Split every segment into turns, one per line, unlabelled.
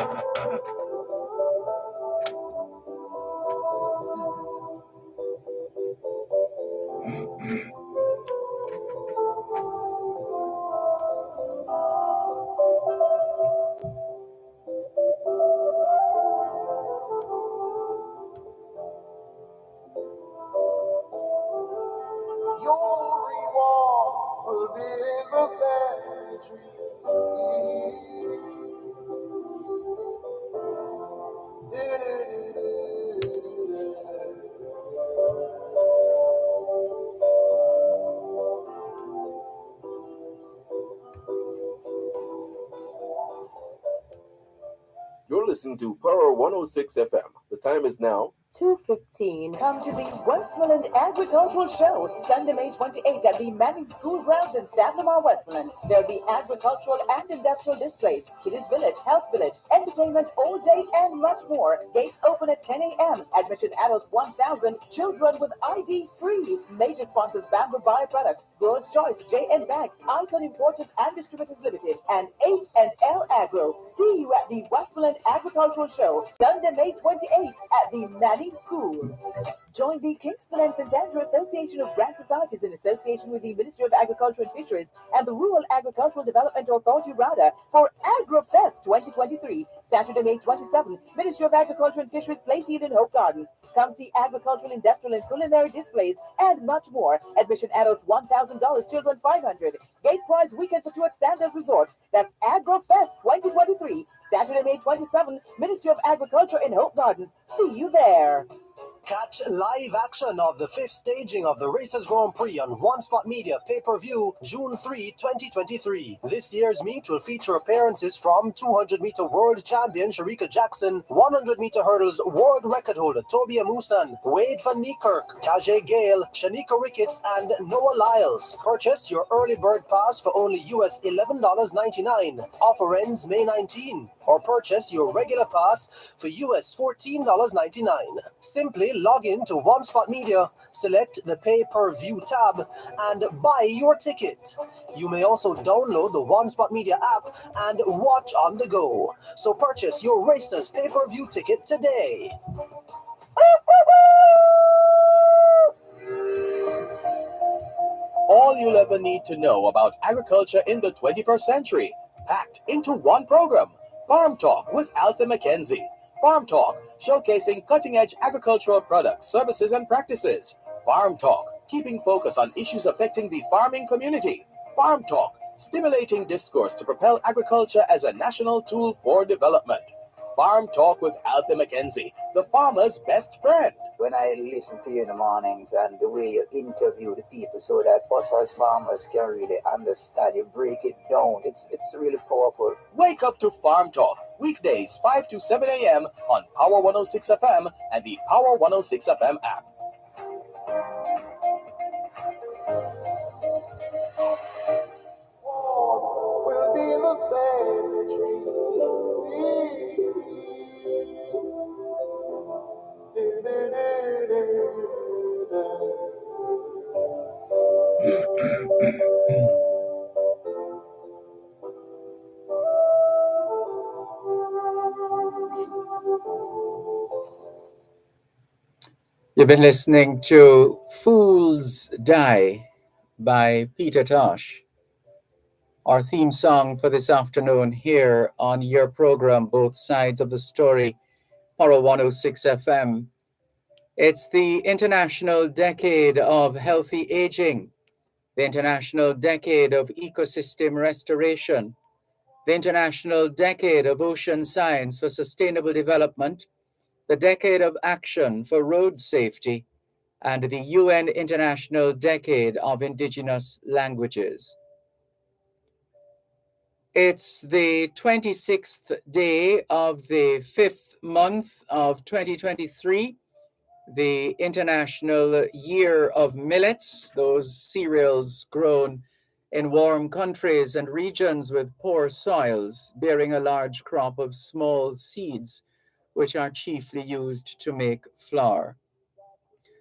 Your reward will be in the cemetery. You're listening to Power 106 FM. The time is now
2:15. Come to the Westmoreland Agricultural Show, Sunday, May 28th at the Manning School Grounds in San Lamar, Westmoreland. There'll be agricultural and industrial displays, Kiddies Village, Health Village, entertainment all day, and much more. Gates open at 10 a.m. Admission adults 1,000, children with ID free. Major sponsors Bamboo Bioproducts, Growers Choice, J&N Bank, Icon Importers and Distributors Limited, and H&L Agro. See you at the Westmoreland Agricultural Show, Sunday, May 28th at the Manning School. Join the Kingston and St. Andrew Association of Grant Societies in association with the Ministry of Agriculture and Fisheries and the Rural Agricultural Development Authority RADA for AgroFest 2023, Saturday, May 27, Ministry of Agriculture and Fisheries Playfield in Hope Gardens. Come see agricultural, industrial, and culinary displays and much more. Admission adults $1,000, children $500. Gate prize weekend for two at Sanders Resort. That's AgroFest 2023, Saturday, May 27, Ministry of Agriculture in Hope Gardens. See you there.
Catch live action of the 5th staging of the Racers Grand Prix on One Spot Media pay-per-view June 3, 2023. This year's meet will feature appearances from 200-meter world champion Sharika Jackson, 100-meter hurdles world record holder Toby Amusan, Wade Van Niekerk, Tajay Gale, Shanika Ricketts, and Noah Lyles. Purchase your early bird pass for only US $11.99. Offer ends May 19. Or purchase your regular pass for US $14.99. Simply log in to One Spot Media, select the pay-per-view tab, and buy your ticket. You may also download the One Spot Media app and watch on the go. So purchase your Racers pay-per-view ticket today.
all you'll ever need to know about agriculture in the 21st century, packed into one program. Farm Talk with Alpha McKenzie. Farm Talk, showcasing cutting-edge agricultural products, services, and practices. Farm Talk, keeping focus on issues affecting the farming community. Farm Talk, stimulating discourse to propel agriculture as a national tool for development. Farm Talk with Alpha McKenzie, the farmer's best friend.
When I listen to you in the mornings and the way you interview the people so that us as farmers can really understand, you break it down, it's really powerful.
Wake up to Farm Talk, weekdays 5 to 7 a.m. on Power 106 FM and the Power 106 FM app. We'll be the same tree.
You've been listening to Fools Die by Peter Tosh. Our theme song for this afternoon here on your program, Both Sides of the Story, Power 106 FM. It's the International Decade of Healthy Aging, the International Decade of Ecosystem Restoration, the International Decade of Ocean Science for Sustainable Development, the Decade of Action for Road Safety, and the UN International Decade of Indigenous Languages. It's the 26th day of the 5th month of 2023, the International Year of Millets, those cereals grown in warm countries and regions with poor soils, bearing a large crop of small seeds, which are chiefly used to make flour.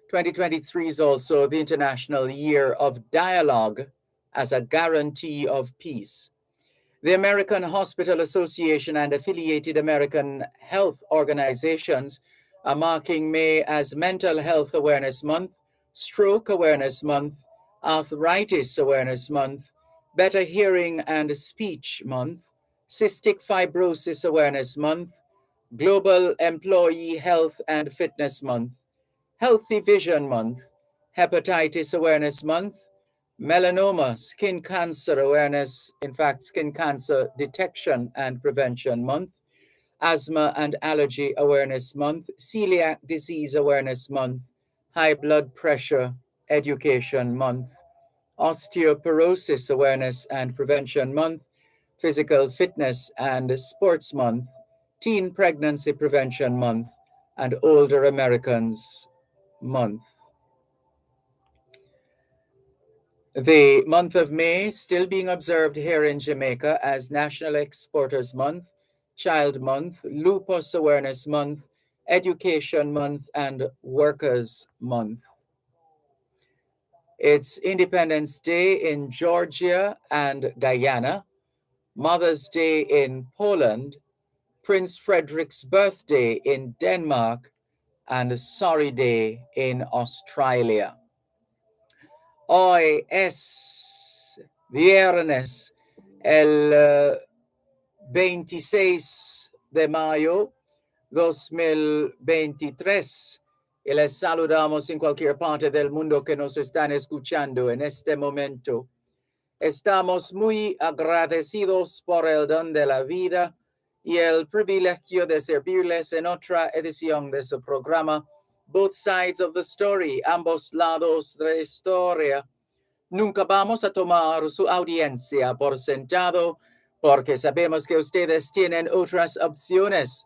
2023 is also the International Year of Dialogue as a Guarantee of Peace. The American Hospital Association and affiliated American health organizations are marking May as Mental Health Awareness Month, Stroke Awareness Month, Arthritis Awareness Month, Better Hearing and Speech Month, Cystic Fibrosis Awareness Month, Global Employee Health and Fitness Month, Healthy Vision Month, Hepatitis Awareness Month, Melanoma, Skin Cancer Awareness, in fact, Skin Cancer Detection and Prevention Month, Asthma and Allergy Awareness Month, Celiac Disease Awareness Month, High Blood Pressure Education Month, Osteoporosis Awareness and Prevention Month, Physical Fitness and Sports Month, Teen Pregnancy Prevention Month, and Older Americans Month. The month of May still being observed here in Jamaica as National Exporters Month, Child Month, Lupus Awareness Month, Education Month, and Workers Month. It's Independence Day in Georgia and Guyana, Mother's Day in Poland, Prince Frederick's birthday in Denmark, and Sorry Day in Australia. Hoy es viernes, el 26 de mayo 2023. Y les saludamos en cualquier parte del mundo que nos están escuchando en este momento. Estamos muy agradecidos por el don de la vida y el privilegio de servirles en otra edición de su programa, Both Sides of the Story, ambos lados de la historia. Nunca vamos a tomar su audiencia por sentado porque sabemos que ustedes tienen otras opciones.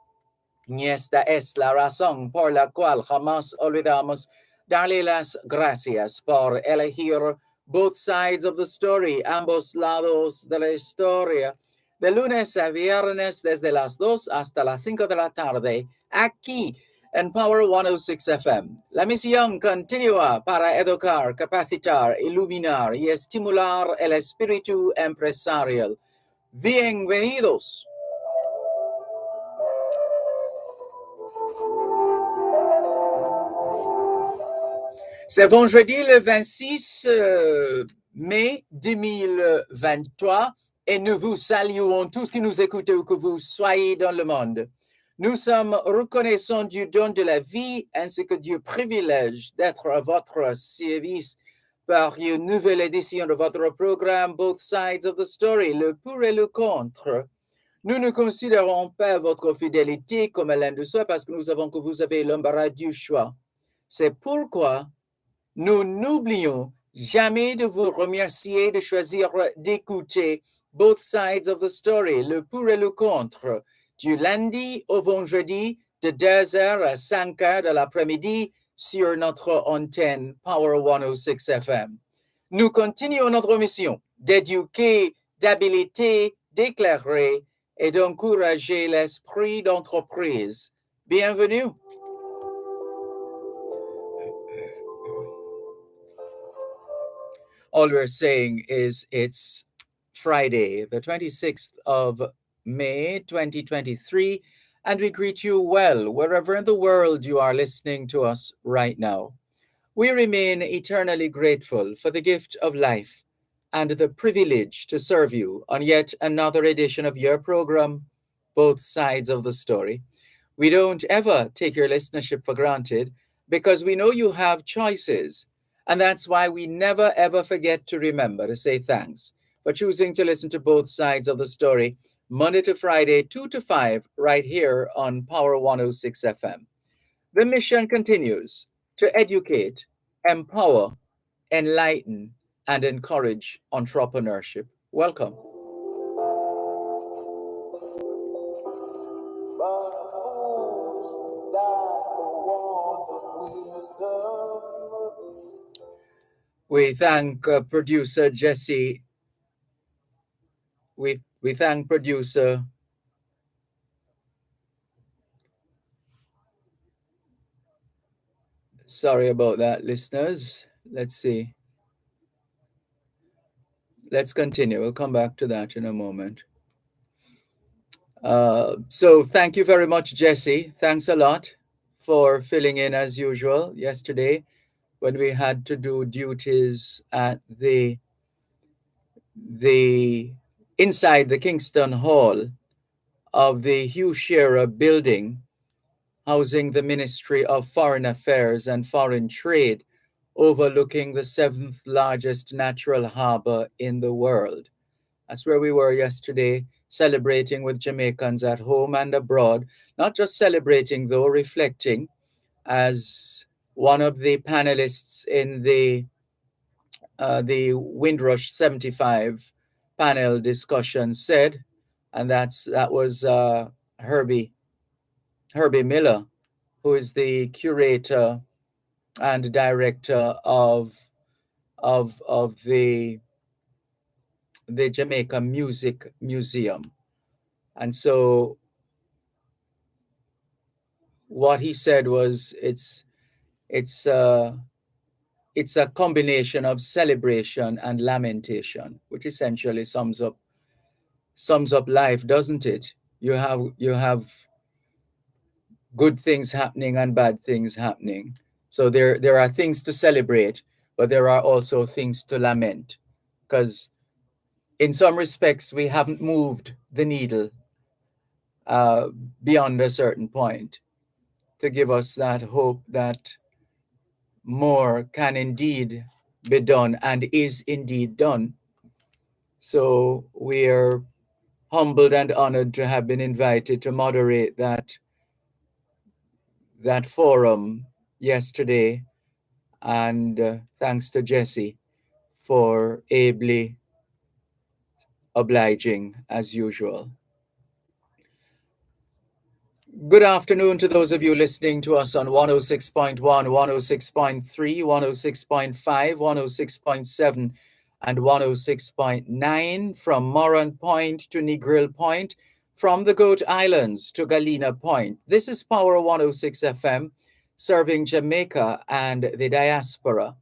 Y esta es la razón por la cual jamás olvidamos darle las gracias por elegir Both Sides of the Story, ambos lados de la historia, de lunes a viernes desde las 2 hasta las 5 de la tarde, aquí en Power 106 FM. La misión continua para educar, capacitar, iluminar y estimular el espíritu empresarial. Bienvenidos. C'est vendredi le 26 mai 2023 et nous vous saluons tous qui nous écoutent où que vous soyez dans le monde. Nous sommes reconnaissants du don de la vie ainsi que du privilège d'être à votre service par une nouvelle édition de votre programme Both Sides of the Story, le pour et le contre. Nous ne considérons pas votre fidélité comme l'un de soi parce que nous savons que vous avez l'embarras du choix. C'est pourquoi nous n'oublions jamais de vous remercier de choisir d'écouter Both Sides of the Story, le pour et le contre, du lundi au vendredi de 2h à 5h de l'après-midi sur notre antenne Power 106 FM. Nous continuons notre mission d'éduquer, d'habiliter, d'éclairer et d'encourager l'esprit d'entreprise. Bienvenue. All we're saying is it's Friday, the 26th of May, 2023, and we greet you well wherever in the world you are listening to us right now. We remain eternally grateful for the gift of life and the privilege to serve you on yet another edition of your program, Both Sides of the Story. We don't ever take your listenership for granted because we know you have choices. And that's why we never, ever forget to remember to say thanks for choosing to listen to Both Sides of the Story, Monday to Friday, 2 to 5, right here on Power 106 FM. The mission continues to educate, empower, enlighten, and encourage entrepreneurship. Welcome.
But fools die for want of wisdom.
We thank producer Jesse. We thank producer sorry about that, listeners. Let's see. Let's continue. We'll come back to that in a moment. So thank you very much, Jesse. Thanks a lot for filling in as usual yesterday when we had to do duties at the inside the Kingston Hall of the Hugh Shearer building, housing the Ministry of Foreign Affairs and Foreign Trade, overlooking the seventh largest natural harbor in the world. That's where we were yesterday, celebrating with Jamaicans at home and abroad. Not just celebrating, though, reflecting, as one of the panelists in the Windrush 75 panel discussion said, and that was Herbie Miller, who is the curator and director of the Jamaica Music Museum. And so what he said was it's a combination of celebration and lamentation, which essentially sums up life, doesn't it? You have good things happening and bad things happening. So there are things to celebrate, but there are also things to lament, because in some respects we haven't moved the needle uh, beyond a certain point to give us that hope that more can indeed be done and is indeed done. So we're humbled and honored to have been invited to moderate that forum yesterday, and thanks to Jesse for ably obliging as usual. Good afternoon to those of you listening to us on 106.1, 106.3, 106.5, 106.7, and 106.9 from Moran Point to Negril Point, from the Goat Islands to Galena Point. This is Power 106 FM, serving Jamaica and the diaspora.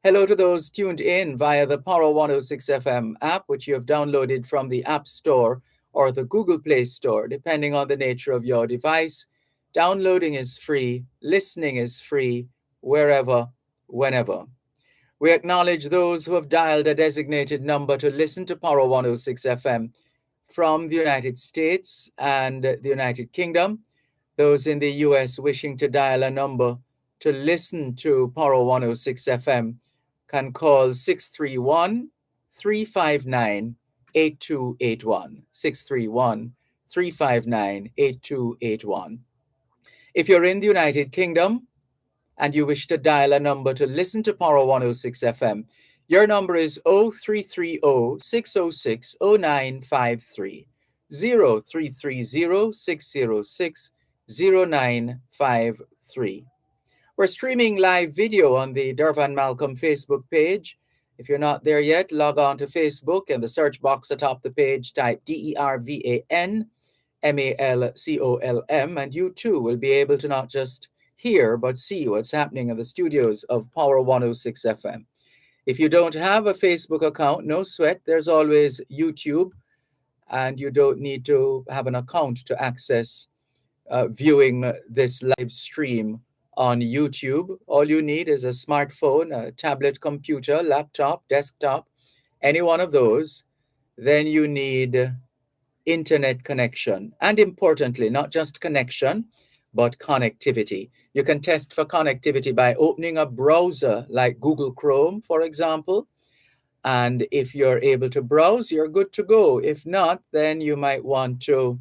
Hello to those tuned in via the Power 106 FM app, which you have downloaded from the App Store or the Google Play Store, depending on the nature of your device. Downloading is free, listening is free, wherever, whenever. We acknowledge those who have dialed a designated number to listen to Power 106 FM from the United States and the United Kingdom. Those in the US wishing to dial a number to listen to Power 106 FM can call 631 359 8281. 631 359 8281. If you're in the United Kingdom and you wish to dial a number to listen to Power 106 FM, your number is 0330 606 0953. 0330 606 0953. We're streaming live video on the Dervan Malcolm Facebook page. If you're not there yet, log on to Facebook. In the search box atop the page, type DERVAN MALCOLM, and you too will be able to not just hear but see what's happening in the studios of Power 106 FM. If you don't have a Facebook account, no sweat, there's always YouTube, and you don't need to have an account to access viewing this live stream on YouTube. All you need is a smartphone, a tablet computer, laptop, desktop, any one of those. Then you need internet connection, and importantly, not just connection, but connectivity. You can test for connectivity by opening a browser like Google Chrome, for example. And if you're able to browse, you're good to go. If not, then you might want to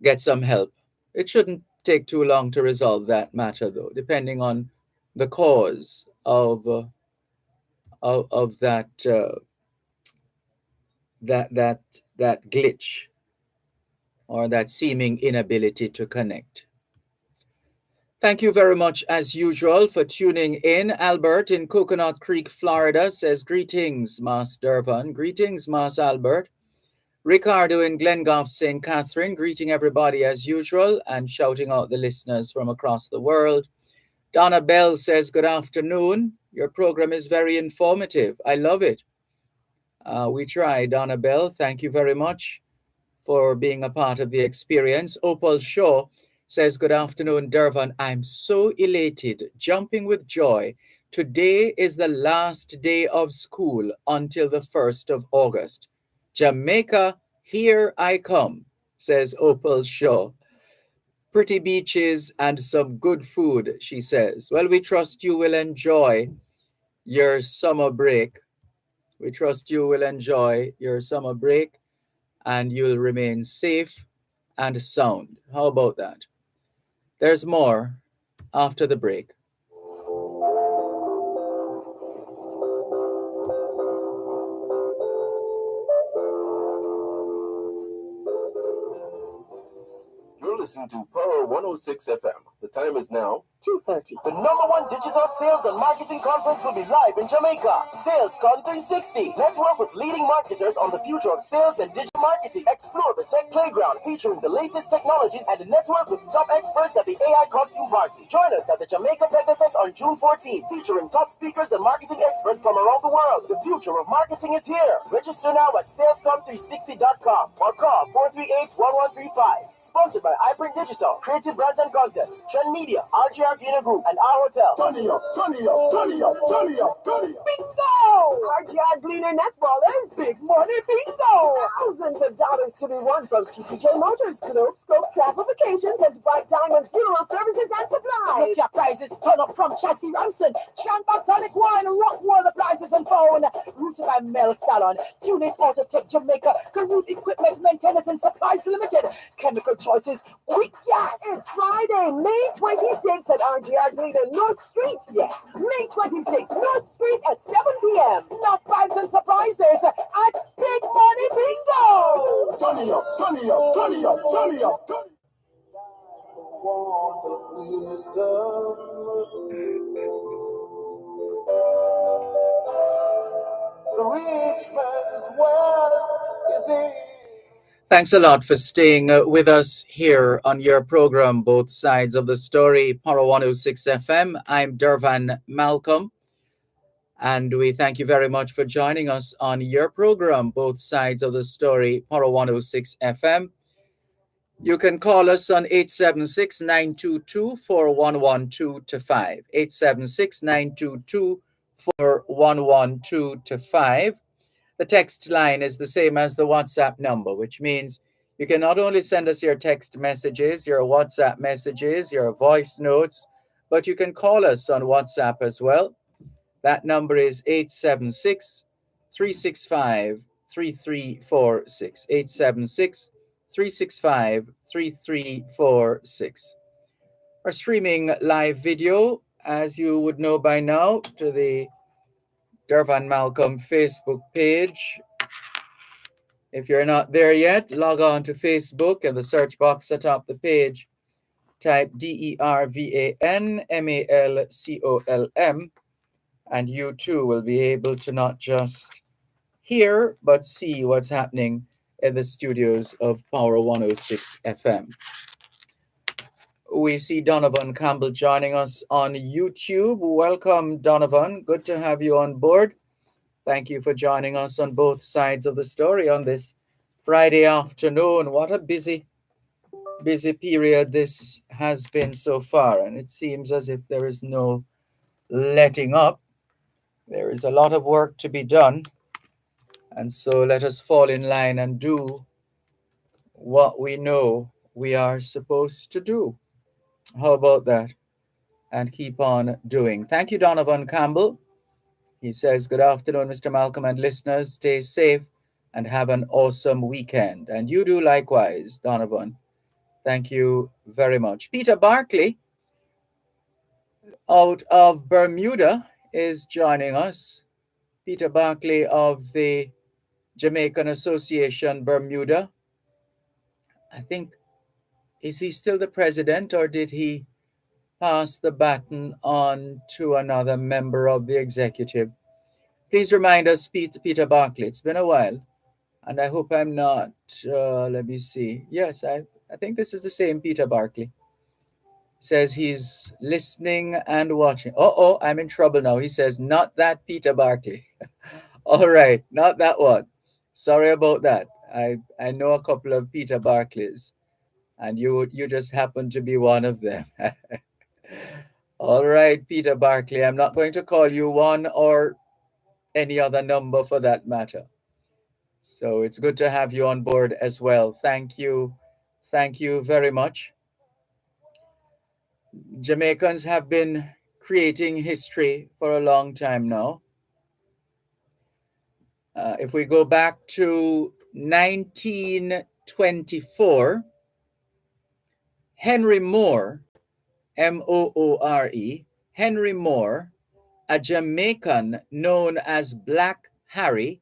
get some help. It shouldn't take too long to resolve that matter, though, depending on the cause of that that glitch or that seeming inability to connect. Thank you very much, as usual, for tuning in. Albert in Coconut Creek, Florida, says, greetings, Mas Dervan. Greetings, Mas Albert. Ricardo in Glengoff, St. Catherine, greeting everybody as usual and shouting out the listeners from across the world. Donna Bell says, good afternoon. Your program is very informative. I love it. We try, Donna Bell. Thank you very much for being a part of the experience. Opal Shaw says, "Good afternoon, Dervan. I'm so elated, jumping with joy. Today is the last day of school until the 1st of August. Jamaica, here I come," says Opal Shaw. "Pretty beaches and some good food," she says. Well, we trust you will enjoy your summer break. We trust you will enjoy your summer break and you'll remain safe and sound. How about that? There's more after the break.
You're listening to Power 106 FM. The time is now
2:30.
The #1 digital sales and marketing conference will be live in Jamaica. SalesCon 360. Let's work with leading marketers on the future of sales and digital marketing. Explore the tech playground featuring the latest technologies and network with top experts at the AI costume party. Join us at the Jamaica Pegasus on June 14, featuring top speakers and marketing experts from around the world. The future of marketing is here. Register now at salescom360.com or call 438-1135. Sponsored by iPrint Digital, Creative Brands and Concepts, Trend Media, RGR Cleaner Group, and our hotel.
Turn it up, turn it up, turn it up, turn it up, turn it up.
Bingo! RGR Gleaner Netballers, big money bingo! Thousands of dollars to be won from TTJ Motors, Globe, Scope, Travel Vacations, and Bright Diamond Funeral Services and Supplies. Look your prizes turn up from Chassis Ramson, Tranback Tonic Wine, Rock World Appliances and Phone, Routed by Mel Salon, Unit Autotech Jamaica, Garut Equipment Maintenance and Supplies Limited, Chemical Choices, Quick Gas. It's Friday, May 26th at RGR Gleaner North Street. Yes, May 26th, North Street at 7 p.m. Enough vibes and surprises at Big Money Bingo.
Turn it up, turn it up, turn it up, turn it up, turn it up.
For want of wisdom, the rich man's wealth is in.
Thanks a lot for staying with us here on your program, Both Sides of the Story, Power 106 FM. I'm Dervan Malcolm, and we thank you very much for joining us on your program, Both Sides of the Story, Power 106 FM. You can call us on 876-922-4112-5, 876-922-4112-5. The text line is the same as the WhatsApp number, which means you can not only send us your text messages, your WhatsApp messages, your voice notes, but you can call us on WhatsApp as well. That number is 876-365-3346, 876-365-3346. Our streaming live video, as you would know by now, to the Dervan Malcolm Facebook page. If you're not there yet, log on to Facebook in the search box atop the page. Type DERVANMALCOLM, and you too will be able to not just hear, but see what's happening in the studios of Power 106 FM. We see Donovan Campbell joining us on YouTube. Welcome, Donovan. Good to have you on board. Thank you for joining us on Both Sides of the Story on this Friday afternoon. What a busy period this has been so far, and it seems as if there is no letting up. There is a lot of work to be done, and so let us fall in line and do what we know we are supposed to do. How about that? And keep on doing. Thank you, Donovan Campbell. He says, "Good afternoon, Mr. Malcolm and listeners. Stay safe and have an awesome weekend." And you do likewise, Donovan. Thank you very much. Peter Barkley, out of Bermuda, is joining us. Peter Barkley of the Jamaican Association, Bermuda. I think, is he still the president, or did he pass the baton on to another member of the executive? Please remind us, Peter Barkley. It's been a while, and I hope I'm not. Let me see. Yes, I think this is the same Peter Barkley. Says he's listening and watching. Oh, I'm in trouble now. He says, not that Peter Barkley. All right, not that one. Sorry about that. I know a couple of Peter Barclays, and you just happen to be one of them. All right, Peter Barclay, I'm not going to call you one or any other number for that matter. So it's good to have you on board as well. Thank you. Thank you very much. Jamaicans have been creating history for a long time now. If we go back to 1924, Henry Moore, Moore, Henry Moore, a Jamaican known as Black Harry,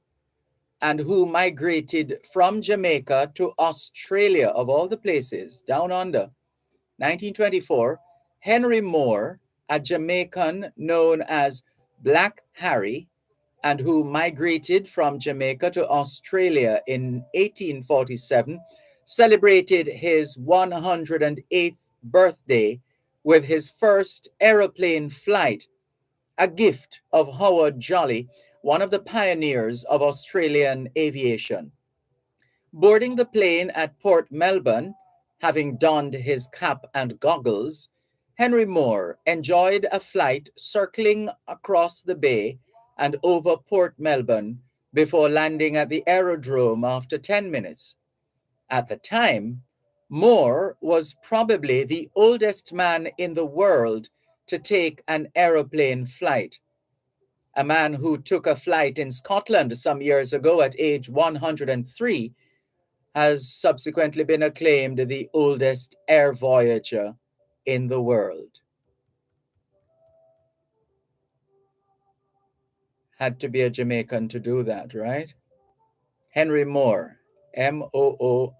and who migrated from Jamaica to Australia, of all the places, down under. 1924, Henry Moore, a Jamaican known as Black Harry, and who migrated from Jamaica to Australia in 1847, celebrated his 108th birthday with his first aeroplane flight, a gift of Howard Jolly, one of the pioneers of Australian aviation. Boarding the plane at Port Melbourne, having donned his cap and goggles, Henry Moore enjoyed a flight circling across the bay and over Port Melbourne before landing at the aerodrome after 10 minutes. At the time, Moore was probably the oldest man in the world to take an aeroplane flight. A man who took a flight in Scotland some years ago at age 103 has subsequently been acclaimed the oldest air voyager in the world. Had to be a Jamaican to do that, right? Henry Moore, Moore.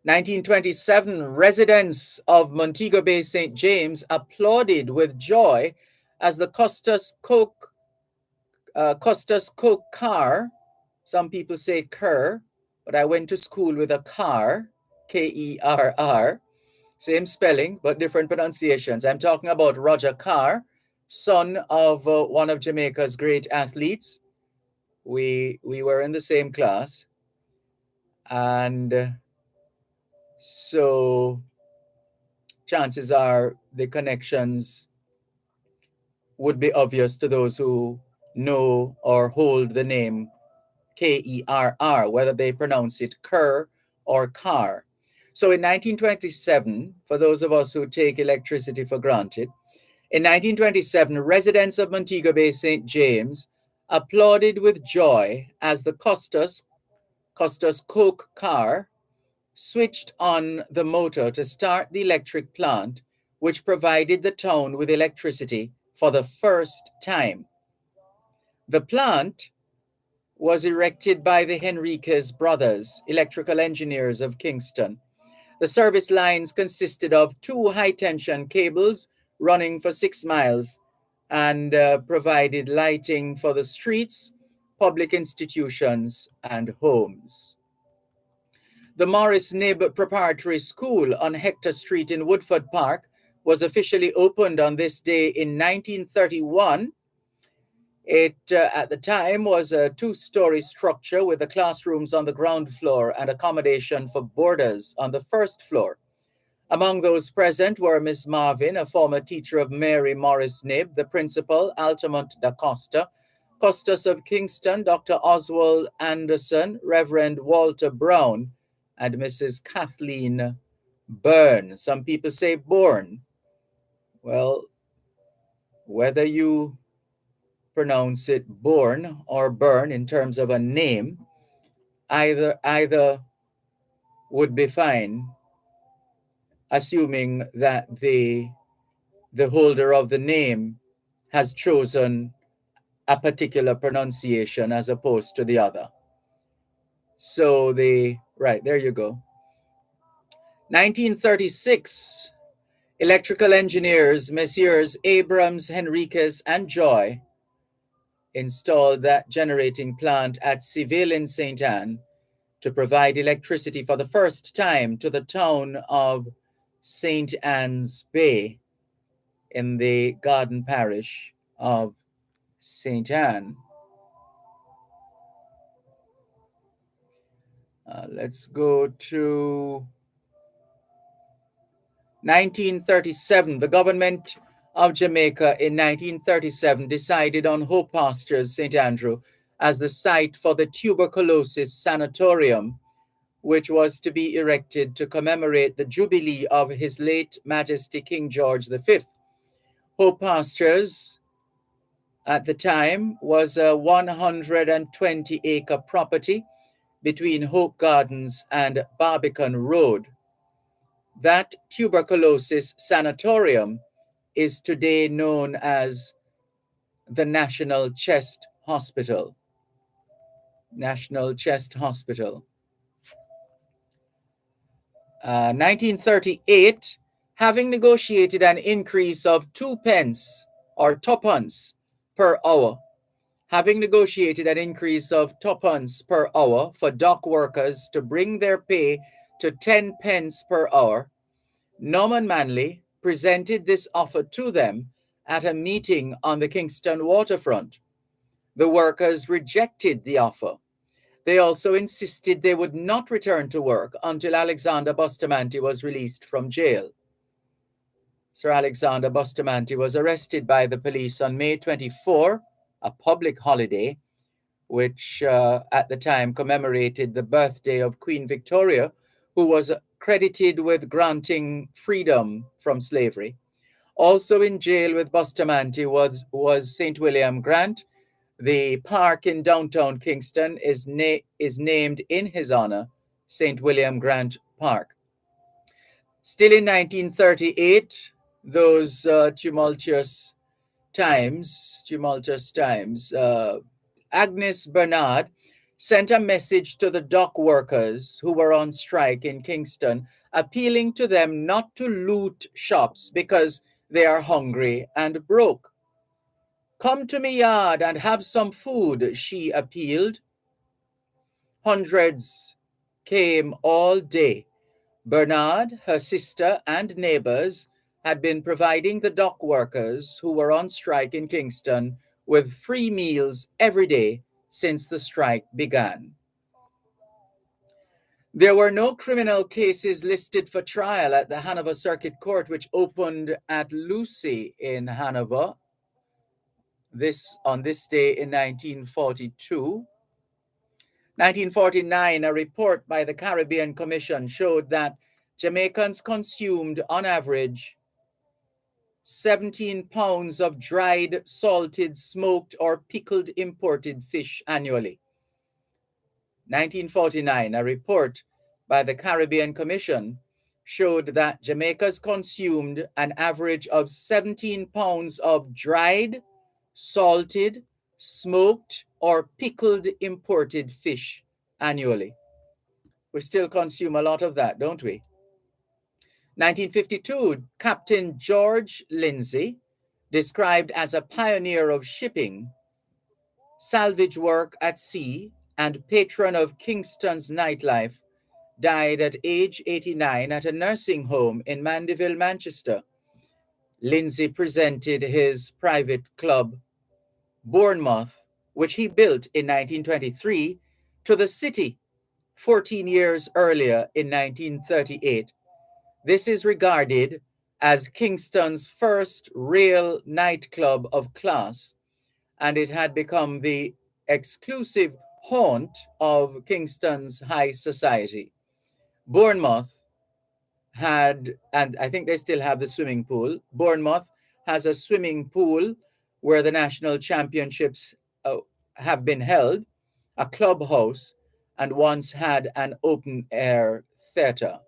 1927, residents of Montego Bay, St. James applauded with joy as the Costas Coke car, some people say Kerr, but I went to school with a car, Kerr, same spelling, but different pronunciations. I'm talking about Roger Carr, son of one of Jamaica's great athletes. We were in the same class. And so chances are the connections would be obvious to those who know or hold the name Kerr, whether they pronounce it Kerr or Carr. So in 1927, for those of us who take electricity for granted, in 1927, residents of Montego Bay, St. James applauded with joy as the Costas Coke car switched on the motor to start the electric plant, which provided the town with electricity for the first time. The plant was erected by the Henriquez brothers, electrical engineers of Kingston. The service lines consisted of 2 high-tension cables running for 6 miles and provided lighting for the streets, public institutions, and homes. The Morris Knibb Preparatory School on Hector Street in Woodford Park was officially opened on this day in 1931. It, at the time, was a 2-story structure with the classrooms on the ground floor and accommodation for boarders on the first floor. Among those present were Miss Marvin, a former teacher of Mary Morris Knibb, the principal, Altamont da Costa, Costas of Kingston, Dr. Oswald Anderson, Reverend Walter Brown, and Mrs. Kathleen Byrne. Some people say Bourne. Well, whether you pronounce it Bourne or Burn in terms of a name, either would be fine, assuming that the holder of the name has chosen a particular pronunciation as opposed to the other. So right, there you go. 1936, electrical engineers, Messieurs Abrams, Henriquez, and Joy installed that generating plant at Seville in St. Anne to provide electricity for the first time to the town of St. Anne's Bay in the Garden Parish of St. Anne. Let's go to 1937. The government of Jamaica in 1937 decided on Hope Pastures, St. Andrew, as the site for the tuberculosis sanatorium, which was to be erected to commemorate the jubilee of His late Majesty King George V. Hope Pastures at the time was a 120-acre property between Hope Gardens and Barbican Road. That tuberculosis sanatorium is today known as the National Chest Hospital. National Chest Hospital. 1938, having negotiated an increase of 2 pence or tuppence per hour, having negotiated an increase of tuppence per hour for dock workers to bring their pay to 10 pence per hour, Norman Manley presented this offer to them at a meeting on the Kingston waterfront. The workers rejected the offer. They also insisted they would not return to work until Alexander Bustamante was released from jail. Sir Alexander Bustamante was arrested by the police on May 24, a public holiday, which at the time commemorated the birthday of Queen Victoria, who was credited with granting freedom from slavery. Also in jail with Bustamante was St. William Grant. The park in downtown Kingston is named in his honor, St. William Grant Park. Still in 1938, those tumultuous times, Agnes Bernard sent a message to the dock workers who were on strike in Kingston, appealing to them not to loot shops because they are hungry and broke. "Come to me yard and have some food," she appealed. Hundreds came all day. Bernard, her sister, and neighbors had been providing the dock workers who were on strike in Kingston with free meals every day since the strike began. There were no criminal cases listed for trial at the Hanover Circuit Court, which opened at Lucy in Hanover on this day in 1942. 1949, a report by the Caribbean Commission showed that Jamaicans consumed, on average, 17 pounds of dried, salted, smoked, or pickled imported fish annually. 1949, a report by the Caribbean Commission showed that Jamaicans consumed an average of 17 pounds of dried, salted, smoked, or pickled imported fish annually. We still consume a lot of that, don't we? 1952, Captain George Lindsay, described as a pioneer of shipping, salvage work at sea, and patron of Kingston's nightlife, died at age 89 at a nursing home in Mandeville, Manchester. Lindsay presented his private club, Bournemouth, which he built in 1923, to the city 14 years earlier in 1938. This is regarded as Kingston's first real nightclub of class, and it had become the exclusive haunt of Kingston's high society. Bournemouth had, and I think they still have the swimming pool. Bournemouth has a swimming pool where the national championships have been held, a clubhouse, and once had an open-air theater.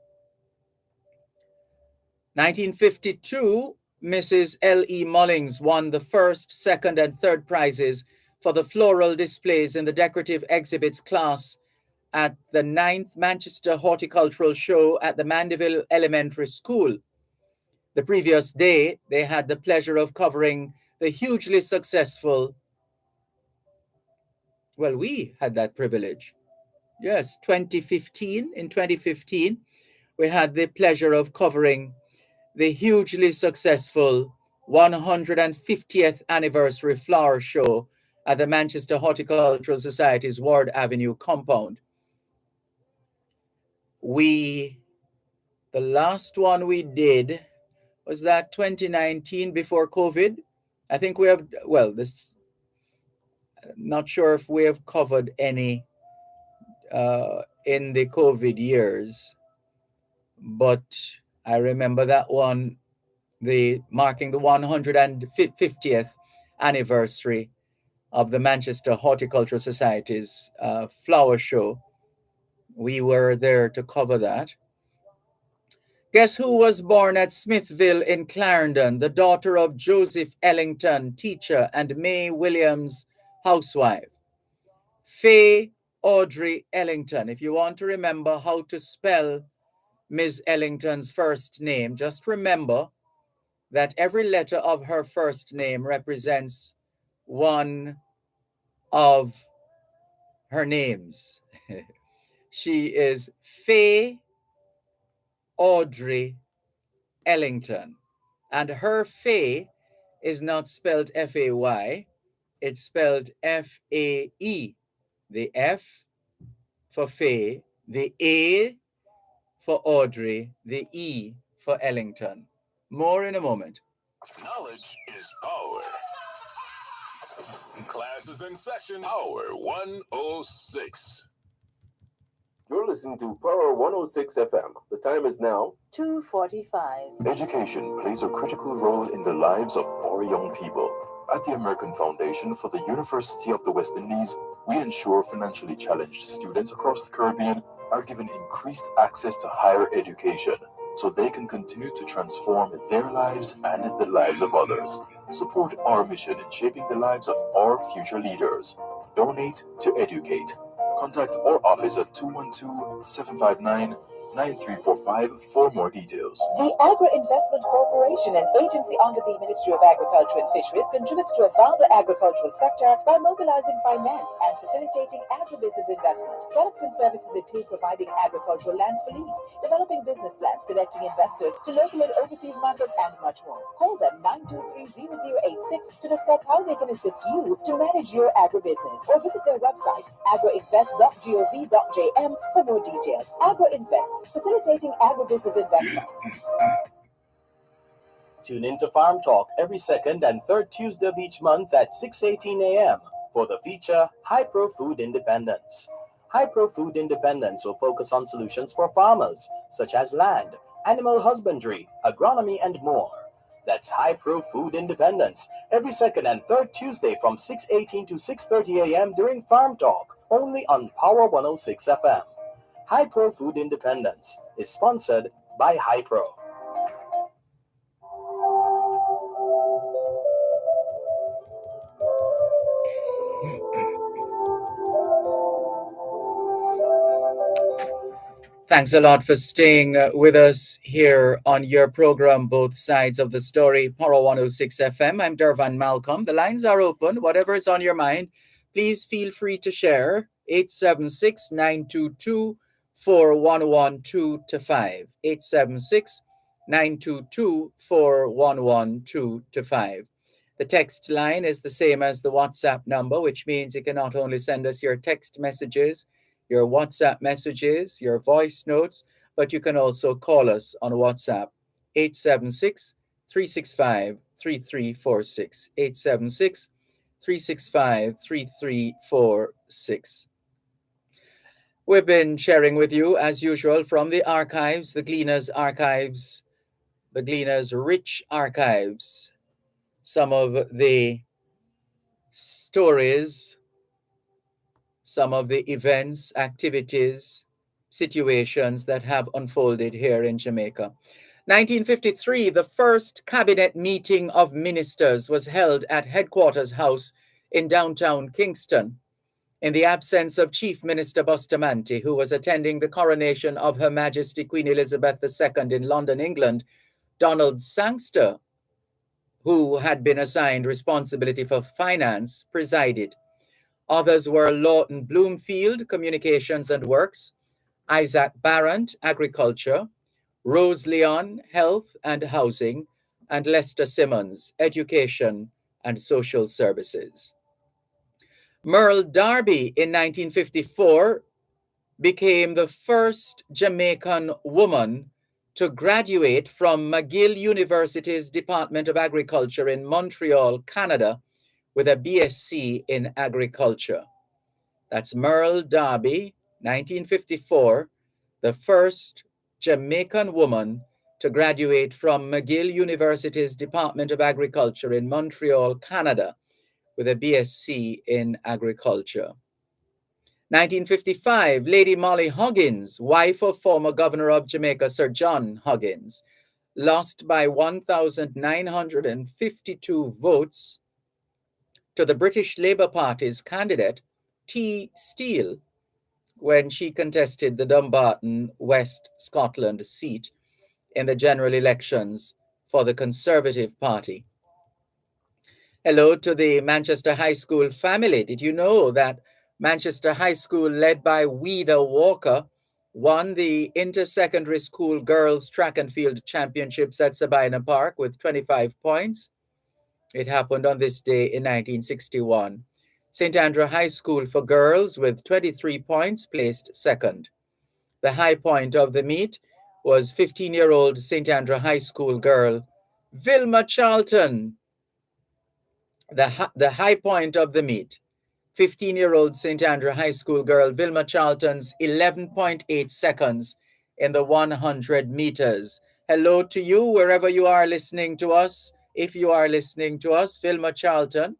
1952, Mrs. L.E. Mullings won the first, second, and third prizes for the floral displays in the decorative exhibits class at the 9th Manchester Horticultural Show at the Mandeville Elementary School. The previous day, they had the pleasure of covering the hugely successful, well, we had that privilege. Yes, in 2015, we had the pleasure of covering the hugely successful 150th anniversary flower show at the Manchester Horticultural Society's Ward Avenue compound. the last one we did was that 2019 before COVID. I think we have, not sure if we have covered any in the COVID years, but I remember that one, marking the 150th anniversary of the Manchester Horticultural Society's flower show. We were there to cover that. Guess who was born at Smithville in Clarendon, the daughter of Joseph Ellington, teacher, and May Williams, housewife? Faye Audrey Ellington. If you want to remember how to spell Ms. Ellington's first name, just remember that every letter of her first name represents one of her names. She is Faye Audrey Ellington. And her Faye is not spelled F-A-Y, it's spelled F-A-E. The F for Faye, the A for Audrey, the E for Ellington. More in a moment.
Knowledge is power. Class is in session. Power 106.
You're listening to Power 106 FM. The time is now
2:45.
Education plays a critical role in the lives of our young people. At the American Foundation for the University of the West Indies, we ensure financially challenged students across the Caribbean are given increased access to higher education so they can continue to transform their lives and the lives of others. Support our mission in shaping the lives of our future leaders. Donate to educate. Contact our office at 212-759-9345 for more details.
The Agri Investment Corporation, an agency under the Ministry of Agriculture and Fisheries, contributes to a viable agricultural sector by mobilizing finance and facilitating agribusiness investment. Products and services include providing agricultural lands for lease, developing business plans, connecting investors to local and overseas markets, and much more. Call them 923-0086 to discuss how they can assist you to manage your agribusiness, or visit their website, agroinvest.gov.jm, for more details. AgroInvest, facilitating agribusiness investments.
Tune in to Farm Talk every second and third Tuesday of each month at 6:18 a.m. for the feature High Pro Food Independence. High Pro Food Independence will focus on solutions for farmers, such as land, animal husbandry, agronomy, and more. That's High Pro Food Independence every second and third Tuesday from 6:18 to 6:30 a.m. during Farm Talk, only on Power 106 FM. High Pro Food Independence is sponsored by High Pro.
Thanks a lot for staying with us here on your program, Both Sides of the Story, Power 106 FM. I'm Dervan Malcolm. The lines are open. Whatever is on your mind, please feel free to share. 876-922-4112-5. 876-922-4112-5. The text line is the same as the WhatsApp number, which means you can not only send us your text messages, your WhatsApp messages, your voice notes, but you can also call us on WhatsApp, 876-365-3346, 876-365-3346. We've been sharing with you, as usual, from the archives, the Gleaners archives, the Gleaners rich archives, some of the stories, some of the events, activities, situations that have unfolded here in Jamaica. 1953, the first cabinet meeting of ministers was held at Headquarters House in downtown Kingston. In the absence of Chief Minister Bustamante, who was attending the coronation of Her Majesty Queen Elizabeth II in London, England, Donald Sangster, who had been assigned responsibility for finance, presided. Others were Lawton Bloomfield, Communications and Works, Isaac Barrant, Agriculture, Rose Leon, Health and Housing, and Lester Simmons, Education and Social Services. Merle Darby in 1954 became the first Jamaican woman to graduate from McGill University's Department of Agriculture in Montreal, Canada, with a BSc in Agriculture. That's Merle Darby, 1954, the first Jamaican woman to graduate from McGill University's Department of Agriculture in Montreal, Canada, with a BSc in Agriculture. 1955, Lady Molly Huggins, wife of former Governor of Jamaica, Sir John Huggins, lost by 1,952 votes to the British Labour Party's candidate, T. Steele, when she contested the Dumbarton, West Scotland seat in the general elections for the Conservative Party. Hello to the Manchester High School family. Did you know that Manchester High School, led by Ouida Walker, won the Inter-Secondary School Girls Track and Field Championships at Sabina Park with 25 points? It happened on this day in 1961. St. Andrew High School for girls with 23 points placed second. The high point of the meet was 15-year-old St. Andrew High School girl Vilma Charlton. The high point of the meet, 15-year-old St. Andrew High School girl Vilma Charlton's 11.8 seconds in the 100 meters. Hello to you wherever you are listening to us. If you are listening to us, Vilma Charlton,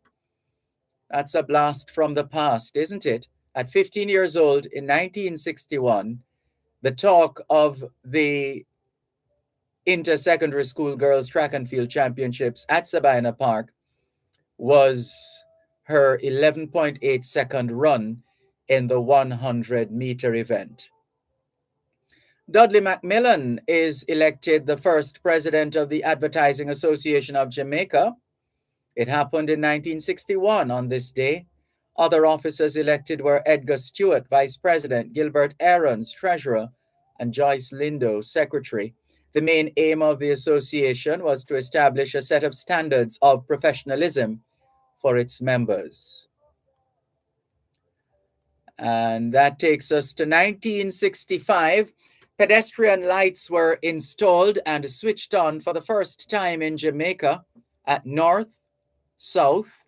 that's a blast from the past, isn't it? At 15 years old in 1961, the talk of the Inter-Secondary School Girls Track and Field Championships at Sabina Park was her 11.8 second run in the 100-meter event. Dudley Macmillan is elected the first president of the Advertising Association of Jamaica. It happened in 1961 on this day. Other officers elected were Edgar Stewart, vice president, Gilbert Aarons, treasurer, and Joyce Lindo, secretary. The main aim of the association was to establish a set of standards of professionalism for its members. And that takes us to 1965. Pedestrian lights were installed and switched on for the first time in Jamaica at North, South,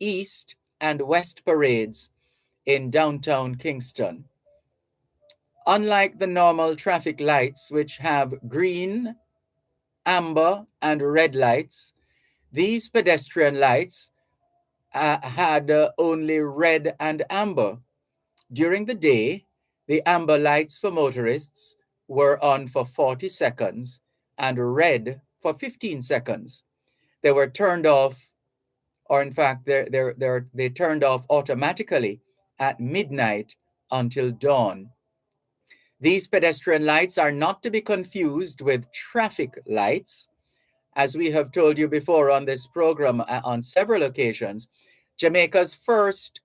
East, and West parades in downtown Kingston. Unlike the normal traffic lights, which have green, amber, and red lights, these pedestrian lights had only red and amber. During the day, the amber lights for motorists were on for 40 seconds and red for 15 seconds. They were turned off, or in fact, they turned off automatically at midnight until dawn. These pedestrian lights are not to be confused with traffic lights. As we have told you before on this program on several occasions, Jamaica's first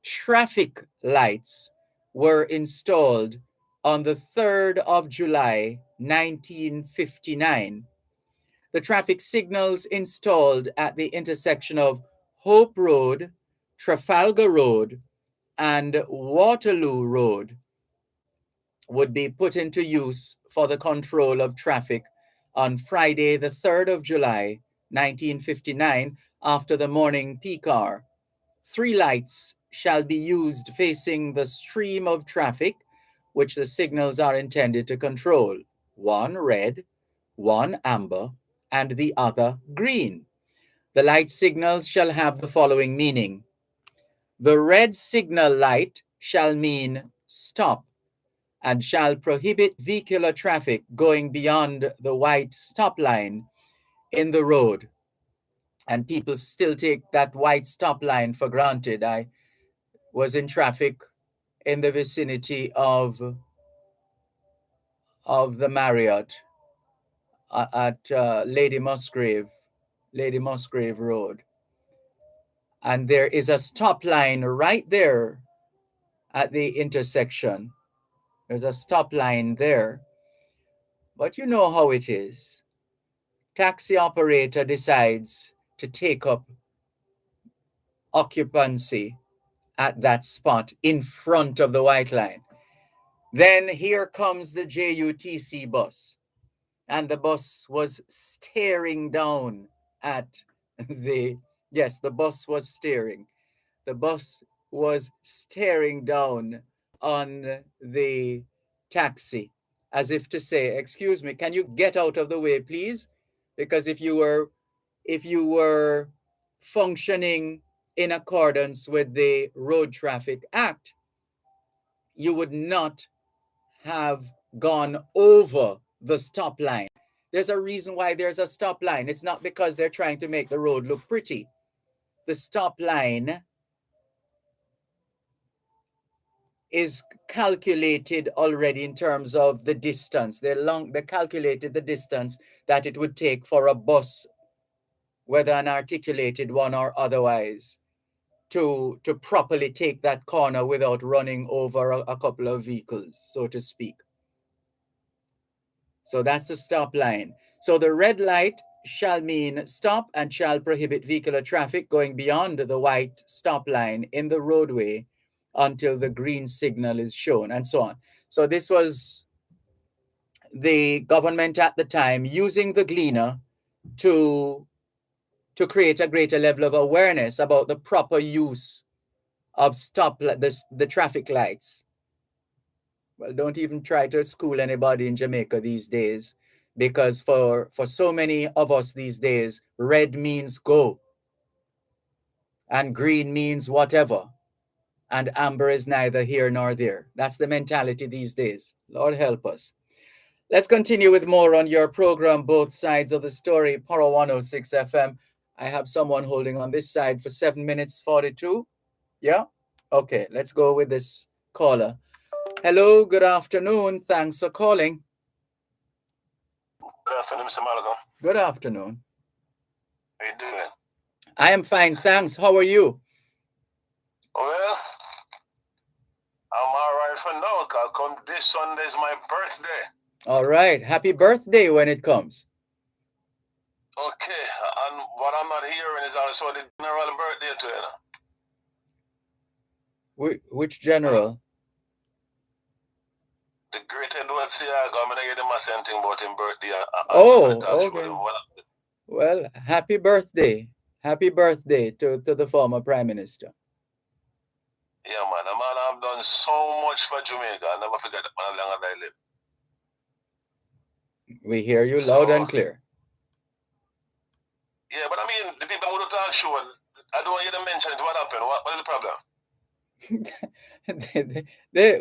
traffic lights were installed on the 3rd of July, 1959. The traffic signals installed at the intersection of Hope Road, Trafalgar Road, and Waterloo Road would be put into use for the control of traffic on Friday, the 3rd of July, 1959, after the morning peak hour. 3 lights shall be used facing the stream of traffic, which the signals are intended to control. 1 red, 1 amber, and the other green. The light signals shall have the following meaning. The red signal light shall mean stop and shall prohibit vehicular traffic going beyond the white stop line in the road. And people still take that white stop line for granted. I was in traffic in the vicinity of the Marriott at Lady Musgrave Road. And there is a stop line right there at the intersection. There's a stop line there. But you know how it is. Taxi operator decides to take up occupancy at that spot in front of the white line. Then here comes the JUTC bus, and the bus was staring down at the, yes, the bus was staring. The bus was staring down on the taxi as if to say, "Excuse me, can you get out of the way, please? Because if you were functioning in accordance with the Road Traffic Act, you would not have gone over the stop line. There's a reason why there's a stop line. It's not because they're trying to make the road look pretty. The stop line is calculated already in terms of the distance. They calculated the distance that it would take for a bus, whether an articulated one or otherwise, to properly take that corner without running over a couple of vehicles, so to speak. So that's the stop line. So the red light shall mean stop and shall prohibit vehicular traffic going beyond the white stop line in the roadway until the green signal is shown, and so on. So this was the government at the time using the Gleaner to create a greater level of awareness about the proper use of the traffic lights. Well, don't even try to school anybody in Jamaica these days, because for so many of us these days, red means go, and green means whatever, and amber is neither here nor there. That's the mentality these days. Lord help us. Let's continue with more on your program, Both Sides of the Story, Paro 106 FM. I have someone holding on this side for 7 minutes 42. Yeah? Okay, let's go with this caller. Hello, good afternoon. Thanks for calling.
Good afternoon, Mr. Malcolm.
Good afternoon.
How you doing?
I am fine, thanks. How are you?
Well, I'm all right for now, because this Sunday is my birthday.
All right. Happy birthday when it comes.
Okay, and what I'm not hearing is also the general birthday too, you know?
Which general?
The great Edward Siaga, I'm going to get him a something about his birthday.
Okay. Well, happy birthday. Happy birthday to the former Prime Minister.
Yeah, man. The man have done so much for Jamaica. I never forget that man long as I live.
We hear you loud and clear.
Yeah, but I mean, the people who talk show, I don't hear them mention it. What happened? What is the problem?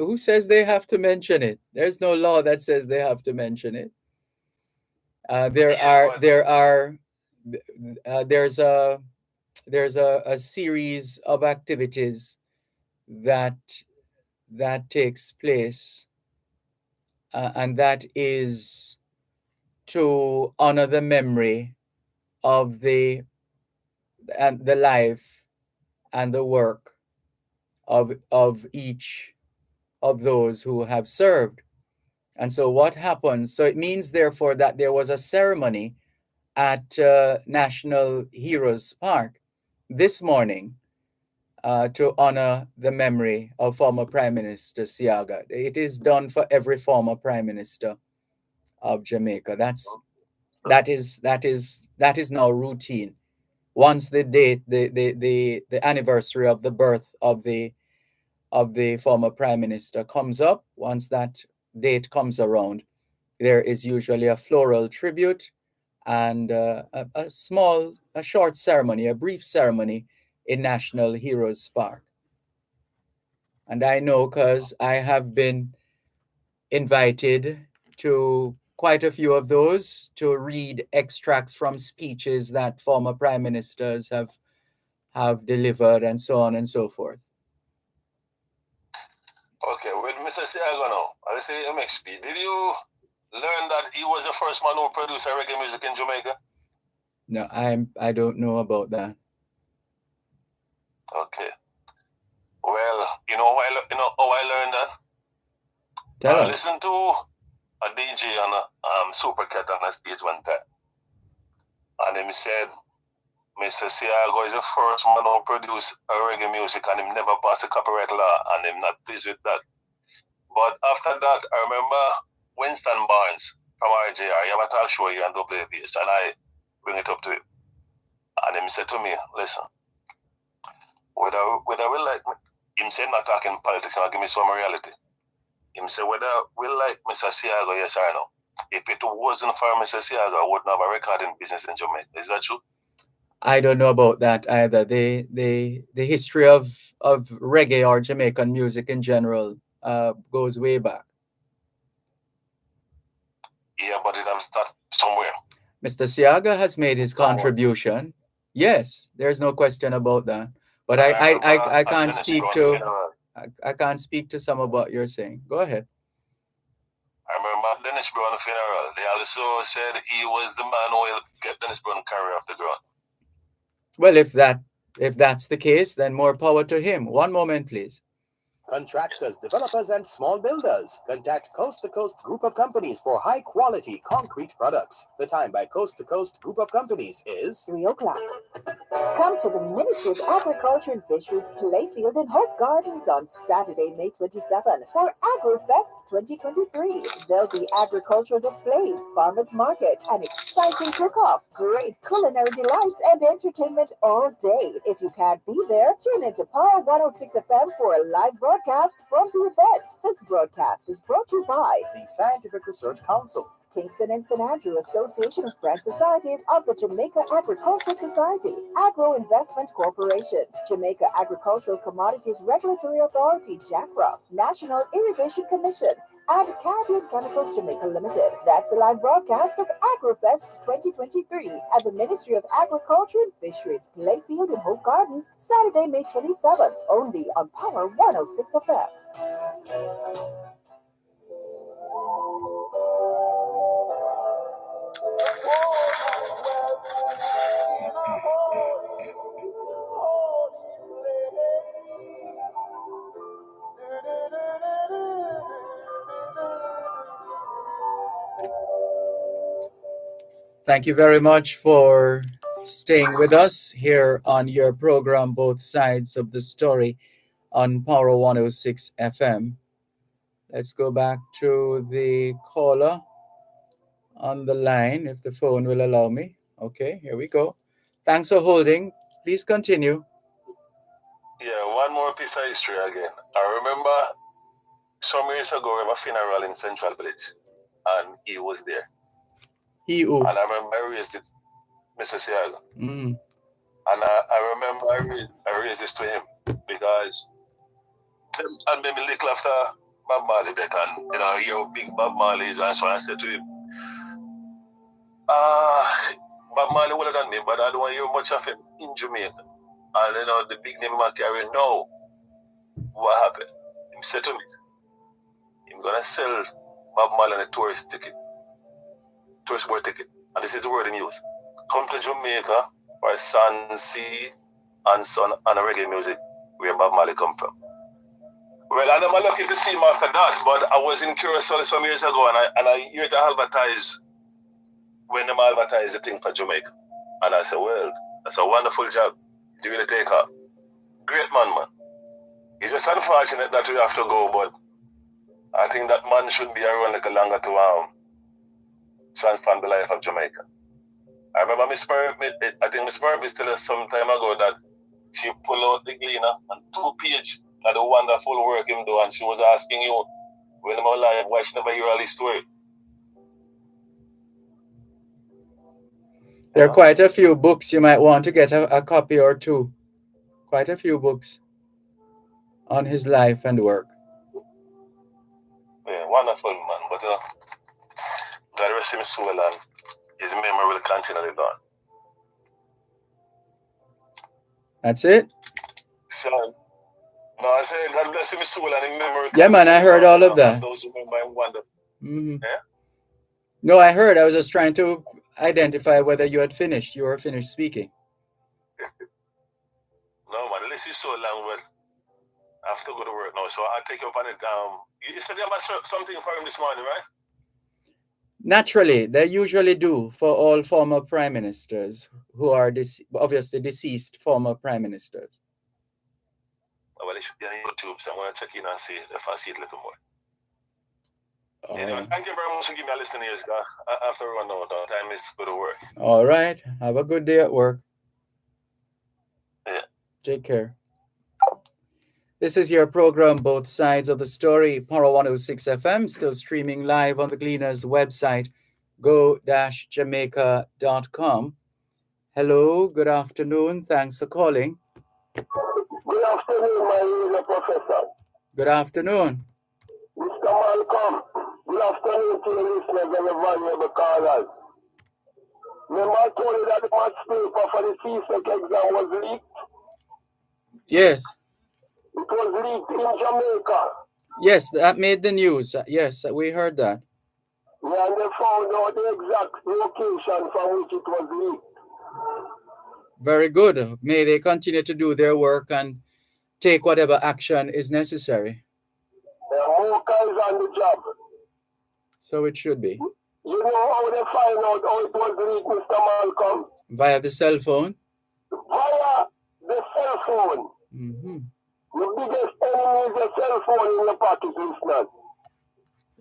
Who says they have to mention it? There's no law that says they have to mention it. There's a series of activities that takes place, and that is to honor the memory of the life and the work of each of those who have served. And so what happens? So it means, therefore, that there was a ceremony at National Heroes Park this morning to honor the memory of former Prime Minister Siaga. It is done for every former Prime Minister of Jamaica. That is now routine. Once the date, the anniversary of the birth of the former Prime Minister comes up, once that date comes around, there is usually a floral tribute and a short ceremony, a brief ceremony in National Heroes Park. And I know because I have been invited to quite a few of those to read extracts from speeches that former prime ministers have delivered, and so on and so forth.
Okay, with Mr. Siaga now, I say MXP, did you learn that he was the first man who produced reggae music in Jamaica?
No, I don't know about that.
Okay. Well, you know how I learned that?
Tell us.
I listened to a DJ on a Supercat on a stage one time. And him said, Mr. Siago is the first man who produced reggae music and him never passed the copyright law, and him not pleased with that. But after that, I remember Winston Barnes from RJR. He have a talk show here on WBS, and I bring it up to him. And him said to me, listen, whether we like me, him said not talking politics, and give me some reality. Him said whether we like Mr. Siago, yes or no. If it wasn't for Mr. Siago, I wouldn't have a recording business in Jamaica. Is that true?
I don't know about that either. The history of reggae or Jamaican music in general goes way back.
Yeah, but it has started somewhere.
Mr. Siaga has made his
Somewhere.
contribution. Yes, there's no question about that. But I can't speak to I can't speak to some of what you're saying. Go ahead.
I remember Dennis Brown funeral. They also said he was the man who helped get Dennis Brown career off the ground.
Well, if that's the case, then more power to him. One moment, please.
Contractors, developers, and small builders. Contact Coast to Coast Group of Companies for high-quality concrete products. The time by Coast to Coast Group of Companies is
3 o'clock. Come to the Ministry of Agriculture and Fisheries Playfield in Hope Gardens on Saturday, May 27 for AgriFest 2023. There'll be agricultural displays, farmers market, an exciting cook-off, great culinary delights, and entertainment all day. If you can't be there, tune into Power 106 FM for a live broadcast from the event. This broadcast is brought to you by
the Scientific Research Council,
Kingston and St. Andrew Association of Branch Societies of the Jamaica Agricultural Society, Agro Investment Corporation, Jamaica Agricultural Commodities Regulatory Authority, JACRA, National Irrigation Commission, and Caribbean Chemicals Jamaica Limited. That's a live broadcast of AgriFest 2023 at the Ministry of Agriculture and Fisheries Playfield in Hope Gardens, Saturday, May 27th, only on Power 106 FM.
Thank you very much for staying with us here on your program, Both Sides of the Story, on Power 106 FM. Let's go back to the caller on the line, if the phone will allow me. Okay, here we go. Thanks for holding. Please continue.
Yeah, one more piece of history again. I remember some years ago, we have a funeral in Central Village, and he was there.
He who?
And I remember I raised this, Mr. Siaga.
Mm.
And I remember I raised this to him because and maybe little after Bob Marley back, and you know, hear how big Bob Marley is, and so I said to him, Bob Marley would have done me, but I don't want to hear much of him in Jamaica. And you know, the big name I carry, no. What happened? He said to me, I'm gonna sell Bob Marley on a tourist board ticket. And this is the word he used. Come to Jamaica for sun, sea, and sun, and a reggae music where Bob Marley come from. Well, I'm not lucky to see him after that, but I was in Curacao some years ago, and I hear to advertise when them advertise the thing for Jamaica. And I said, well, that's a wonderful job. You really take off. Great man. It's just unfortunate that we have to go, but I think that man should be around like a longer to transform the life of Jamaica. I remember Miss Murphy tell us some time ago that she pulled out the Gleaner and 2 pages of the wonderful work him do, and she was asking you when I'm alive why she never hear all his story.
There are quite a few books. You might want to get a copy or two. Quite a few books on his life and work.
Yeah, wonderful man, but God rest his soul and his memory will continue to live on.
That's it?
So, no, I say God bless his soul and his memory.
Yeah, man, I heard all of that.
Those who remember him wonder.
Mm-hmm.
Yeah?
No, I heard. I was just trying to identify whether you had finished. You were finished speaking.
No, man, the list is so long, but I have to go to work now, so I'll take you up on it. You said you have something for him this morning, right?
Naturally, they usually do for all former prime ministers who are obviously deceased former prime ministers.
Well, it should be on YouTube, so I'm going to check in and see if I see it a little more. Anyway, thank you very much for giving me a listening ears. I have to run out. Time is go to work.
All right. Have a good day at work.
Yeah.
Take care. This is your program, Both Sides of the Story, Power 106 FM, still streaming live on the Gleaners website, go-jamaica.com. Hello, good afternoon. Thanks for calling.
Good afternoon, my little professor.
Good afternoon.
Mr. Malcolm, good afternoon to your listeners and the valuable callers. Remember I told you that the match paper for the CSEC exam was leaked?
Yes.
It was leaked in Jamaica.
Yes, that made the news. Yes, we heard that.
Yeah, and they found out the exact location from which it was leaked.
Very good. May they continue to do their work and take whatever action is necessary.
Mocha is on the job.
So it should be.
You know how they find out how it was leaked, Mr. Malcolm?
Via the cell phone?
Via the cell phone.
Mm-hmm.
The biggest enemy is the cell phone in your pocket, listeners.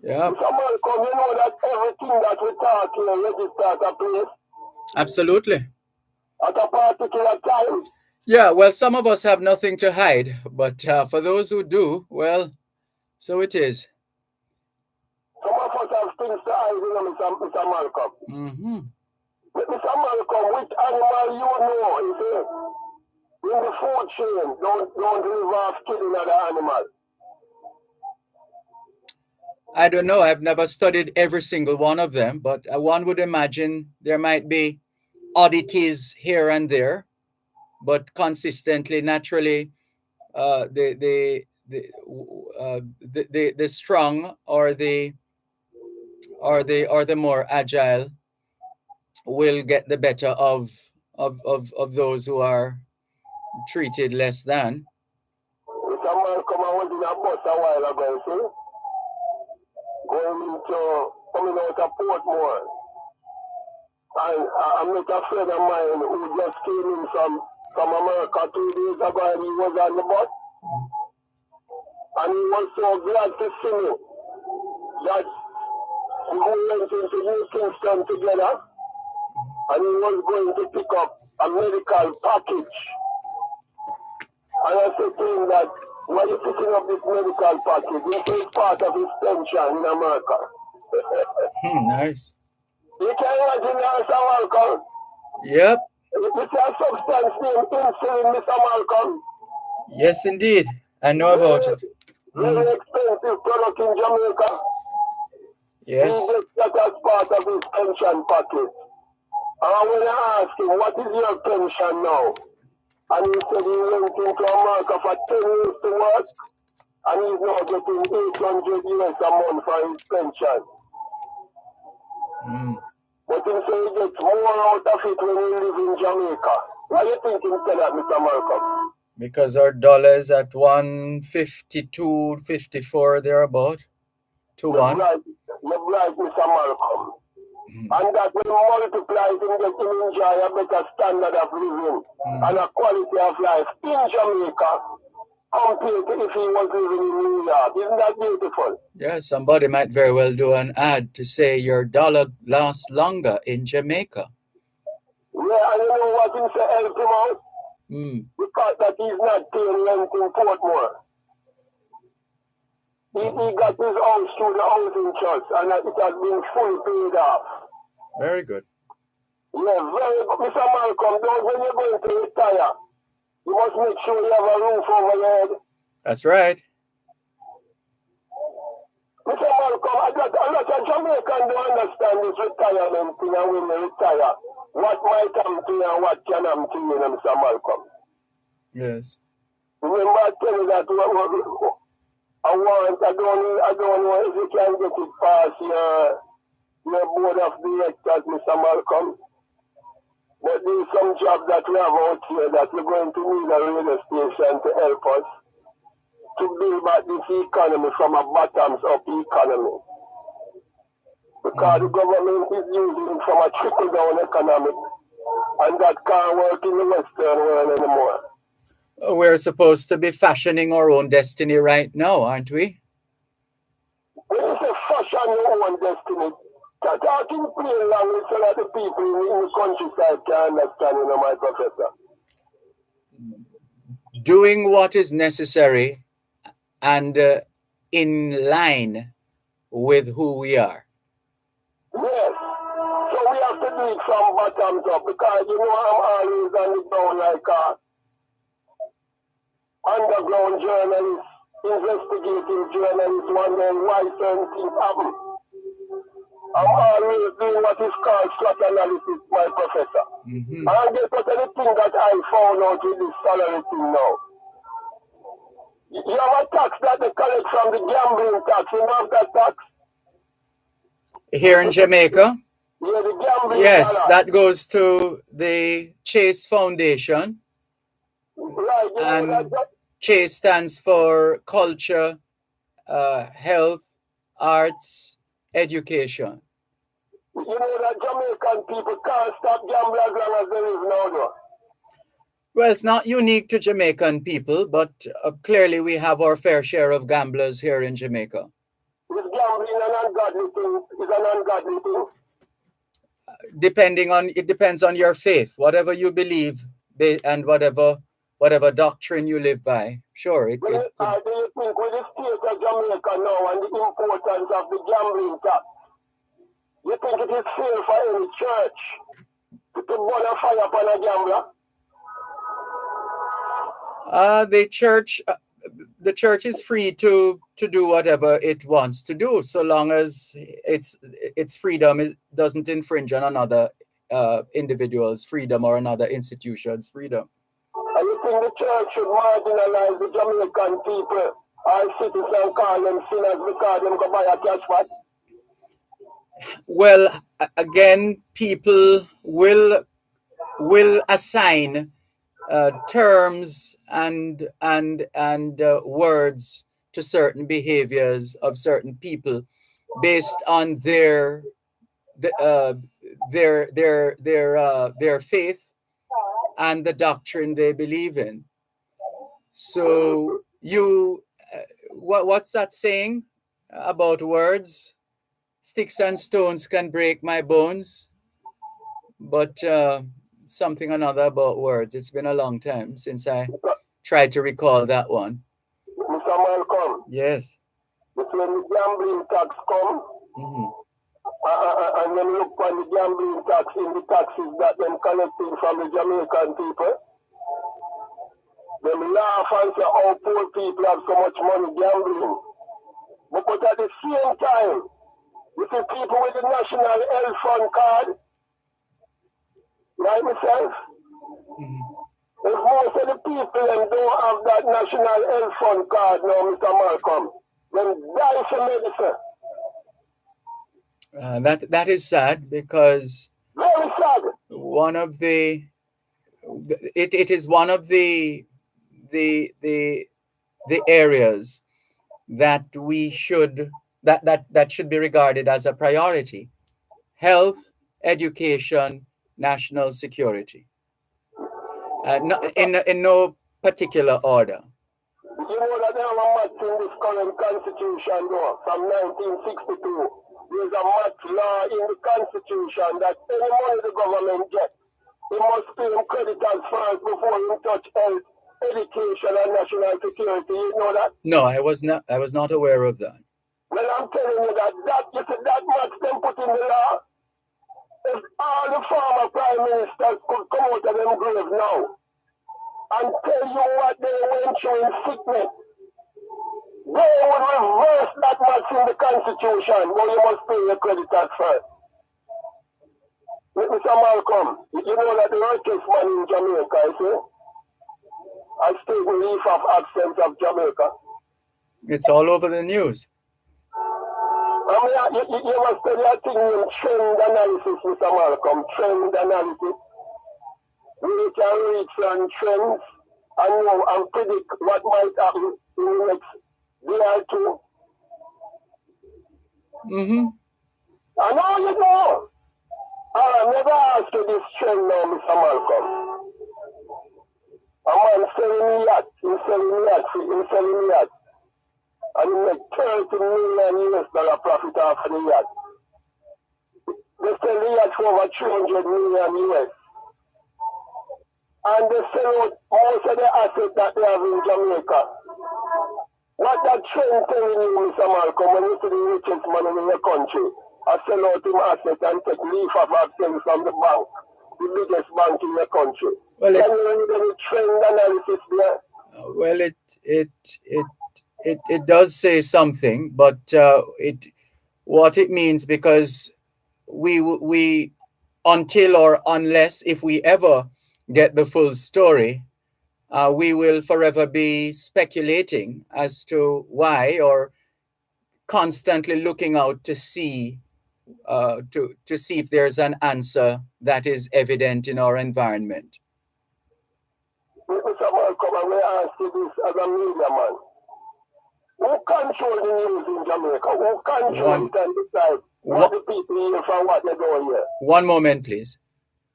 Yeah.
Mr. Malcolm, you know that everything that we talk here registers at a place?
Absolutely.
At a particular time?
Yeah, well, some of us have nothing to hide, but for those who do, well, so it is.
Some of us have things to hide, you know, Mr. Malcolm.
Mm-hmm.
But Mr. Malcolm, which animal you know is in the food chain? Don't live off killing other animals.
I don't know. I've never studied every single one of them, but one would imagine there might be oddities here and there, but consistently, naturally, the strong or the more agile will get the better of those who are treated less than.
Mr. Malcolm, I was in a bus a while ago, see? Coming out of Portmore. And I met a friend of mine who just came in from America 2 days ago, and he was on the bus. And he was so glad to see me that we went into New Kingston together, and he was going to pick up a medical package. And I said to him that, why are you picking up this medical package? He said it's part of his pension in America.
Nice.
You can imagine that, Mr. Malcolm?
Yep.
It's a substance named insulin, Mr. Malcolm.
Yes, indeed. I know about it.
Very expensive product in Jamaica.
Yes.
He gets that as part of his pension package. And when I asked him, what is your pension now? And he said he went into America for 10 years to work, and he's now getting $800 US a month for his pension. But he said he gets more out of it when he lives in Jamaica. Why do you think he said that, Mr. Malcolm?
Because our dollar is at 152, 54 thereabout. To one.
You're right, Mr. Malcolm. And that will multiply him getting enjoy a better standard of living and a quality of life in Jamaica compared to if he was living in New York. Isn't that beautiful?
Yeah, somebody might very well do an ad to say your dollar lasts longer in Jamaica.
Yeah, and you know what him say help him out? The fact that he's not paying rent in Portmore. He got his house through the housing trust, and it has been fully paid off.
Very good.
Yeah, very good. Mr. Malcolm, don't when you're going to retire, you must make sure you have a roof over your head.
That's right.
Mr. Malcolm, a lot of Jamaicans don't understand this retirement thing, and when you retire, what might happen to you and what can happen to you, Mr. Malcolm.
Yes.
Remember I tell you that I don't know if you can get it past your board of directors, Mr. Malcolm. But there's some job that we have out here that we're going to need a radio station to help us to build back this economy from a bottoms-up economy. Because the government is using it from a trickle-down economy, and that can't work in the Western world anymore.
We're supposed to be fashioning our own destiny right now, aren't we?
When you say fashion your own destiny, talk in plain language so that the people in the countryside can understand, you know, my professor.
Doing what is necessary and in line with who we are.
Yes. So we have to do it from bottoms up because, you know, I'm always on the ground like underground journalist, investigating journalist, wondering why certain things happen. I'm always doing what is called SWOT analysis, my professor.
Mm-hmm.
And guess what the thing that I found out with this salary thing now? You have a tax that they collect from the gambling tax. You know that tax?
Here in Jamaica?
Yeah, the gambling
Yes,
dollar.
that goes to the Chase Foundation.
Right, you know
And
that.
Chase stands for culture, health, arts, education.
You know that Jamaican people can't stop gambling as long as there is no though.
Well, it's not unique to Jamaican people, but clearly we have our fair share of gamblers here in Jamaica.
Is gambling an ungodly thing? Is an ungodly thing?
It depends on your faith, whatever you believe, and whatever doctrine you live by. Sure,
do you think with the state of Jamaica now and the importance of the gambling tax, you think it is fair for any church to burn a fire upon a gambler?
The church is free to do whatever it wants to do, so long as its freedom doesn't infringe on another individual's freedom or another institution's freedom.
And you think the church should marginalize the Jamaican people or citizens, call them sinners because them go buy a cash pot?
Well, again, people will assign terms and words to certain behaviors of certain people based on their faith and the doctrine they believe in. So what's that saying about words? Sticks and stones can break my bones, but something another about words. It's been a long time since I tried to recall that one.
Mr. Malcolm.
Yes.
It's when the gambling tax come, and when you look on the gambling tax in the taxes that them collecting from the Jamaican people, them laugh and say, oh, poor people have so much money gambling. But at the same time, you see people with the National Health Fund card, like myself, if most of the people them don't have that National Health Fund card now, Mr. Malcolm, then die for medicine.
That is sad because
very sad.
It is one of the areas that we should that should be regarded as a priority: health, education, national security. In no particular order.
You know that they have a match in this current constitution though, from 1962. There's a match law in the constitution that any money the government gets, it must pay him creditors first before he touch health, education and national security. You know that?
No, I was not aware of that.
Well, I'm telling you that that match them put in the law. If all the former prime ministers could come out of them grave now and tell you what they went through in sickness, they would reverse that much in the constitution, but you must pay your creditors first. Mr. Malcolm, you know that the richest man in Jamaica, you see, I state the leave of absence of Jamaica.
It's all over the news.
I mean, you must study a thing named trend analysis, Mr. Malcolm, trend analysis. We can read certain trends and know and predict what might happen in the next day or two. I know you know. I never asked you this trend now, Mr. Malcolm. A man selling me yacht, he's selling me yacht. and he make $30 million profit off of the yacht. They sell the yacht for over $300 million US. And they sell out most of the assets that they have in Jamaica. What that trend telling you, Mr. Malcolm, when you see the richest man in the country, I sell out him assets and take leave of things from the bank, the biggest bank in the country.
Well,
Can you read any trend analysis there?
Well, it does say something, but what it means, because we until or unless, if we ever get the full story, we will forever be speculating as to why, or constantly looking out to see if there's an answer that is evident in our environment.
Mr. Malcolm, I will ask you this as a media man. Who control the news in Jamaica? Who control it and decide what the people hear from what they don't hear?
One moment, please.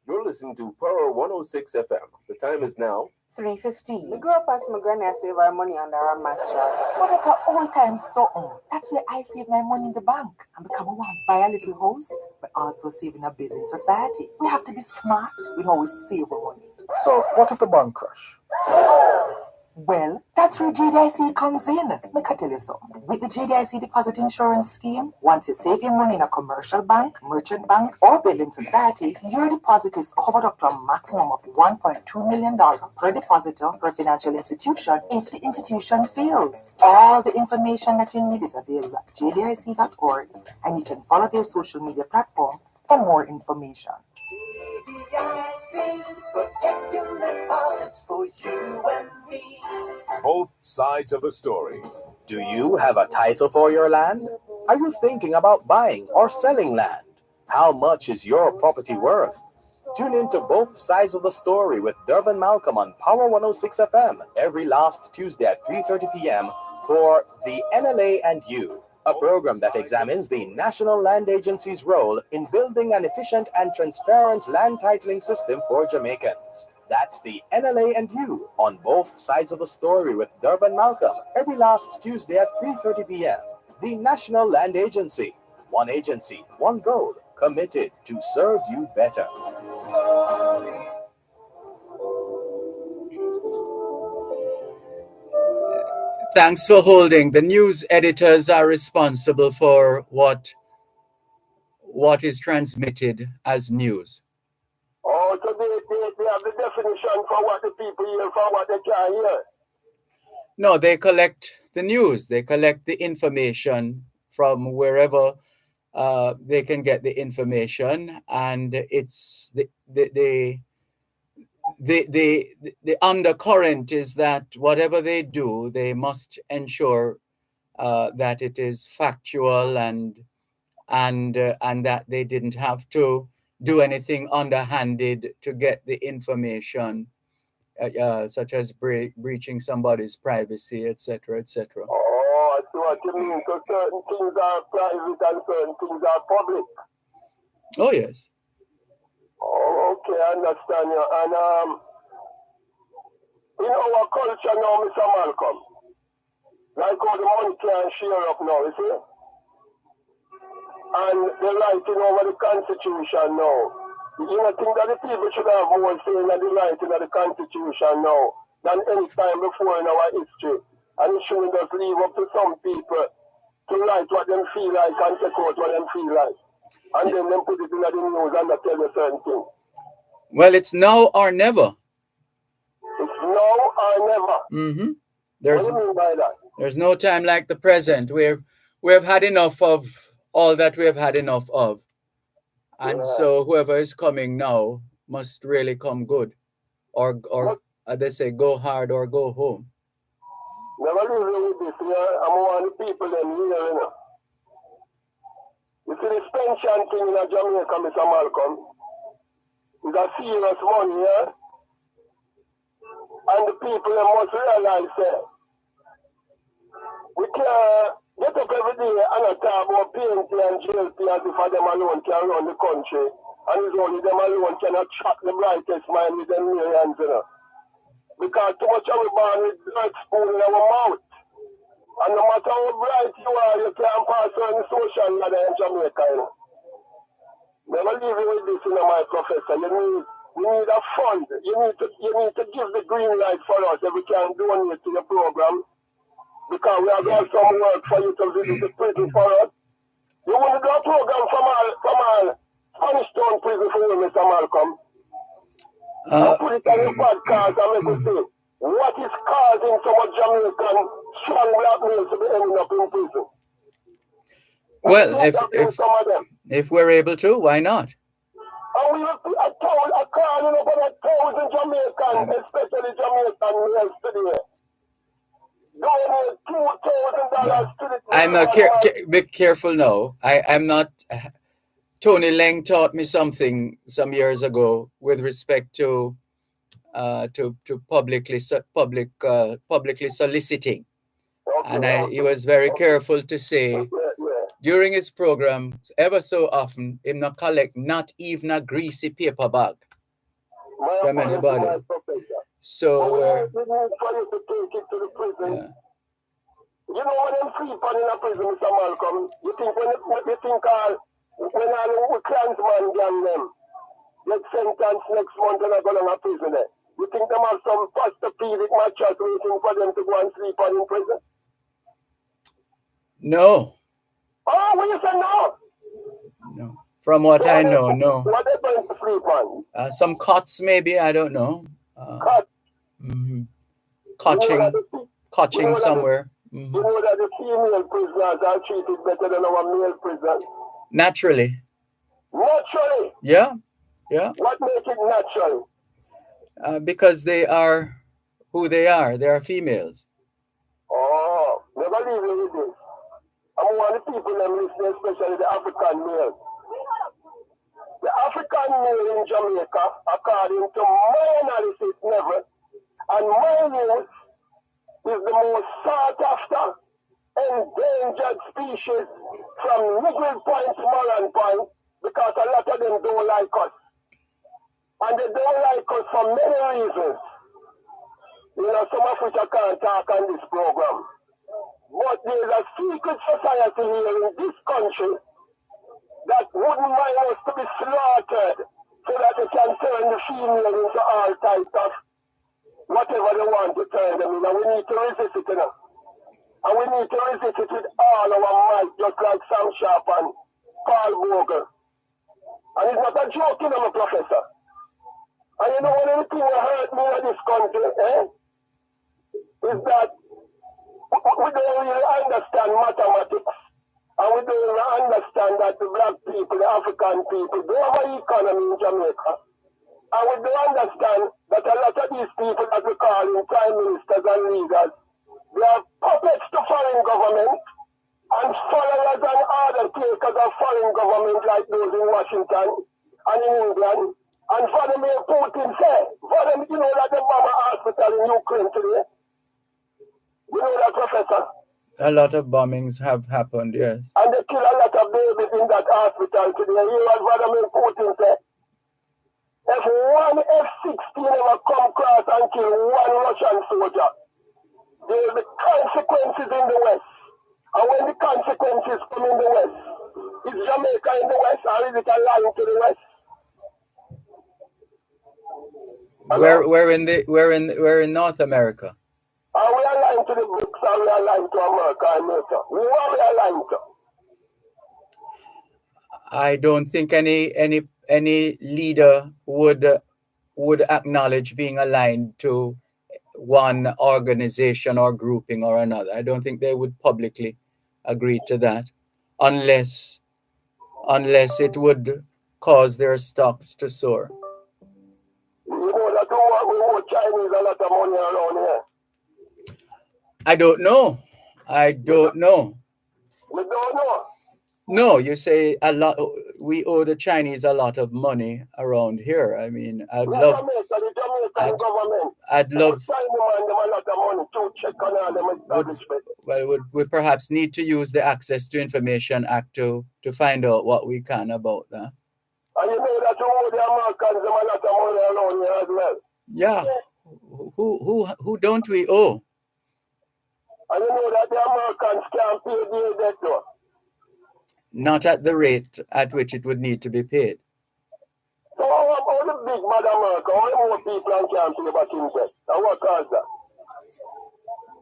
You're listening to Power 106 FM. The time is now
3:15. We grew up as my granny save our money under our mattress.
But at an old time something. That's where I save my money in the bank and become a one. Buy a little house, but also saving a building society. We have to be smart with how we save our money.
So, what if the bank crash?
Well, that's where JDIC comes in. Make I tell you something. With the JDIC deposit insurance scheme, once you save your money in a commercial bank, merchant bank, or building society, your deposit is covered up to a maximum of $1.2 million per depositor per financial institution if the institution fails. All the information that you need is available at jdic.org, and you can follow their social media platform for more information.
Protecting deposits for you and me.
Both sides of the story.
Do you have a title for your land? Are you thinking about buying or selling land? How much is your property worth? Tune in to Both Sides of the Story with Dervan Malcolm on Power 106 FM every last Tuesday at 3:30 p.m. for The NLA and You, a program that examines the National Land Agency's role in building an efficient and transparent land titling system for Jamaicans. That's The NLA and You on Both Sides of the Story with Dervan Malcolm every last Tuesday at 3:30 p.m. The National Land Agency. One agency, one goal, committed to serve you better.
Thanks for holding. The news editors are responsible for what is transmitted as news.
Oh, so they have the definition for what the people hear, for what they can hear.
No, they collect the news. They collect the information from wherever they can get the information, and it's the undercurrent is that whatever they do, they must ensure that it is factual and that they didn't have to do anything underhanded to get the information, such as breaching somebody's privacy, etc., etc.
Oh, I see what you mean. So certain things are private and certain things are public.
Oh, yes.
Oh, okay, I understand you. And in our culture now, Mr. Malcolm, like how the money can share up now, you see? And they're writing over the Constitution now. You know, think that the people should have more saying that the writing of the Constitution now than any time before in our history. And it shouldn't just leave up to some people to write what them feel like and take out what them feel like. And then them put it in the news and they tell you certain things.
Well, it's now or never.
It's now or never.
Mm-hmm.
What do you mean by that?
There's no time like the present. We have had enough of all that we have had enough of. And so whoever is coming now must really come good. Or as they say, go hard or go home.
Never leave with this, I'm one of the people them here, you know. You see this pension thing in Jamaica, Mr. Malcolm, is a serious money, yeah? And the people they must realize that we can't get up every day and talk about PNP and GLP as if them alone can run the country. And it's only them alone can attract the brightest mind with them millions, you know. Because too much of we born with dirt spoon in our mouth. And no matter how bright you are, you can't pass on the social ladder in Jamaica. You know. Never leave you with this, you know, my professor. We need a fund. You need to give the green light for us if we can donate to your program. Because we have got some work for you to visit the prison for us. You want to do a program from all Spanish Town prison for you, Mr. Malcolm. And put it on your podcast and make us say, what is causing so much Jamaican strong black males to be ending up in prison?
Well, if we're able to, why not?
And we are calling about 1,000 Jamaicans, especially Jamaican males today. Donate $2,000 to the
I'm be careful now. I'm not. Tony Lang taught me something some years ago with respect to publicly soliciting, and he was very careful to say during his programs ever so often him not collect not even a greasy paper bag from anybody. So
we need for you to take it to the prison. You know when them free pan in a prison, Mr. Malcolm, you think when all the clansman gang them get sentenced next month and are going to prison there. You think them have some posthopedic mattress waiting for them to go and sleep on in prison?
No.
Oh, what you say no?
No. From what I know, no.
What they going to sleep on?
Some cots maybe, I don't know.
Cots?
Cotching somewhere.
You know that the female prisoners are treated better than our male prisoners?
Naturally.
Naturally?
Yeah.
What makes it natural?
Because they are who they are. They are females.
Oh, never leave me with this. I'm one of the people I'm listening, especially the African male. The African male in Jamaica, according to my analysis, never, and my news, is the most sought after endangered species from Nigel Point to Mullen Point because a lot of them don't like us. And they don't like us for many reasons. You know, some of which I can't talk on this program. But there's a secret society here in this country that wouldn't mind us to be slaughtered so that they can turn the female into all types of whatever they want to turn them in. And we need to resist it, you know. And we need to resist it with all our might, just like Sam Sharp and Paul Bogle. And it's not a joke, you know, my professor. And you know, one of the things that hurt me in this country, is that we don't really understand mathematics. And we don't really understand that the black people, the African people, they have an economy in Jamaica. And we don't understand that a lot of these people that we call in prime ministers and leaders, they are puppets to foreign government and followers and order takers of foreign government like those in Washington and in England. And Vladimir Putin said, you know that the Mama hospital in Ukraine today? You know that, Professor?
A lot of bombings have happened, yes.
And they kill a lot of babies in that hospital today. You know what Vladimir Putin said? If one F-16 ever come across and kill one Russian soldier, there will be consequences in the West. And when the consequences come in the West, is Jamaica in the West or is it a line to the West?
We're in North America.
Are we aligned to the BRICS or we aligned to America and NATO? Who are we aligned to?
I don't think any leader would acknowledge being aligned to one organization or grouping or another. I don't think they would publicly agree to that unless it would cause their stocks to soar.
You know that we owe Chinese a lot of money around here.
I don't know.
We don't know.
No, you say a lot. We owe the Chinese a lot of money around here. I mean, I'd love.
The Jamaican government.
I'd love.
Them a lot of money to check on all them establishment.
Well, we perhaps need to use the Access to Information Act to find out what we can about that.
And you know that you owe the Americans them a lot of money around here as well.
Yeah. Who don't we owe?
And you know that the Americans can't pay their debt though.
Not at the rate at which it would need to be paid.
So how the big bad America, how more people can't pay back in debt? And what caused that?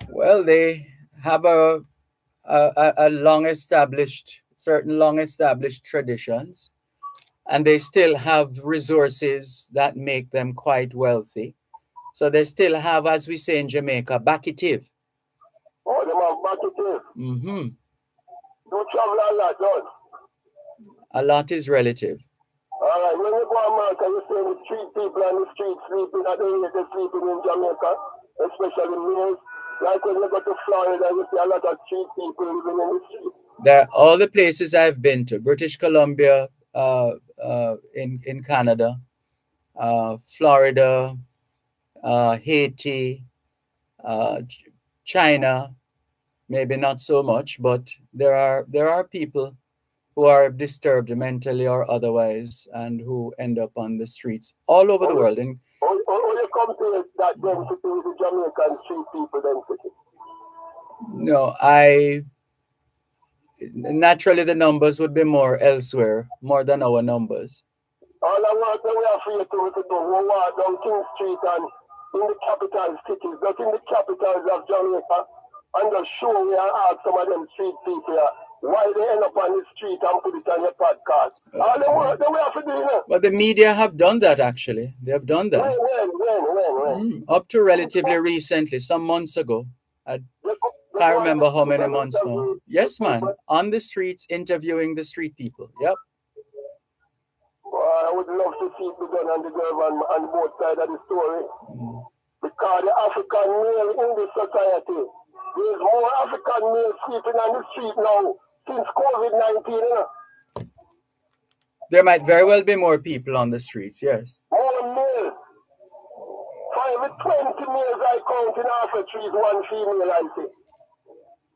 Well, they have a certain long established traditions, and they still have resources that make them quite wealthy. So they still have, as we say in Jamaica, backative.
Oh, they have backative.
Mm-hmm.
You travel a lot, don't?
A lot is relative.
All right, when you go to America, you see the street people on the street sleeping at the rate they're sleeping in Jamaica, especially males. Like when you go to Florida, you see a lot of street people living in the street.
All the places I've been to, British Columbia, in Canada, Florida, Haiti, China, maybe not so much, but there are people who are disturbed mentally or otherwise and who end up on the streets all over the world. And
or you compare that density with the Jamaican street people density?
no, naturally the numbers would be more elsewhere, more than our numbers.
All I want that we are free to do, we walk down King Street and in the capital cities, not in the capitals of Jamaica, and just show we and ask some of them street people why they end up on the street and put it on your podcast. All the work that we have to do, you know.
But the media have done that, actually. They have done that.
When?
Up to relatively recently, some months ago. I can't remember how many months now. Yes, man. On the streets, interviewing the street people. Yep.
Well, I would love to see it be done on the Dervan on both sides of the story. Because the African male in this society, there's more African males sleeping on the street now since COVID-19, you know.
There might very well be more people on the streets, yes.
More males. 5 to 20 males I count in half a tree, one female I see.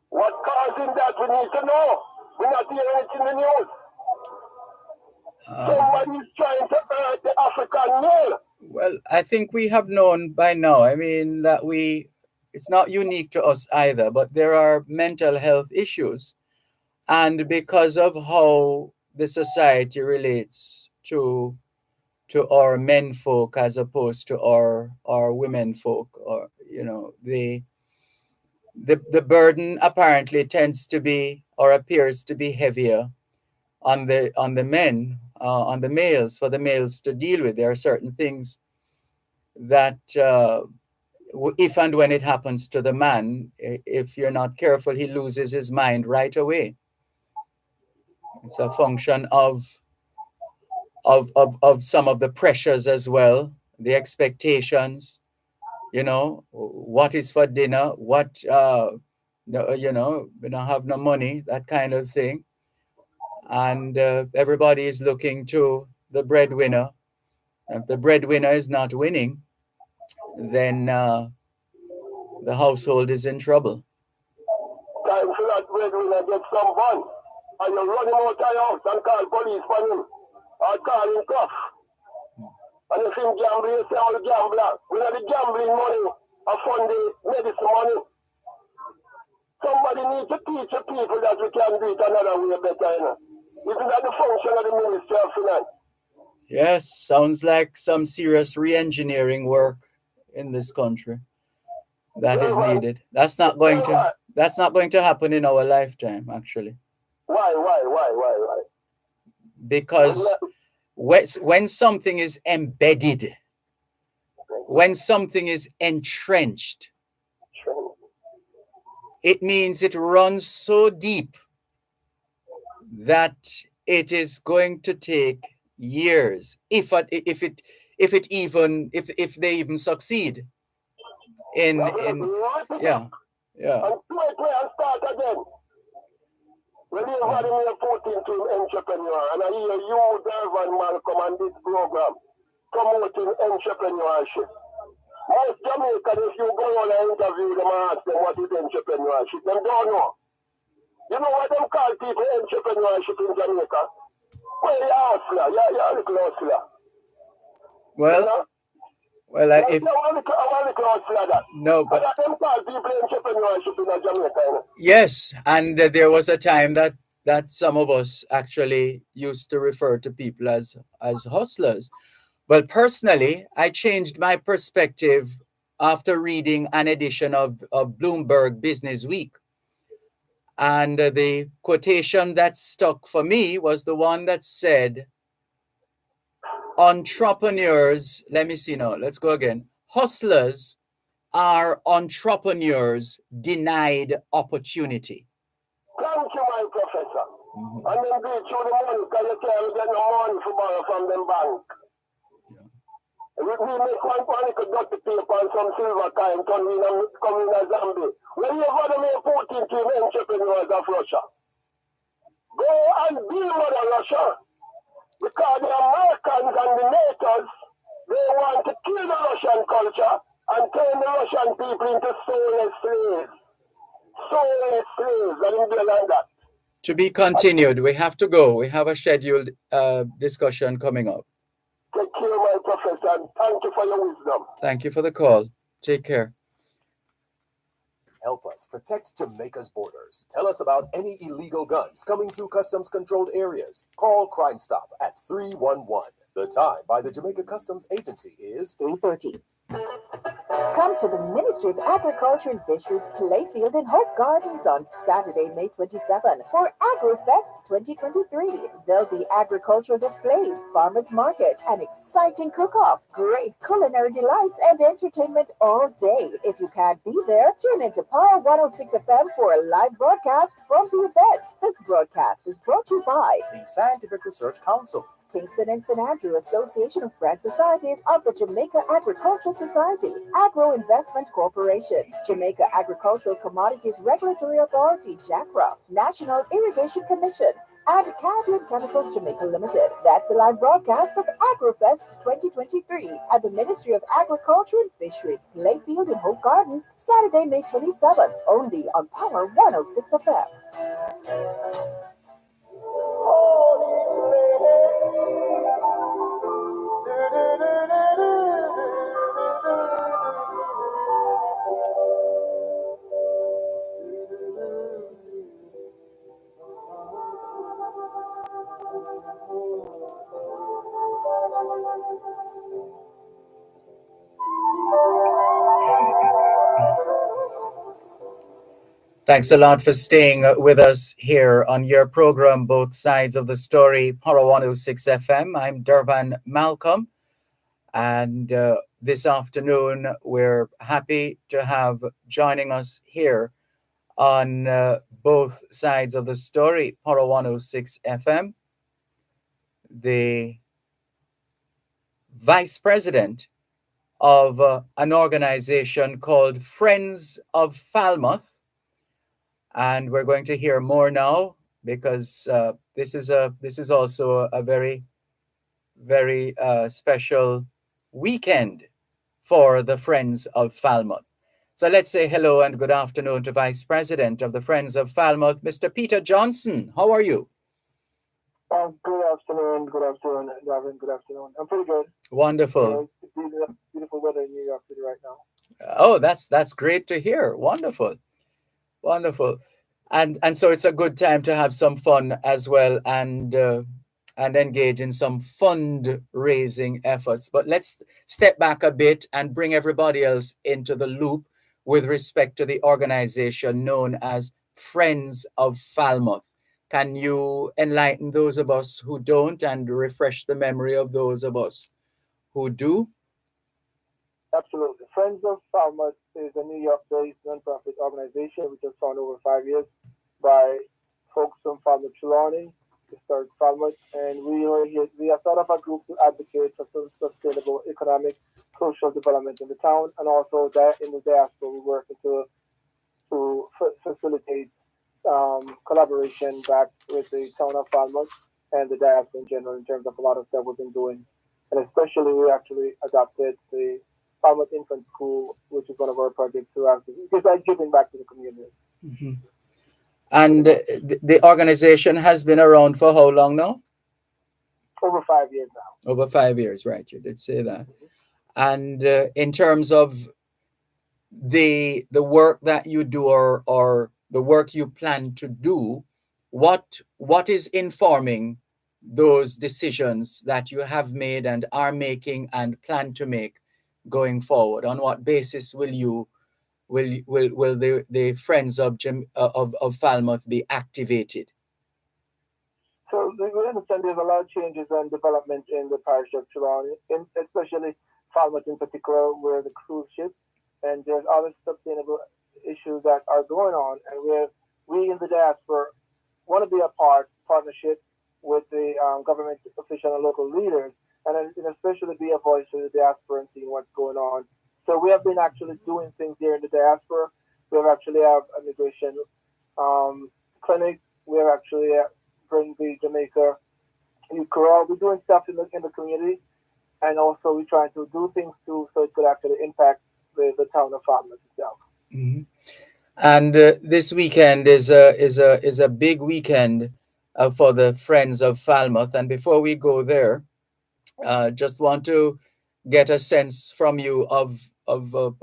What causing that we need to know. We're not hearing it in the news. Somebody's trying to hurt the African male.
Well, I think we have known by now. I mean, that it's not unique to us either, but there are mental health issues. And because of how the society relates to our men folk as opposed to our women folk, or, you know, the burden apparently tends to be, or appears to be, heavier on the men, on the males, for the males to deal with. There are certain things that if and when it happens to the man, if you're not careful, he loses his mind right away. It's a function of some of the pressures as well, the expectations, you know, what is for dinner, what, you know, we don't have no money, that kind of thing. And everybody is looking to the breadwinner. If the breadwinner is not winning, then the household is in trouble.
Time for that breadwinner get some fun. And you run him out of your house and call police for him. Or call him tough. And if him gamble, you say, oh, gambler. We have the gambling money and fund the medicine money. Somebody needs to teach the people that we can do it another way better, you know. Isn't that the function of the Ministry of Finance?
Yes, sounds like some serious re-engineering work in this country that is needed. That's not going to happen in our lifetime, actually.
Why?
Because when something is embedded, when something is entrenched, it means it runs so deep that it is going to take years, if they even succeed in yeah.
And start again. When you had me a 14-team entrepreneur, and I hear you, Dervan, Malcolm, on this program promoting entrepreneurship. Most Jamaicans, if you go on and interview them and ask them what is entrepreneurship, them don't know. You know what them call people entrepreneurship in Jamaica? Well, you're a hustler. You're a little hustler.
Well,
you know?
Well, if no, but yes, and there was a time that some of us actually used to refer to people as hustlers. Well, personally, I changed my perspective after reading an edition of Bloomberg Business Week. And the quotation that stuck for me was the one that said, entrepreneurs, let me see now, let's go again. Hustlers are entrepreneurs denied opportunity.
Thank you, my professor. And then go through the money because you can't get no money to borrow from them bank. We make one little dirty paper and some silver coin come in a Zambia. When you want to make 14 to entrepreneurs of Russia, go and build mother Russia. Because the Americans and the NATOs, they want to kill the Russian culture and turn the Russian people into soulless slaves. Soulless slaves, let him do like that.
To be continued. We have to go. We have a scheduled discussion coming up.
Take care, my professor, and thank you for your wisdom.
Thank you for the call. Take care.
Help us protect Jamaica's borders. Tell us about any illegal guns coming through customs controlled areas. Call Crime Stop at 311. The time by the Jamaica Customs Agency is
3:30. Come to the Ministry of Agriculture and Fisheries Playfield in Hope Gardens on Saturday, May 27 for AgriFest 2023. There'll be agricultural displays, farmers market, an exciting cook-off, great culinary delights, and entertainment all day. If you can't be there, tune into Power 106 FM for a live broadcast from the event. This broadcast is brought to you by
the Scientific Research Council,
Kingston and St. Andrew Association of Brand Societies of the Jamaica Agricultural Society, Agro Investment Corporation, Jamaica Agricultural Commodities Regulatory Authority, JACRA, National Irrigation Commission, and Caribbean Chemicals Jamaica Limited. That's a live broadcast of AgriFest 2023 at the Ministry of Agriculture and Fisheries, Playfield in Hope Gardens, Saturday, May 27, only on Power 106 FM.
Thanks a lot for staying with us here on your program, Both Sides of the Story, Power 106 FM. I'm Dervan Malcolm, and this afternoon we're happy to have joining us here on Both Sides of the Story, Power 106 FM, the Vice President of an organization called Friends of Falmouth. And we're going to hear more now because this is also a very, very special weekend for the Friends of Falmouth. So let's say hello and good afternoon to Vice President of the Friends of Falmouth, Mr. Peter Johnson. How are you?
Good afternoon, Gavin. Good afternoon. I'm pretty good.
Wonderful.
Beautiful weather in New York City right now.
Oh, that's great to hear. Wonderful. Wonderful. And so it's a good time to have some fun as well and engage in some fundraising efforts. But let's step back a bit and bring everybody else into the loop with respect to the organization known as Friends of Falmouth. Can you enlighten those of us who don't and refresh the memory of those of us who do?
Absolutely. Friends of Falmouth is a New York-based nonprofit organization which was founded over 5 years by folks from Falmouth Trelawney, historic Falmouth, and we are sort of a group to advocate for sustainable economic, social development in the town, and also that in the diaspora we work to facilitate collaboration back with the town of Falmouth and the diaspora in general in terms of a lot of stuff we've been doing, and especially we actually adopted the Falmouth Infant School, which is one of our projects it's like giving back to the community.
Mm-hmm. And the organization has been around for how long now?
Over 5 years now.
Over 5 years, right? You did say that. And in terms of the work that you do, or the work you plan to do, what is informing those decisions that you have made and are making and plan to make going forward? On what basis will the Friends of Falmouth be activated?
So we understand there's a lot of changes and development in the parish of Trelawney, especially Falmouth in particular, where the cruise ship, and there's other sustainable issues that are going on, and we in the diaspora want to be a partnership with the government official and local leaders, and especially be a voice for the diaspora and seeing what's going on. So we have been actually doing things here in the diaspora. We have actually have a migration clinic. We have actually bring the Jamaica youth chorale. We're doing stuff in the community, and also we're trying to do things too, so it could actually impact the town of Falmouth itself.
Mm-hmm. And this weekend is a big weekend for the Friends of Falmouth. And before we go there, just want to get a sense from you of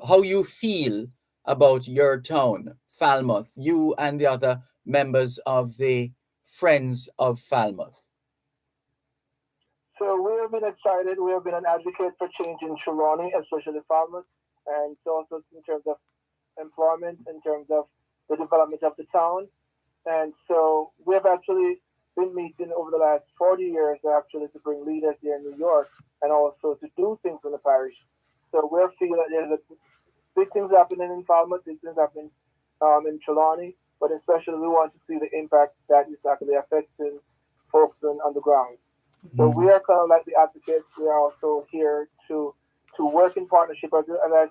how you feel about your town, Falmouth, you and the other members of the Friends of Falmouth.
So we have been excited. We have been an advocate for change in Trelawney, especially Falmouth, and also in terms of employment, in terms of the development of the town. And so we have actually been meeting over the last 40 years actually to bring leaders here in New York and also to do things in the parish. So we're feeling that there's big things happening in Falmouth, big things happening in Trelawney, but especially we want to see the impact that is actually affecting folks on the ground. So we are kind of like the advocates. We are also here to work in partnership. And as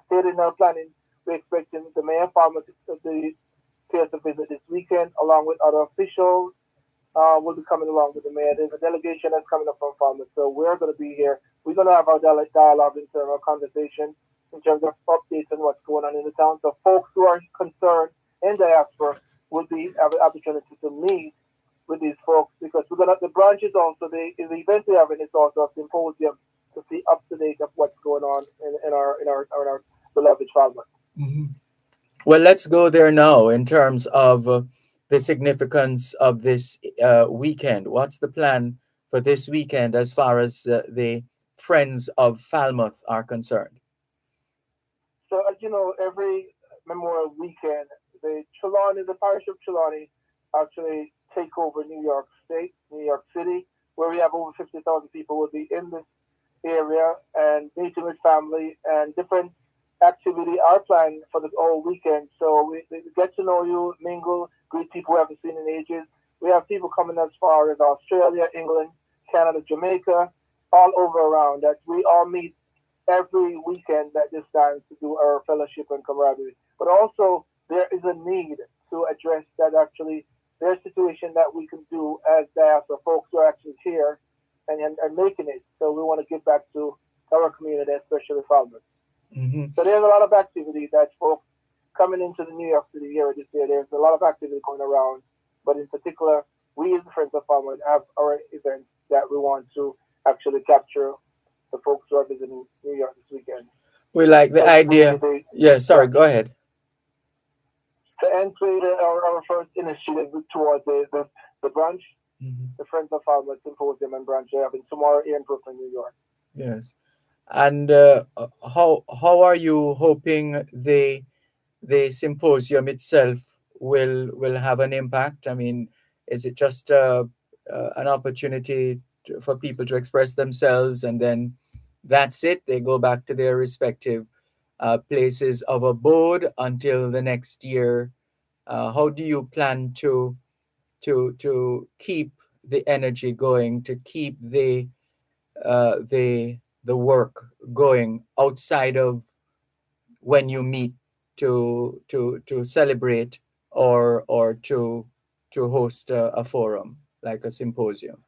stated in our planning, we're expecting the mayor of Falmouth to pay us a visit this weekend, along with other officials. Will be coming along with the mayor. There's a delegation that's coming up from Falmouth, so we're going to be here. We're going to have our dialogue in terms of conversation, in terms of updates on what's going on in the town. So folks who are concerned in diaspora will have the opportunity to meet with these folks, because we're gonna the branches also the event we have, and it's also a symposium to see up to date of what's going on in our beloved Falmouth.
Mm-hmm. Well, let's go there now in terms of the significance of this weekend. What's the plan for this weekend as far as the Friends of Falmouth are concerned?
So, as you know, every Memorial Weekend, the parish of Trelawney actually take over New York State, New York City, where we have over 50,000 people will be in this area and meeting with family, and different activity are planned for the whole weekend. So we get to know you, mingle, greet people we haven't seen in ages. We have people coming as far as Australia, England, Canada, Jamaica, all over around that we all meet every weekend at this time to do our fellowship and camaraderie. But also there is a need to address that actually there's a situation that we can do as diaspora folks who are actually here and making it. So we want to give back to our community, especially Falmouth.
Mm-hmm.
So there's a lot of activity that folks coming into the New York City area this year. There's a lot of activity going around, but in particular, we as the Friends of Falmouth have our events that we want to actually capture the folks who are visiting New York this weekend.
We like the idea. Go ahead.
To enter our first initiative towards the branch, the Friends of Falmouth Symposium and Branch, they're having tomorrow here in Brooklyn, New York.
Yes. And how are you hoping the symposium itself will have an impact? I mean, is it just an opportunity for people to express themselves, and then that's it? They go back to their respective places of abode until the next year. How do you plan to keep the energy going, to keep the work going outside of when you meet to celebrate or to host a forum like a symposium?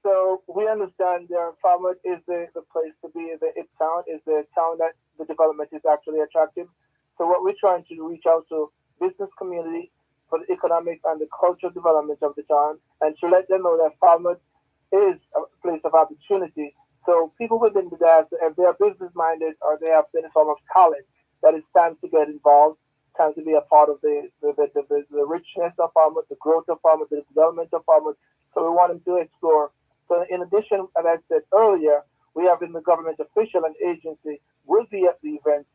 So we understand Falmouth is the place to be. Its town is the town that the development is actually attractive. So what we're trying to reach out to business community for the economic and the cultural development of the town, and to let them know that Falmouth is a place of opportunity So people within the diaspora, if they are business minded or they have any form of talent, that it's time to get involved, time to be a part of the richness of farmers, the growth of farmers, the development of farmers. So we want them to explore. So in addition, as I said earlier, we have in the government official and agency will be at the event.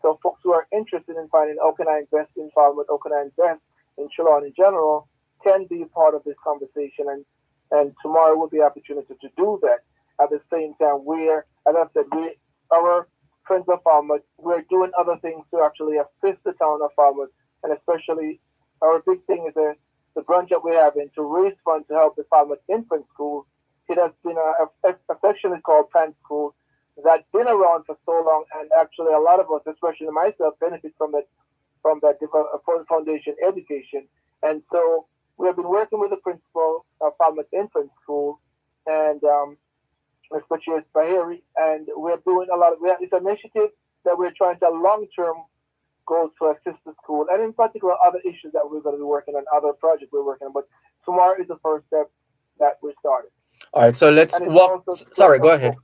So folks who are interested in finding how can I invest in farmers, how can I invest in Trelawney in general, can be part of this conversation. And tomorrow will be an opportunity to do that. At the same time, we're, as I said, our Friends of Farmers, we're doing other things to actually assist the town of Farmers, and especially our big thing is the brunch that we're having to raise funds to help the Farmers Infant School. It has been affectionately called Plant School that's been around for so long, and actually a lot of us, especially myself, benefit from that foundation education. And so we have been working with the principal of Farmers Infant School, and especially Bahari, and we're doing a lot of. It's an initiative that we're trying to long-term goals to assist the school, and in particular other issues that we're going to be working on, other projects we're working on. But tomorrow is the first step that we started.
All right, so let's walk. Sorry, go ahead.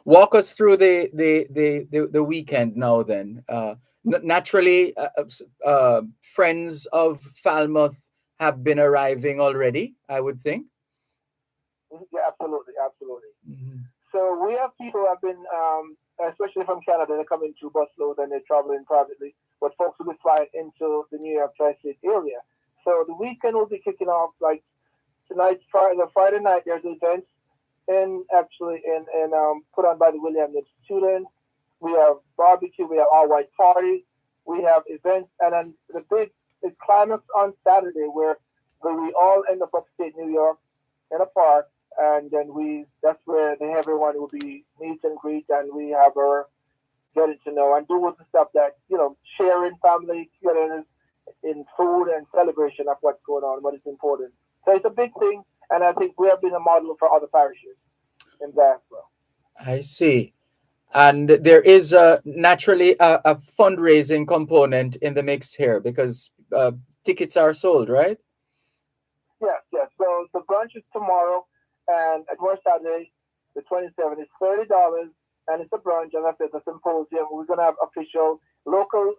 Walk us through the weekend now. Then, naturally, friends of Falmouth have been arriving already, I would think.
Yeah, absolutely. So we have people who have been, especially from Canada, they're coming through busloads and they're traveling privately. But folks will be flying into the New York Tri-State area. So the weekend will be kicking off like tonight, Friday night. There's events put on by the William Nib students. We have barbecue. We have all white party. We have events, and then the big climax on Saturday where we all end up upstate New York in a park, and then that's where everyone will be meet and greet, and we have her getting to know and do with the stuff that sharing family together in food and celebration of what's going on, what is important. So it's a big thing, and I think we have been a model for other parishes in diaspora.
I see. And there is naturally a fundraising component in the mix here because tickets are sold, right?
Yes. So the brunch is tomorrow, and at West Saturday, the 27th, is $30, and it's a brunch, and that's a symposium. We're going to have local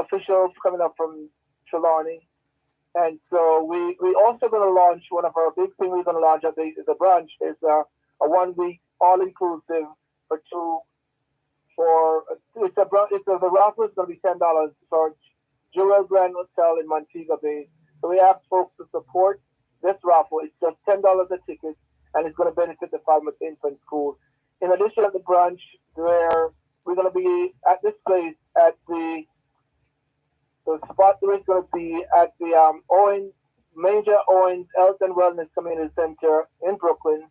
officials coming up from Trelawney. And so we also going to launch one of our big things we're going to launch at the brunch is a 1 week all-inclusive the raffle is going to be $10 for Jewel Grand Hotel in Montego Bay. So we ask folks to support this raffle. It's just $10 a ticket, and it's going to benefit the Falmouth Infant School. In addition, at the brunch, where we're going to be at this place at the spot where it's going to be at the Major Owens Health and Wellness Community Center in Brooklyn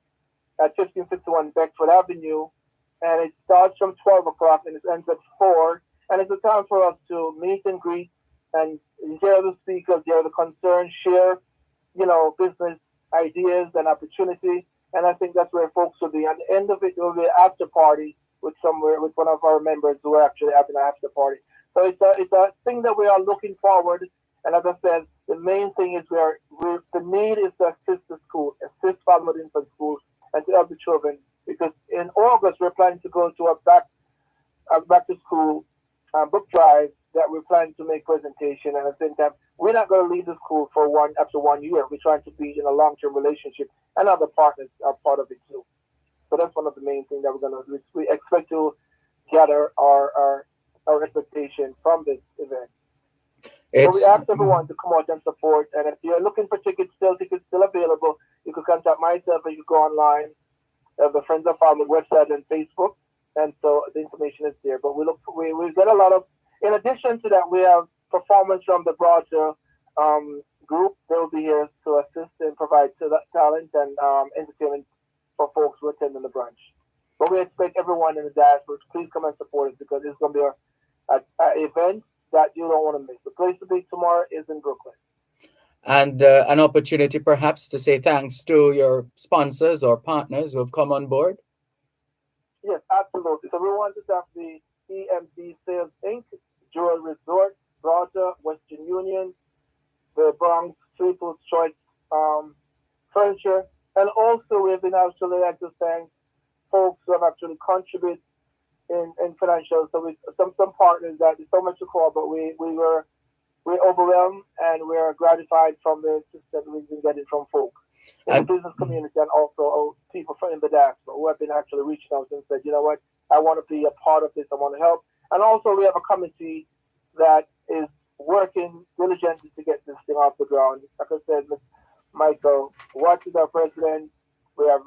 at 1551 Beckford Avenue. And it starts from 12 o'clock and it ends at 4. And it's a time for us to meet and greet and hear the speakers, hear the concerns, share, business ideas and opportunity. And I think that's where folks will be. At the end of it, there will be an after party with one of our members who are actually having an after party. So it's a thing that we are looking forward. And as I said, the main thing is the need is to assist the school, assist Falmouth Infant School, and to help the children. Because in August we're planning to go to a back to school book drive that we're planning to make presentation, and at the same time we're not going to leave the school after 1 year. We're trying to be in a long-term relationship, and other partners are part of it too. So that's one of the main things that we're going to do. We expect to gather our expectation from this event. So we ask everyone to come out and support, and if you're looking for tickets still available, you can contact myself or you go online, the Friends of Farmers website and Facebook, and so the information is there. But we get a lot of, in addition to that, we have performance from the broader group. They'll be here to assist and provide talent and entertainment for folks who attend the brunch. But we expect everyone in the diaspora to please come and support us because it's going to be an event that you don't want to miss. The place to be tomorrow is in Brooklyn.
And an opportunity perhaps to say thanks to your sponsors or partners who have come on board?
Yes, absolutely. So we want to thank the EMD Sales Inc., Jewel Resort, Broader, Western Union, the Bronx People's Choice Furniture, And also, we've been actually like to thank folks who have actually contributed in financial. So with some partners that is so much to call, but we're overwhelmed and we're gratified from the assistance we've been getting from folks in the business community and also people from in the diaspora who have been actually reaching out and said, you know what, I want to be a part of this, I want to help. And also we have a committee that is working diligently to get this thing off the ground. Like I said, Michael Watts is our president. We have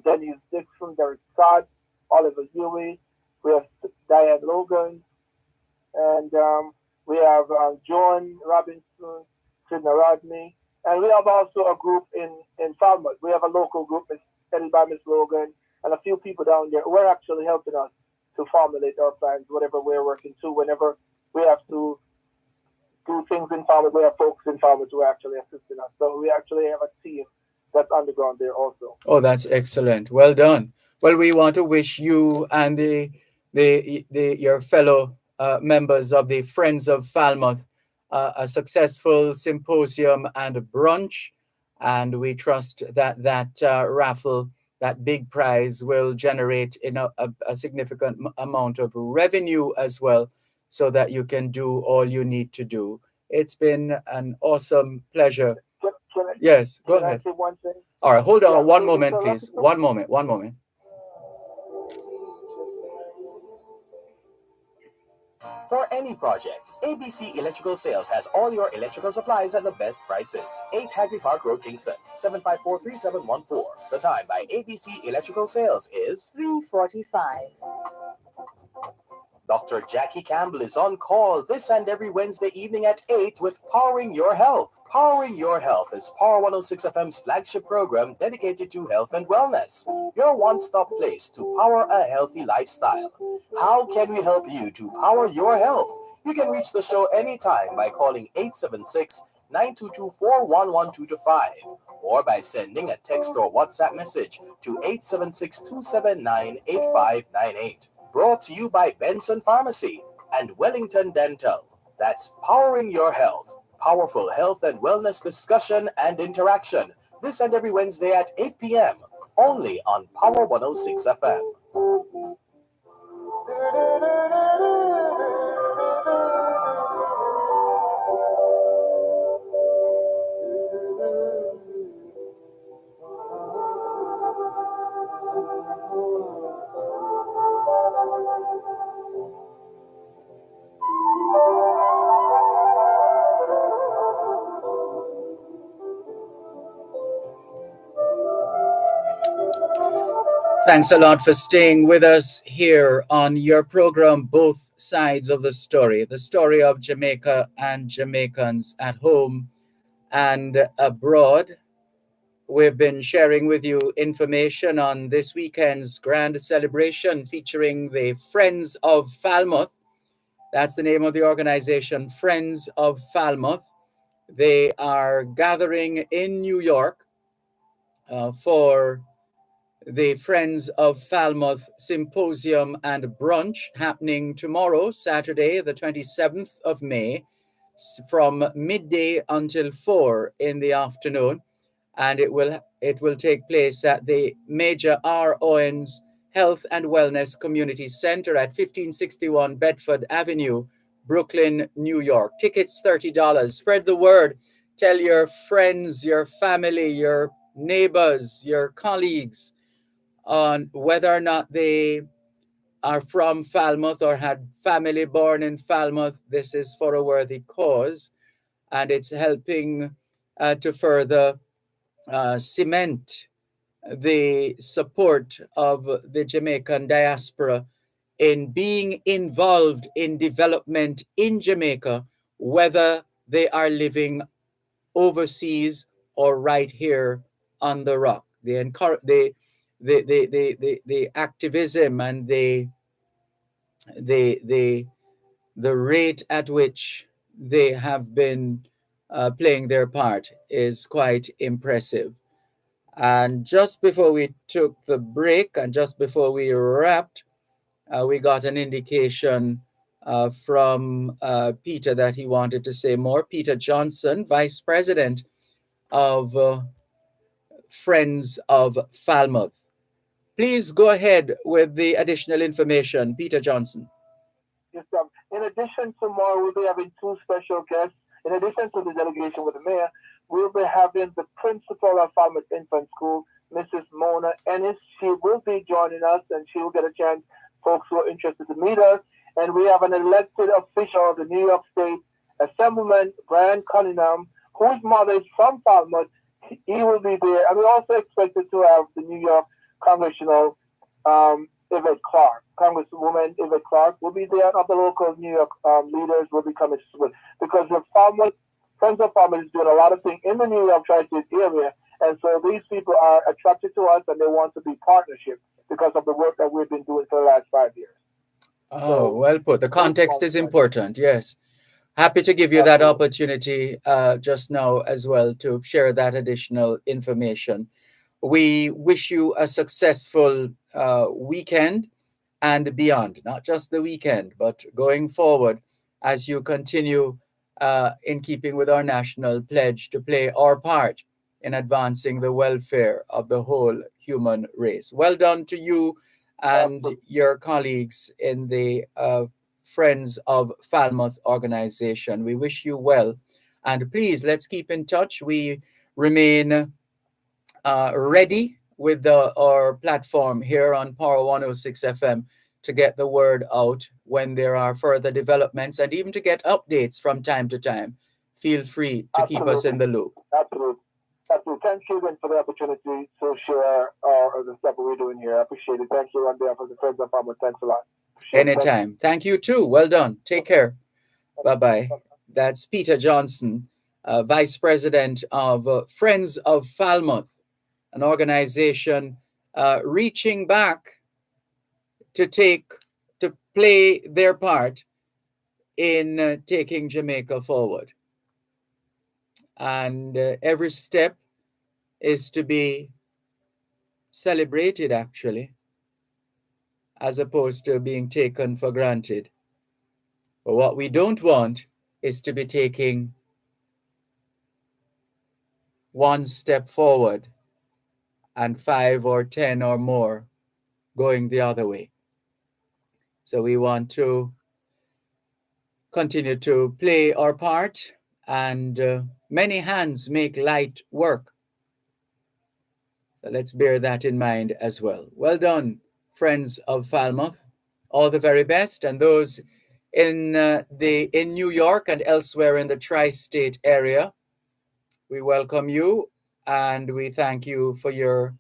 Dennis Dixon, Derek Scott, Oliver Huey. We have Diane Logan, and we have John Robinson, Sidney Rodney, and we have also a group in Falmouth. We have a local group headed by Miss Logan and a few people down there who are actually helping us to formulate our plans, whatever we're working to. Whenever we have to do things in Falmouth, we have folks in Falmouth who are actually assisting us. So we actually have a team that's underground there also.
Oh, that's excellent. Well done. Well, we want to wish you and your fellow members of the Friends of Falmouth a successful symposium and a brunch, and we trust that raffle, that big prize, will generate a significant amount of revenue as well, so that you can do all you need to do. It's been an awesome pleasure. Yes, go ahead.
Can I say one thing?
All right, hold on one moment, please. One moment.
For any project, ABC Electrical Sales has all your electrical supplies at the best prices. 8 Hagley Park Road, Kingston, 754-3714. The time by ABC Electrical Sales is
3:45.
Dr. Jackie Campbell is on call this and every Wednesday evening at 8 with Powering Your Health. Powering Your Health is Power 106 FM's flagship program dedicated to health and wellness. Your one-stop place to power a healthy lifestyle. How can we help you to power your health? You can reach the show anytime by calling 876-922-411225 or by sending a text or WhatsApp message to 876-279-8598. Brought to you by Benson Pharmacy and Wellington Dental. That's Powering Your Health. Powerful health and wellness discussion and interaction. This and every Wednesday at 8 p.m. Only on Power 106 FM.
Thanks a lot for staying with us here on your program, Both Sides of the story of Jamaica and Jamaicans at home and abroad. We've been sharing with you information on this weekend's grand celebration featuring the Friends of Falmouth. That's the name of the organization, Friends of Falmouth. They are gathering in New York for the Friends of Falmouth Symposium and Brunch happening tomorrow, Saturday, the 27th of May, from midday until 4 in the afternoon. And it will take place at the Major R. Owens Health and Wellness Community Center at 1561 Bedford Avenue, Brooklyn, New York. Tickets $30. Spread the word. Tell your friends, your family, your neighbors, your colleagues on whether or not they are from Falmouth or had family born in Falmouth. This is for a worthy cause, and it's helping to further cement the support of the Jamaican diaspora in being involved in development in Jamaica, whether they are living overseas or right here on the rock. The activism and the rate at which they have been playing their part is quite impressive. And just before we took the break and just before we wrapped, we got an indication from Peter that he wanted to say more. Peter Johnson, Vice President of Friends of Falmouth. Please go ahead with the additional information, Peter Johnson.
Yes, in addition, tomorrow we'll be having two special guests. In addition to the delegation with the mayor, we'll be having the principal of Falmouth Infant School, Mrs. Mona Ennis. She will be joining us, and she will get a chance, folks who are interested, to meet us. And we have an elected official of the New York State Assemblyman, Brian Cunningham, whose mother is from Falmouth. He will be there. And we also expected to have the New York Congressional Yvette Clark, Congresswoman Yvette Clark will be there. Other local New York leaders will be coming with, because the Falmouth, Friends of Falmouth is doing a lot of things in the New York Tri-State area, and so these people are attracted to us, and they want to be partnership because of the work that we've been doing for the last 5 years.
Oh,
So,
well put. The context is important. Yes. Happy to give you that opportunity just now as well to share that additional information. We wish you a successful weekend and beyond, not just the weekend, but going forward as you continue in keeping with our national pledge to play our part in advancing the welfare of the whole human race. Well done to you and your colleagues in the Friends of Falmouth organization. We wish you well. And please, let's keep in touch. We remain ready with our platform here on Power 106 FM to get the word out when there are further developments and even to get updates from time to time. Feel free to keep us in the loop.
Absolutely. Thank you again for the opportunity to share the stuff we're doing here. I appreciate it. Thank you on behalf of the Friends of Falmouth. Thanks a lot.
Anytime. Thank you too. Well done. Take care. Bye-bye. That's Peter Johnson, Vice President of Friends of Falmouth, an organization reaching back to play their part in taking Jamaica forward. And every step is to be celebrated, actually, as opposed to being taken for granted. But what we don't want is to be taking one step forward and 5 or 10 or more going the other way. So we want to continue to play our part, and many hands make light work. So let's bear that in mind as well. Well done, Friends of Falmouth. All the very best. And those in New York and elsewhere in the tri-state area, we welcome you and we thank you for your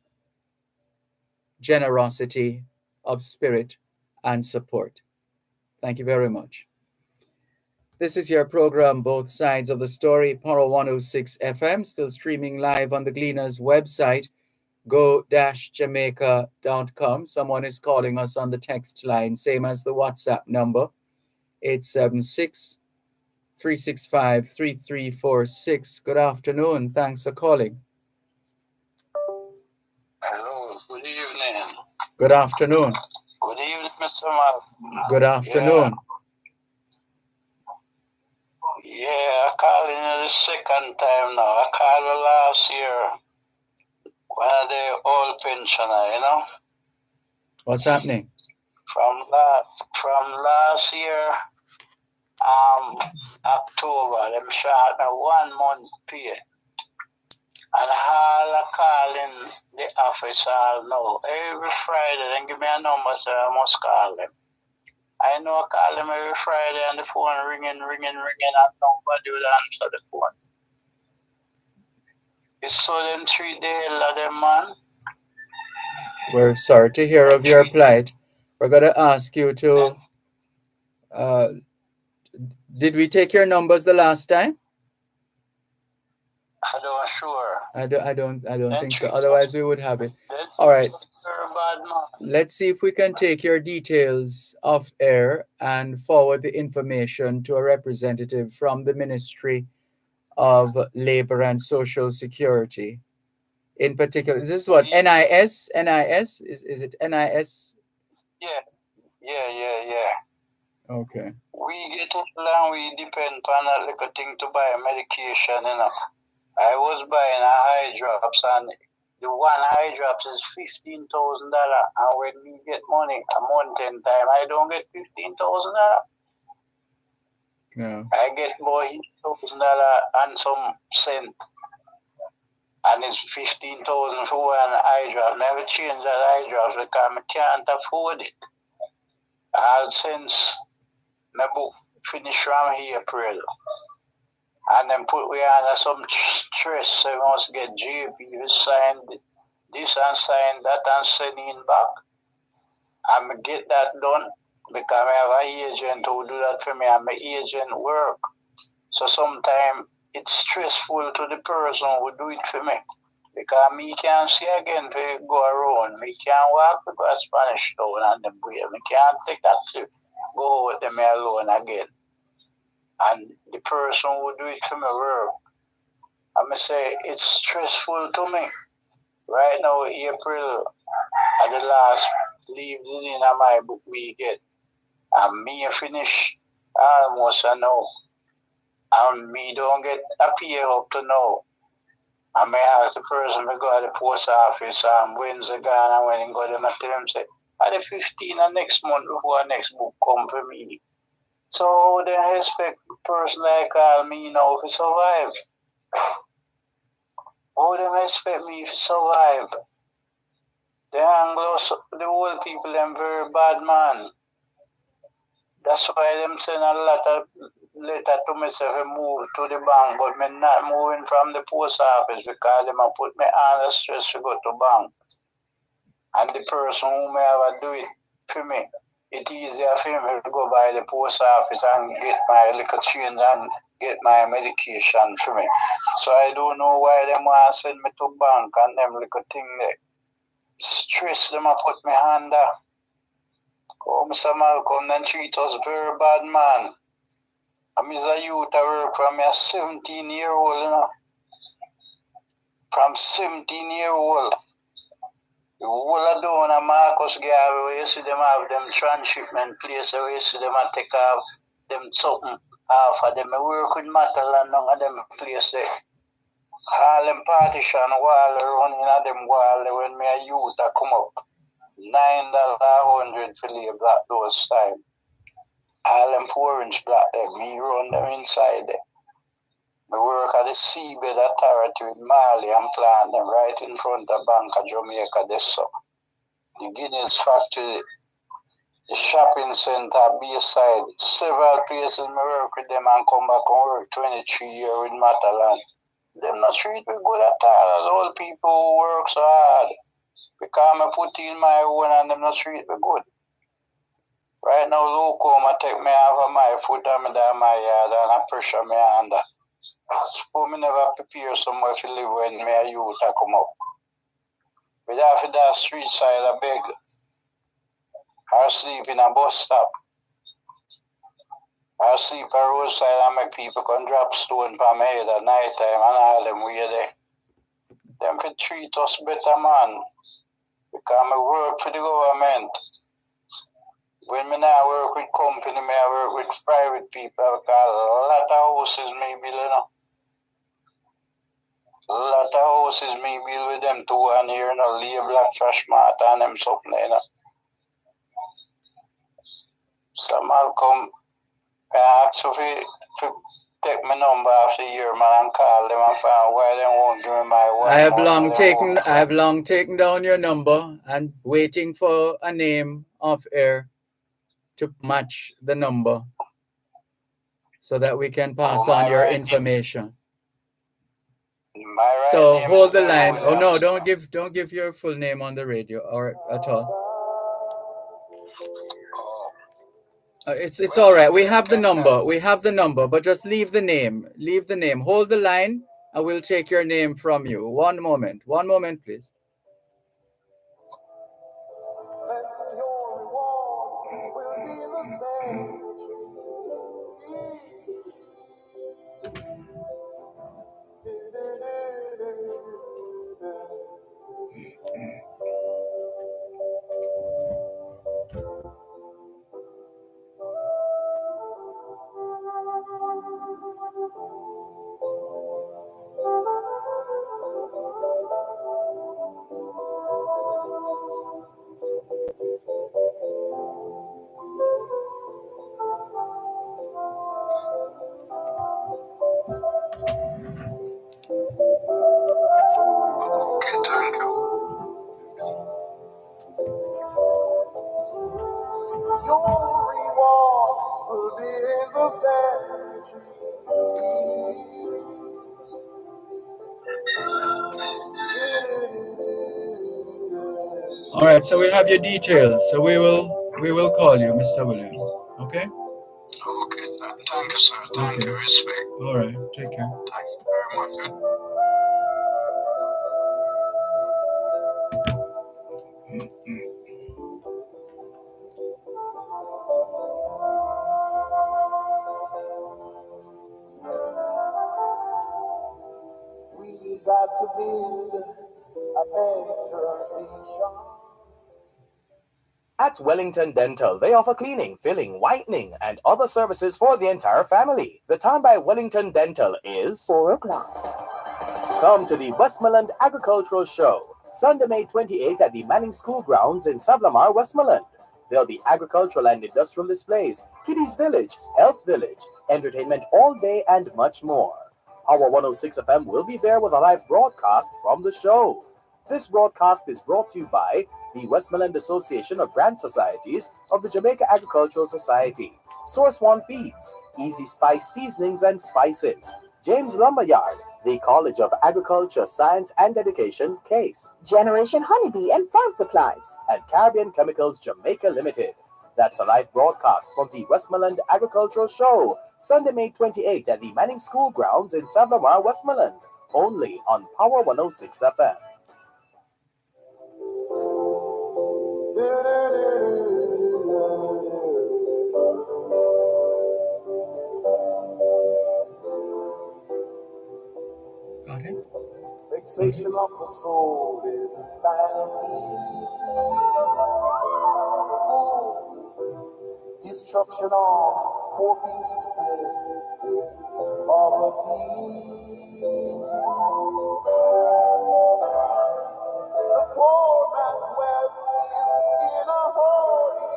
generosity of spirit and support. Thank you very much. This is your program, Both Sides of the Story, Power 106 FM, still streaming live on the Gleaners website, go-jamaica.com. Someone is calling us on the text line, same as the WhatsApp number, 876-365-3346. Good afternoon. Thanks for calling.
Hello. Good evening.
Good afternoon.
Good evening, Mr. Mal.
Good afternoon.
Yeah, I called in the second time now. I called last year. One of the old pensioner, you know.
What's happening?
From last year, October, them shot me 1 month pay. And all I call in the office all now. Every Friday, they give me a number, so I must call them. I know I call them every Friday and the phone ringing, and nobody will answer the phone. You saw them treat the hell of them, man.
We're sorry to hear of your plight. We're going to ask you to... did we take your numbers the last time?
I don't sure.
I don't think so. Otherwise, we would have it. All right. Let's see if we can take your details off air and forward the information to a representative from the Ministry of Labor and Social Security. In particular, this is what, NIS? NIS? Is it NIS?
Yeah.
Okay.
We get old and we depend on that little thing to buy medication, you know. I was buying a high drops and The one eye drops is $15,000, and when we get money a month in time, I don't get $15,000.
Yeah.
I get more $1,000 and some cent, and it's 15,000 for one eye drop. Never change that eye drops because I can't afford it. All since my book finish from April, and then put we under some stress, so we must get JP, we sign this and sign that and send in back. And get that done because I have an agent who do that for me, and my agent work. So sometimes it's stressful to the person who do it for me. Because me can't see again to go around. Me can't walk to go to Spanish Town and them way. Me can't take taxi, go out them alone again. And the person who do it for me work. I say it's stressful to me. Right now, April, at the last leave in my book we get. And me finish almost a now. And me don't get a pay up to now. I may ask the person to go to the post office when's the gone, and when he go to my tell him say, at the 15th of next month before next book come for me. So they expect a person like me now to survive. How they expect me to survive? The Anglos, the old people, them very bad man. That's why them send a lot of letter to me say I move to the bank, but me not moving from the post office because them a put me under stress to go to bank. And the person who may ever do it for me, it's easier for him to go by the post office and get my little change and get my medication for me. So I don't know why them want to send me to bank and them little thing there. Stress them a put me under. Oh, Mr. Malcolm, then treat us very bad, man. I'm a youth, I work from a 17-year-old, you know. From 17-year-old. The whole of down a Marcus Garvey, where you see them have them transshipment place, where you see them a take off them something off of them. I work with metal and none of them place there. All them partition wall running at them wall when me a youth I come up. $9 for the black those time. All them 4-inch black there, me run them inside there. I work at the Seabed Authority with Marley and plant them right in front of Bank of Jamaica this so. The Guinness factory, the shopping center, Bayside, several places I work with them and come back and work 23 years with Matalan. Them not treat me good at all as old people who work so hard. Because I put in my own and them not treat me good. Right now, local, I take me off of my foot and me down my yard and I pressure me under. So me never prepare somewhere to live when me a youth I come up. But after that street side I beg. I sleep in a bus stop. I sleep a roadside and make people come drop stone for my head at night time and all them way there. Them could treat us better, man. Because I work for the government. When me now work with company, me I work with private people because a lot of houses me build, you know. A lot of houses me build with them too and here, you know, lay black trash mat and them something, you know. So Malcolm, I asked to take my number after a year, man, and call them and find why they won't give me my one.
I have long taken down your number and waiting for a name off air to match the number so that we can pass on your information. So hold the line. Oh no, don't give your full name on the radio or at all. It's all right. We have the number. But just leave the name. Hold the line. I will take your name from you. One moment, please.
Your reward will be in the cemetery.
All right, so we have your details. So we will call you, Mr. Williams. Okay?
Okay, thank you, sir. Thank you. Respect.
All right, take care.
Thank you very much.
We got to build a better nation.
At Wellington Dental, they offer cleaning, filling, whitening, and other services for the entire family. The time by Wellington Dental is
4 o'clock.
Come to the Westmoreland Agricultural Show, Sunday, May 28th at the Manning School Grounds in Savlamar, Westmoreland. There'll be agricultural and industrial displays, Kiddies Village, Health Village, entertainment all day, and much more. Our 106 FM will be there with a live broadcast from the show. This broadcast is brought to you by the Westmoreland Association of Brand Societies of the Jamaica Agricultural Society, Source One Feeds, Easy Spice Seasonings and Spices, James Lumberyard, the College of Agriculture, Science and Education, CASE,
Generation Honeybee and Farm Supplies,
and Caribbean Chemicals Jamaica Limited. That's a live broadcast from the Westmoreland Agricultural Show, Sunday, May 28th at the Manning School Grounds in Savlamar, Westmoreland, only on Power 106 FM.
Got it?
Fixation of the soul is vanity. Oh, destruction of poor people is poverty. The poor man's wealth is in a holy,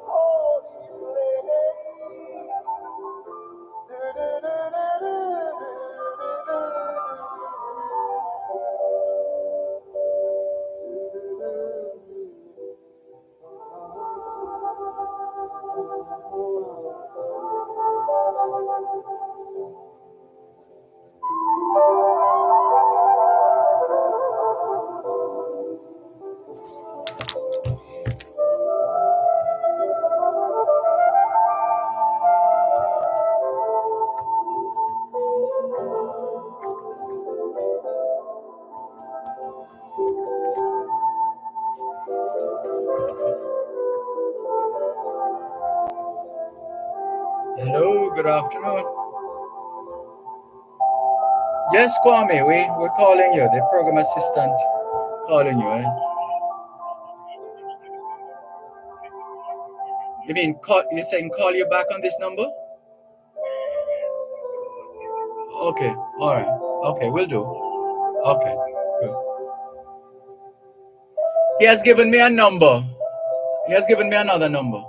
holy place.
Hello, good afternoon. Yes, Kwame, we're calling you, the program assistant calling you. You mean you're saying call you back on this number? Okay, all right. Okay, we'll do. Okay, good. He has given me a number. He has given me another number.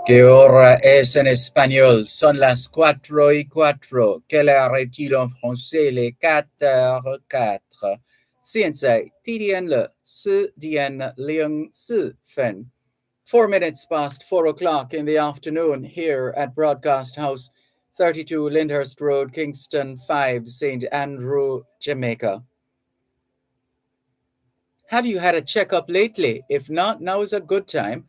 ¿Qué hora es en español? Son las 4:04. Quelle heure est-il en français? Les 4:04. 现在地点了10:04分. 4 minutes past 4 o'clock in the afternoon here at Broadcast House, 32 Lyndhurst Road, Kingston 5, St. Andrew, Jamaica. Have you had a checkup lately? If not, now is a good time.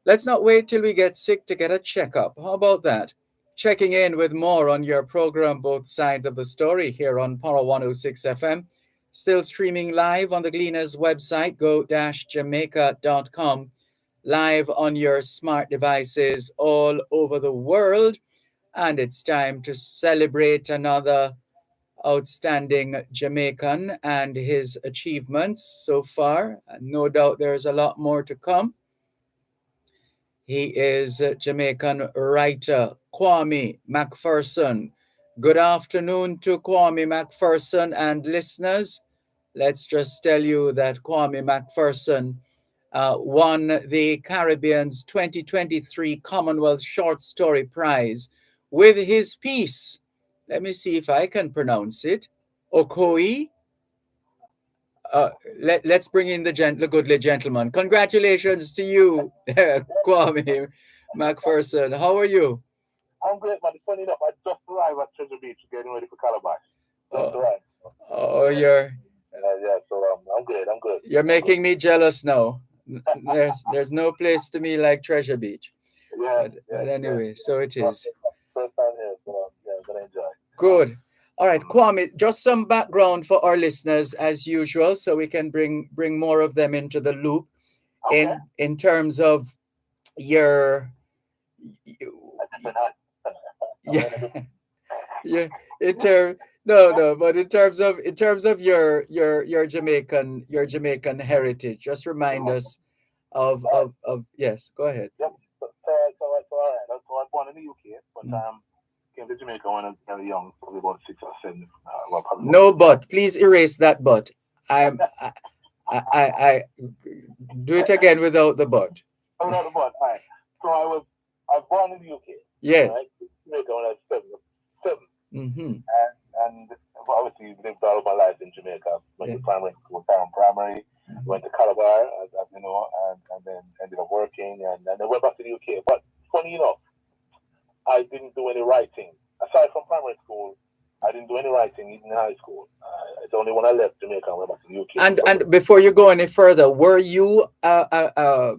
Let's not wait till we get sick to get a checkup. How about that? Checking in with more on your program, Both Sides of the Story, here on Power 106 FM. Still streaming live on the Gleaners website, go-jamaica.com. Live on your smart devices all over the world. And it's time to celebrate another outstanding Jamaican and his achievements so far. No doubt there's a lot more to come. He is a Jamaican writer, Kwame McPherson. Good afternoon to Kwame McPherson and listeners. Let's just tell you that Kwame McPherson won the Caribbean's 2023 Commonwealth Short Story Prize with his piece. Let me see if I can pronounce it. Okoi. Let's bring in the goodly gentleman. Congratulations to you, Kwame McPherson. How are you?
I'm great, man. Funny enough, I just arrived at Treasure Beach getting ready for Calabash. Just arrived.
Oh, you're...
yeah, so I'm good. I'm good.
You're making me jealous now. There's no place to me like Treasure Beach.
Yeah.
But anyway, so it is.
First time here, so yeah, I'm gonna enjoy.
Good. All right, Kwame, just some background for our listeners as usual, so we can bring more of them into the loop.
Okay.
In terms of your yeah, but in terms of your Jamaican heritage, just remind us of yes, go ahead.
Yep. So all right. So I was born in the UK, but came to Jamaica when I was very young, probably about 6 or 7.
No, but please erase that but. I do it again without the but.
Without the but. All right. So I was born in the UK.
Yes.
Right? Jamaica when I was 7.
Mm-hmm.
And obviously lived all of my life in Jamaica. Went to primary school, primary. Went to Calabar, as you know, and then ended up working, and then went back to the UK. But funny enough, I didn't do any writing. Aside from primary school, I didn't do any writing even in high school. It's only when I left Jamaica and went back to the UK.
And before you go any further, were you a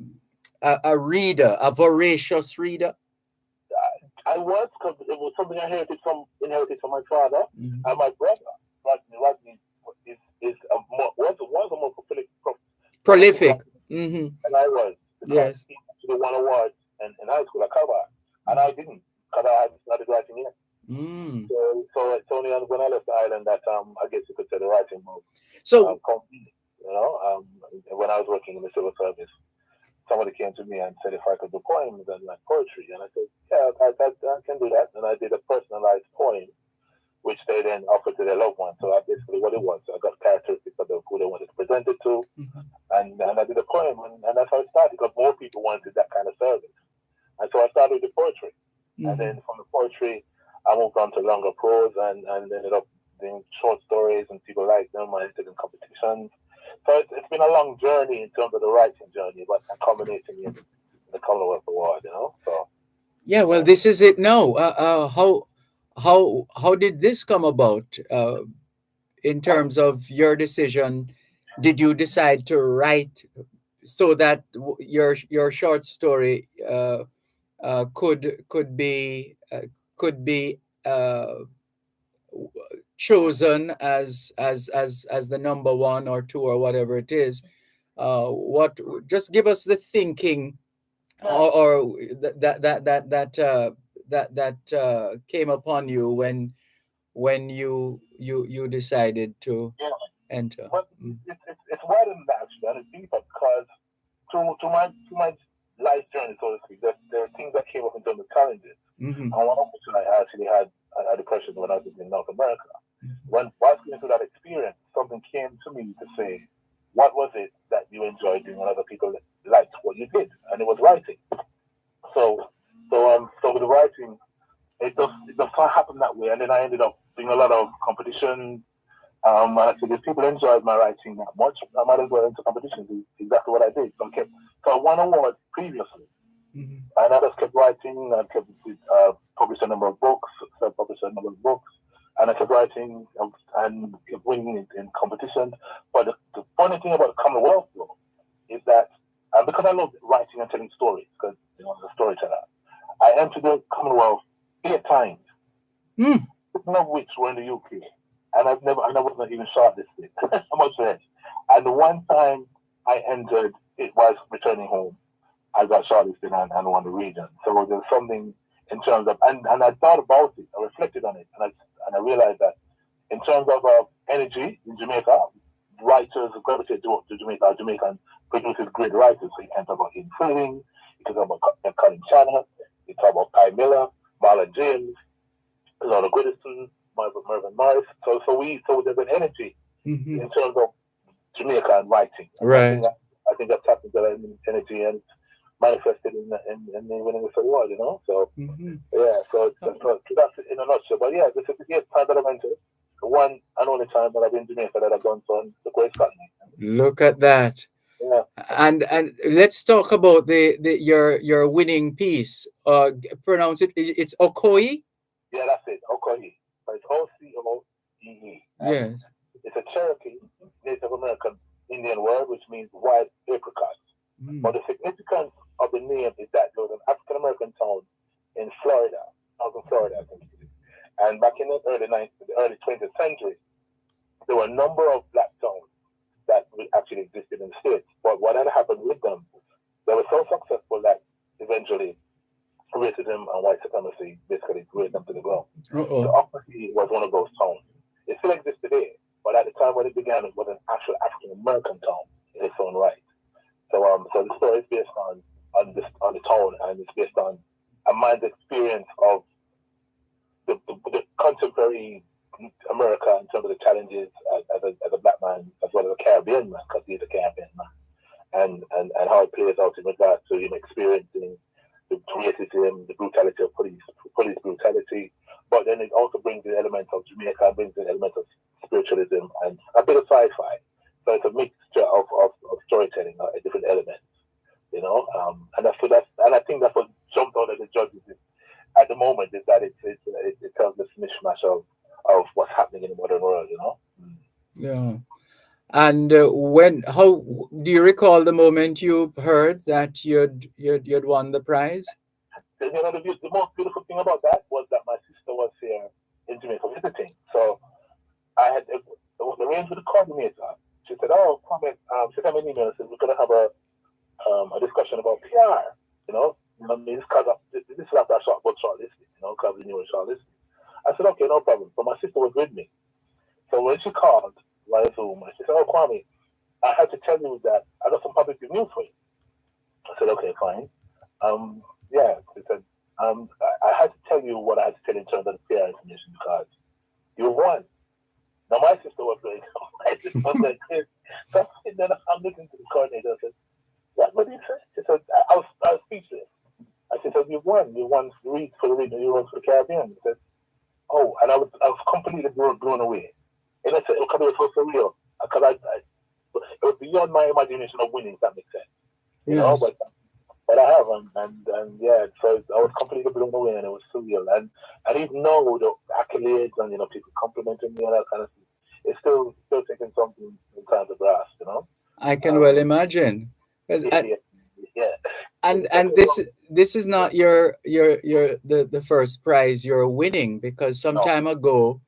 reader, a voracious reader?
I was, because it was something I inherited from my father and my brother. Rodney was a more
prolific.
And I was.
Yes.
He actually won awards in high school at Calabar, and I didn't, because I hadn't started writing yet. So it's only when I left the island that I guess you could say the writing mode.
So
when I was working in the civil service, somebody came to me and said if I could do poems and like poetry, and I said, yeah, I can do that. And I did a personalized poem, which they then offered to their loved ones. So that's basically what it was. So I got characteristics of who they wanted to present it to, and I did a poem, and that's how it started, because more people wanted that kind of service. And so I started with the poetry, and then from the poetry, I moved on to longer prose, and ended up doing short stories, and people liked them. I entered in competitions. So it's been a long journey in terms of the writing journey, but culminating in the Commonwealth Award, you know. So
yeah, well, this is it now. How did this come about? In terms of your decision, did you decide to write so that your short story could be chosen as the number 1 or 2 or whatever it is? Just give us the thinking or that came upon you when you decided to enter.
But it's more than that, actually, and it's deeper, because to my life journey, so to speak, there are things that came up in terms of challenges. And one of which I actually had depression when I was in North America. When I was going through that experience, something came to me to say, what was it that you enjoyed doing when other people liked what you did? And it was writing. So then I ended up doing a lot of competition. And I said, if people enjoyed my writing that much, I might as well enter competition. Do exactly what I did. So I won awards previously. And I just kept writing. I kept published a number of books, self-published a number of books. And I kept writing and kept winning in competitions. But the funny thing about the Commonwealth, though, is that because I love writing and telling stories, because I'm a storyteller, I entered the Commonwealth 8 times, none of which were in the UK. And I wasn't even shortlisted. How much less? And the one time I entered, it was returning home. I got shortlisted and won the region. So there's something in terms of, and I thought about it, I reflected on it, and I realized that in terms of energy in Jamaica, writers gravitate to Jamaica. Jamaican produces great writers. So you can talk about Ian Fielding, you can talk about Colin Chandler, you talk about Ty Miller, Marlon James, Lorna Goodison, Mervyn Morris. So there's an energy in terms of Jamaican writing.
Right.
I think I've tapped into that energy and manifested in winning this award, So yeah, so that's it in a nutshell. But yeah, this is the 8th time that I've entered. The one and only time that I've been in Jamaica that I've done so on the Great Scotland.
Look at that.
Yeah.
And let's talk about your winning piece. Pronounce it. It's Okoye.
Yeah, that's it. Okoye. It's Ocooee.
Yes.
It's a Cherokee Native American Indian word which means white apricot. But the significance of the name is that there was an African American town in Florida, I think. And back in the early 20th century, there were a number of black towns that actually existed in the States. But what had happened with them, they were so successful that eventually racism and white supremacy basically brought them to the ground. So Ocooee was one of those towns. It still exists today, but at the time when it began, it was an actual African American town in its own right. So the story is based on the town, and it's based on a man's experience of the contemporary America in terms of the challenges as a black man, as well as a Caribbean man, because he's a Caribbean man, and how it plays out in regards to him experiencing the racism, the brutality of police brutality, but then it also brings the element of Jamaica, brings the element of spiritualism and a bit of sci-fi. So it's a mixture of storytelling at different elements, and I think that's what jumped out at the judges at the moment, is that it tells this mishmash of what's happening in the modern world,
Yeah. And how do you recall the moment you heard that you'd won the prize?
The most beautiful thing about that was that my sister was here in Jamaica visiting. So I had arranged with the coordinator. She said, "Oh, come in." She sent me an email and said, "We're going to have a discussion about PR." This is after I got shortlisted. Because we knew it was shortlisted. I said, "Okay, no problem." So my sister was with me. So when she called via Zoom, she said, "Oh, Kwame, I had to tell you that I got some public news for you." I said, "Okay, fine." Yeah, she said, I had to tell you what I had to tell in terms of the PR information because you won. Now my sister was like, so then I'm looking to the coordinator and said, what did you say? She said, I was speechless. I said, "You won. You won for the region. You won for the Caribbean." He said, "Oh," and I was completely blown away. And I said, "It was so surreal because it was beyond my imagination of winning. If that makes sense,
Yes.
But I have, and yeah, so I was completely blown away, and it was surreal. And even though the accolades and people complimenting me and that kind of thing, it's still taking something in time to grasp,
I can well imagine.
Yeah.
And this is not the first prize you're winning, because some time ago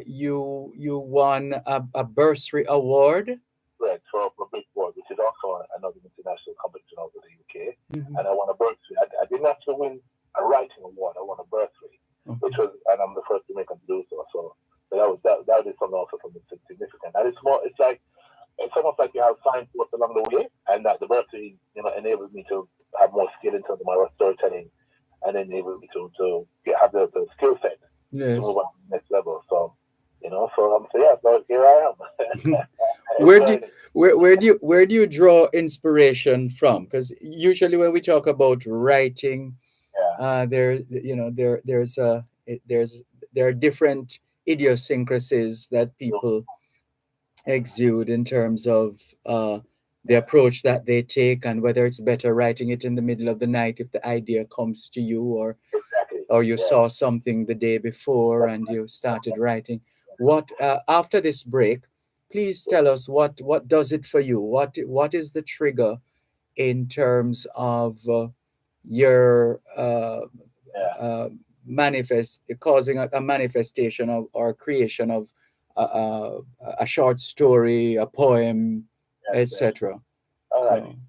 you won a bursary award.
Right, for a big board, which is also another international competition over the UK. And I won a bursary. I didn't actually win a writing award. I won a bursary, which was, and I'm the first Jamaican to do so. So that is something also significant. And it's almost like you have signposts along the way, and that the bursary, enables me to have more skill in terms of my storytelling, and enables me to have the skill set to move on to the next level. So, so here I am.
Where do you draw inspiration from? Because usually when we talk about writing, there's there are different idiosyncrasies that people exude in terms of the approach that they take, and whether it's better writing it in the middle of the night if the idea comes to you, or you saw something the day before and you started writing. What after this break, please tell us what does it for you? What is the trigger in terms of your causing a manifestation of or creation of a short story, a poem, etc.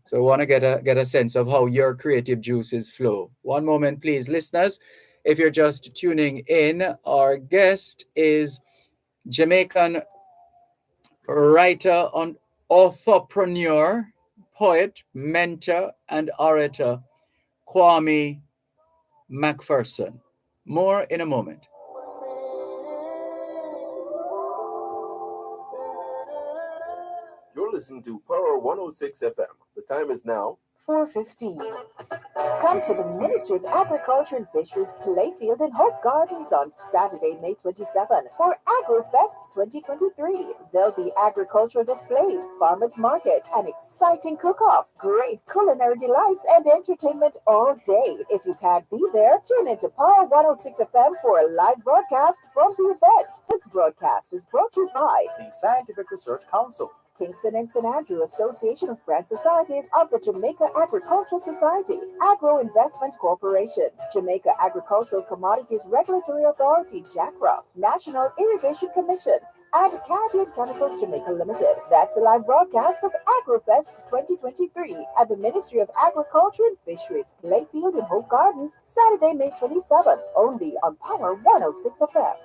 So want to get a sense of how your creative juices flow. One moment, please, listeners. If you're just tuning in, our guest is Jamaican writer, authorpreneur, poet, mentor, and orator Kwame McPherson. More in a moment.
You're listening to Power 106 FM. The time is now
4:15. Come to the Ministry of Agriculture and Fisheries Playfield and Hope Gardens on Saturday, May 27 for AgriFest 2023. There'll be agricultural displays, farmers market, an exciting cook-off, great culinary delights, and entertainment all day. If you can't be there, tune into Power 106 FM for a live broadcast from the event. This broadcast is brought to you by
the Scientific Research Council,
Kingston and St. Andrew Association of Brand Societies of the Jamaica Agricultural Society, Agro Investment Corporation, Jamaica Agricultural Commodities Regulatory Authority, JACRA, National Irrigation Commission, and Caribbean Chemicals Jamaica Limited. That's a live broadcast of AgriFest 2023 at the Ministry of Agriculture and Fisheries, Playfield and Hope Gardens, Saturday, May 27th, only on Power 106 FM.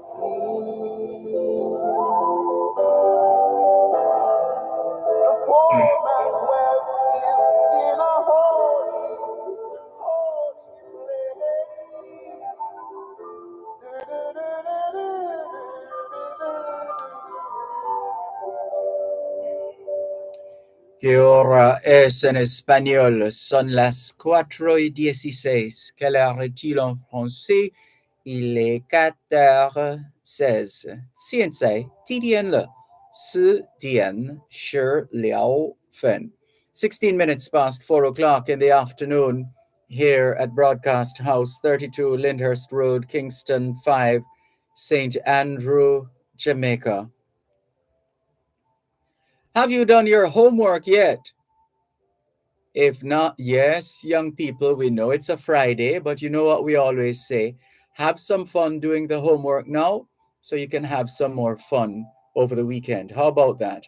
The poor man's wealth is in a holy
Que hora es en español? Son las 4:16. Quelle heure est-il en français? Il est 4:16. 现在几点了？4:16. 16 minutes past 4 o'clock in the afternoon here at Broadcast House, 32 Lyndhurst Road, Kingston 5, St. Andrew, Jamaica. Have you done your homework yet? If not, yes, young people, we know it's a Friday, but you know what we always say? Have some fun doing the homework now so you can have some more fun over the weekend. How about that?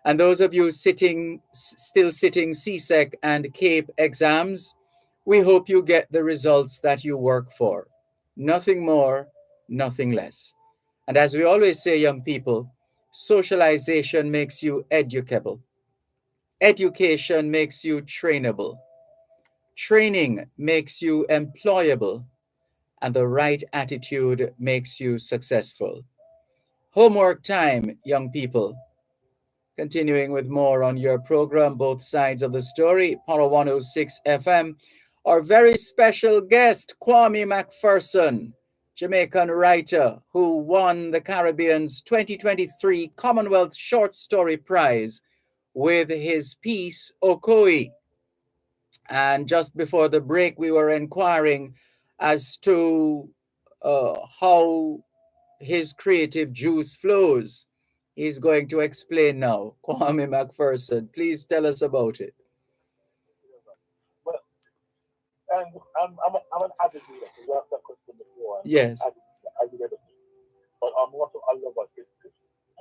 And those of you still sitting CSEC and CAPE exams, we hope you get the results that you work for. Nothing more, nothing less. And as we always say, young people, socialization makes you educable. Education makes you trainable. Training makes you employable. And the right attitude makes you successful. Homework time, young people. Continuing with more on your program, Both Sides of the Story, Power 106 FM. Our very special guest, Kwame McPherson, Jamaican writer who won the Caribbean's 2023 Commonwealth Short Story Prize with his piece, Okoi. And just before the break, we were inquiring as to how his creative juice flows. He's going to explain now. Kwame McPherson, please tell us about it.
Well, and I'm an avid reader. You asked that question before.
Yes.
I read everything. But I love history.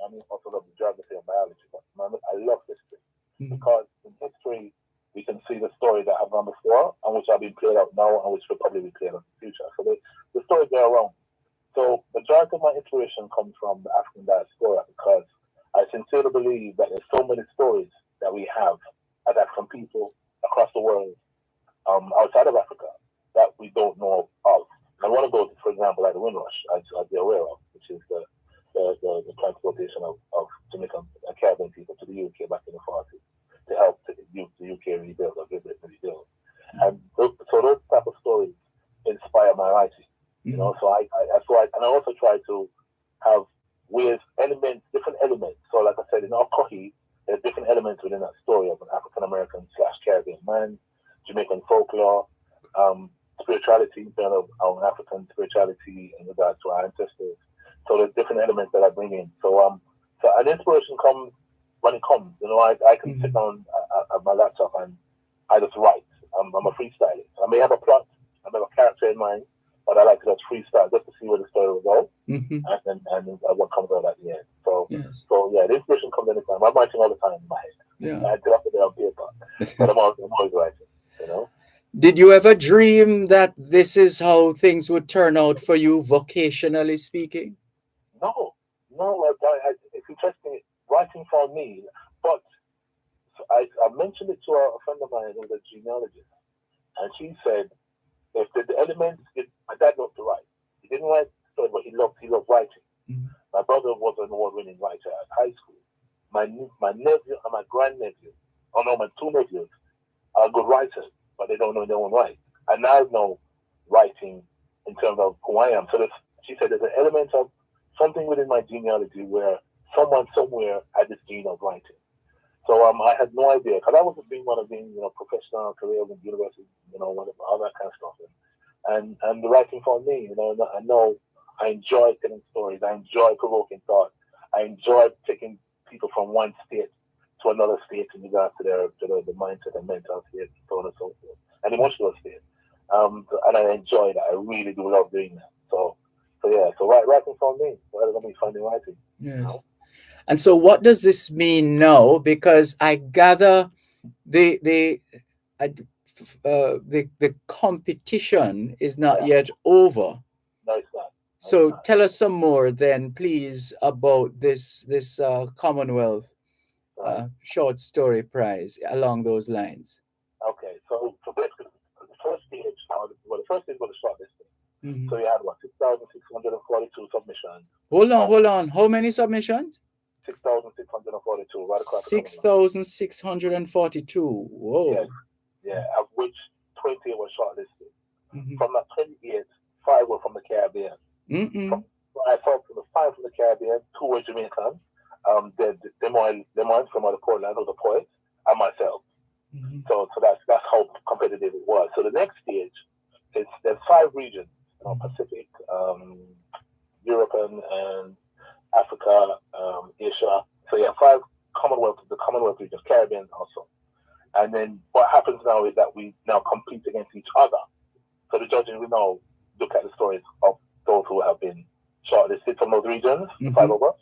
I also love the geography and biology. But I love history. Because in history, we can see the stories that have gone before and which are being played out now and which will probably be played out in the future. So the stories are around. So the majority of my inspiration comes from the African diaspora because I sincerely believe that there's so many stories that we have as African people across the world, outside of Africa, that we don't know of. I want to go to, for example, like the Windrush, as you're aware of, which is the transportation of Jamaican and Caribbean people to the UK back in the 40s to help the UK rebuild or Great Britain rebuild. And so those type of stories inspire so and I also try to have with elements, different elements. So like I said, in our Kohi, there's different elements within that story of an African American / Caribbean man, Jamaican folklore, spirituality, in terms of our African spirituality in regards to our ancestors. So there's different elements that I bring in. So so an inspiration comes when it comes. You know, I can sit down at my laptop and I just write. I'm a freestylist. I may have a plot, I may have a character in mind, but I like to just freestyle just to see where the story will go, and what comes out at the end. So yeah, the inspiration comes anytime. I'm writing all the time in my head.
Yeah.
I have to up there on paper, but I'm always writing. You know.
Did you ever dream that this is how things would turn out for you, vocationally speaking?
No. It's interesting. Writing for me, but I mentioned it to a friend of mine who's a genealogist, and she said, if the elements, my dad loved to write. He didn't write stories, but he loved writing. My brother was an award-winning writer at high school. My nephew and my grandnephew, my two nephews, are good writers, but they don't know their own right. And I know writing in terms of who I am. So she said there's an element of something within my genealogy where someone somewhere had this gene of writing. So I had no idea, because I wasn't being one of being, professional career in university, all that kind of stuff. And the writing for me, I know I enjoy telling stories. I enjoy provoking thought. I enjoy taking people from one state to another state in regards to the mindset and mental state, so on and so forth, and emotional state. And I enjoy that. I really do love doing that. So writing for me, rather than me finding writing.
Yes. And so what does this mean now? Because I gather the competition is not yet over.
No, it's not.
So tell us some more then, please, about this Commonwealth short story prize along those lines.
Okay, so basically, the first stage was the shortlisting. So you had 6,642 submissions.
Hold on. How many submissions?
6,642. Right across
6,642. Whoa.
Yeah, of which 20 were shortlisted. From that 28, 5 were from the Caribbean. I thought from the 5 from the Caribbean, 2 were Jamaican. Them from the Portland, who the poet, and myself. So that's how competitive it was. So the next stage is there's 5 regions, Pacific, European, and Africa, Asia. So you have 5 the Commonwealth regions, Caribbean also. And then what happens now is that we now compete against each other. So the judges will now look at the stories of those who have been shortlisted from those regions, 5 of us.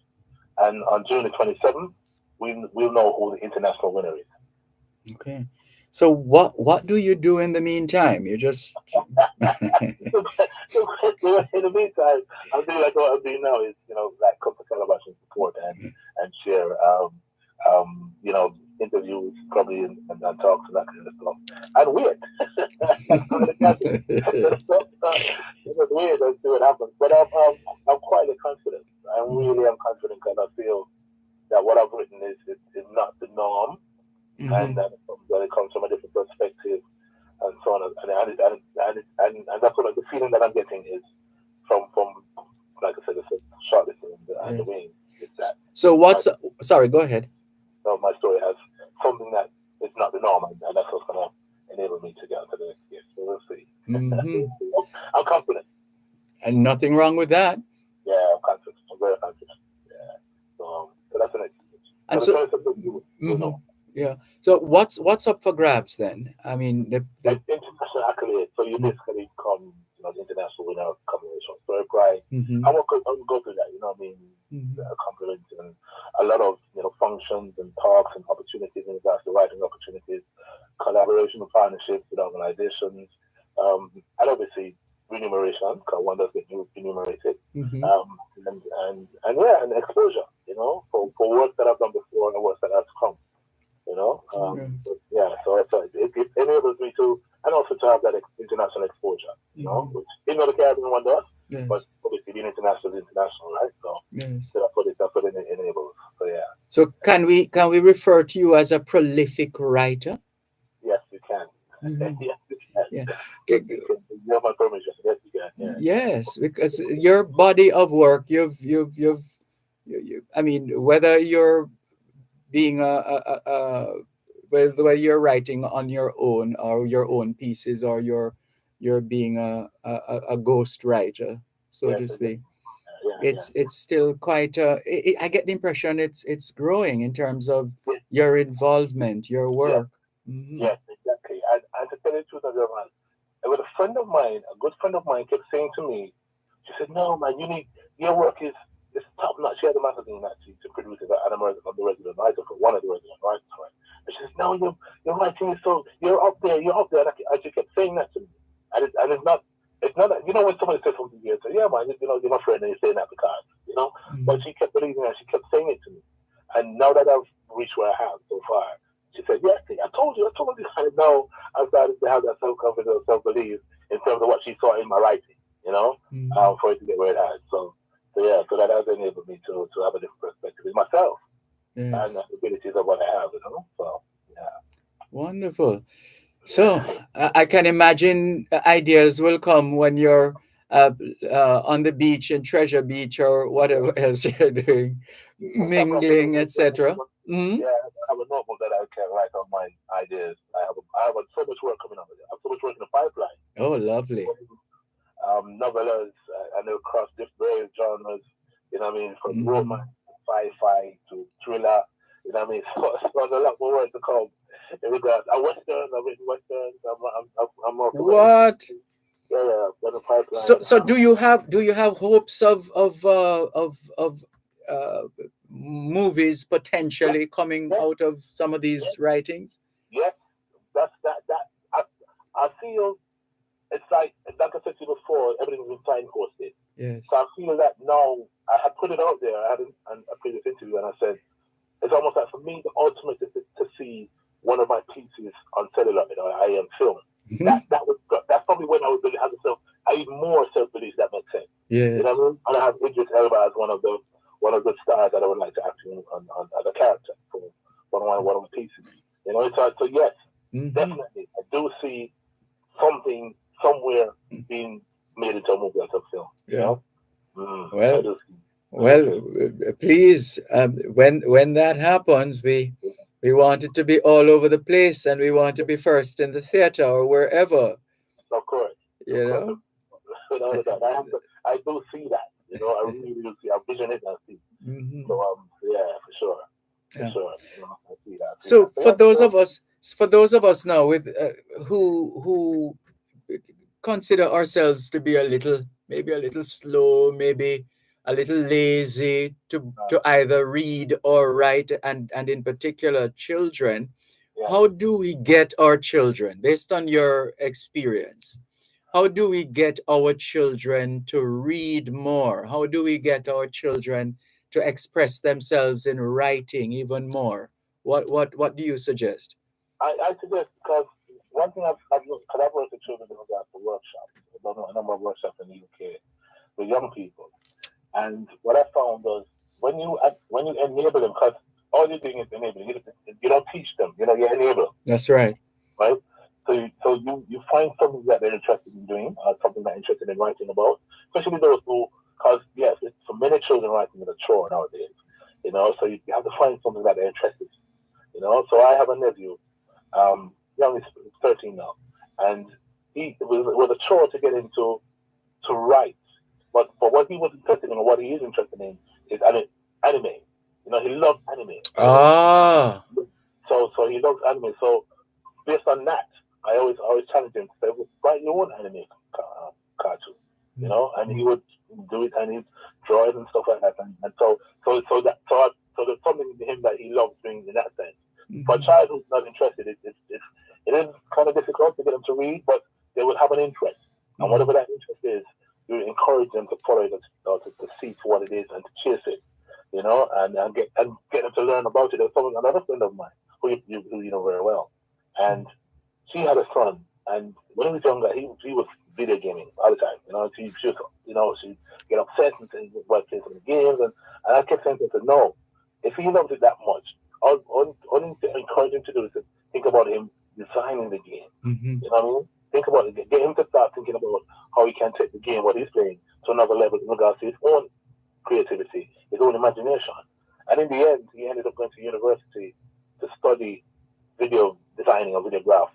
And on June the 27th, we'll know who the international winner is.
Okay. So what do you do in the meantime? You just
in the meantime, I'm doing like what I'm doing now is like come to Calabash and support and share interviews probably and talks and that kind of stuff. And weird. It's weird to see what happens. But I'm quite confident. I really am confident because I feel that what I've written is not the norm. And that it comes from a different perspective, and so on, and that's what the feeling that I'm getting is from like I said, the shortlisting and the wing.
So sorry, go ahead.
So my story has something that is not the norm, and that's what's going to enable me to get to the next year. So we'll see. I'm confident.
And nothing wrong with that.
Yeah, I'm confident. I'm very confident. Yeah. So that's the next year. And so,
yeah. So what's up for grabs then? I mean, the
international accolade. So you basically become, the international winner of combination story prize. I won't go through that. What I mean, compliments and a lot of functions and talks and opportunities in regards to writing opportunities, collaboration and partnerships with organizations, and obviously remuneration because one does get remunerated, and exposure. For work that I've done before and work that has come. So it enables me to, and also to have that international exposure, which the Caribbean one does, but obviously being international is international, right? So that's what it enables. So yeah.
So can we refer to you as a prolific writer?
Yes, you can. Yes, you can.
Yeah.
You have my permission. Yes, you
Yes, because your body of work, I mean, whether you're being whether you're writing on your own or your own pieces, or you're being a ghost writer, so to speak. It's still quite. I get the impression it's growing in terms of your involvement, your work. Mm-hmm.
Yes, exactly. And to tell you the truth, man, it was a friend of mine, a good friend of mine, kept saying to me, she said, "No, man, your work is top notch." She had a magazine actually to produce it, and I'm the resident writer for one of the resident writers, right? And she says, "No, your writing is so you're up there. And she kept saying that to me, and it's not. It's not, when somebody says something to you, say, "Yeah, man, you're my friend," and you're saying that because, But she kept believing that. She kept saying it to me. And now that I've reached where I have so far, she said, "Yeah, I told you. And now I've started to have that self-confidence, self-belief in terms of what she saw in my writing, for it to get where it has. So that has enabled me to have a different perspective in myself and the abilities of what I have, So, yeah.
Wonderful. So I can imagine ideas will come when you're on the beach in Treasure Beach or whatever else you're doing, mingling, etc. Mm-hmm.
Yeah, I have a notebook that I can write on my ideas. I have so much work coming up. I have so much work in the pipeline.
Oh, lovely.
Novellas, and they'll cross different genres. From romance, sci-fi to thriller. So there's a lot more work to come. In regards, westerns. I've written westerns. I'm more.
What?
Yeah, the pipeline.
So do you have hopes of movies potentially coming out of some of these writings?
Yes, that. I feel it's like I said to you before, everything's been signposted.
Yes.
So I feel that now I had put it out there. I had a previous interview, and I said it's almost like for me the ultimate is to see one of my pieces on celluloid or I am film. Mm-hmm. That's probably when I would really have I need more self-belief. That makes sense.
Yeah.
And I have Idris Elba as one of the stars that I would like to act on as a character for one of my pieces. So yes, definitely I do see something somewhere being made into a movie or a film.
Yeah. Well, please, when that happens, we want it to be all over the place, and we want to be first in the theater or wherever.
Of course. Without a doubt. I do see that. I really do see. I vision it and I see. Mm-hmm. So yeah, for sure. For sure. I see that.
So for those of us now with who consider ourselves to be maybe a little slow, maybe a little lazy to either read or write, and in particular children, how do we get our children, based on your experience, how do we get our children to read more? How do we get our children to express themselves in writing even more? What do you suggest?
I suggest, because one thing I've collaborated with children in regards to workshops. I've done a number of workshops in the UK with young people, and what I found was when you enable them, because all you're doing is enabling. You don't teach them. You enable.
That's right.
Right. So you find something that they're interested in doing, something they're interested in writing about, especially those who, because yes, for many children writing is a chore nowadays. So you have to find something that they're interested in. So I have a nephew. Young is 13 now, and it was a chore to get him to write. But what he was interested in, or what he is interested in, is anime. He loves anime.
Ah.
So he loves anime. So based on that, I always challenge him to say, write your own anime cartoon. And he would do it, and he'd draw it and stuff like that. And so there's something in him that he loves doing in that sense. For a child who's not interested, it is kind of difficult to get them to read, but they will have an interest. And whatever that interest is, you encourage them to follow it, to see for what it is and to chase it, and get them to learn about it. There's another friend of mine who you know very well, and she had a son, and when he was younger, he was video gaming all the time. She she'd get upset and say, "Why play some games?" And I kept saying to her, "No, if he loves it that much, all you need to encourage him to do is to think about him designing the game. Mm-hmm. You know what I mean? Think about it. Get him to start thinking about how he can take the game, what he's playing, to another level in regards to his own creativity, his own imagination. And in the end, he ended up going to university to study video designing or videograph,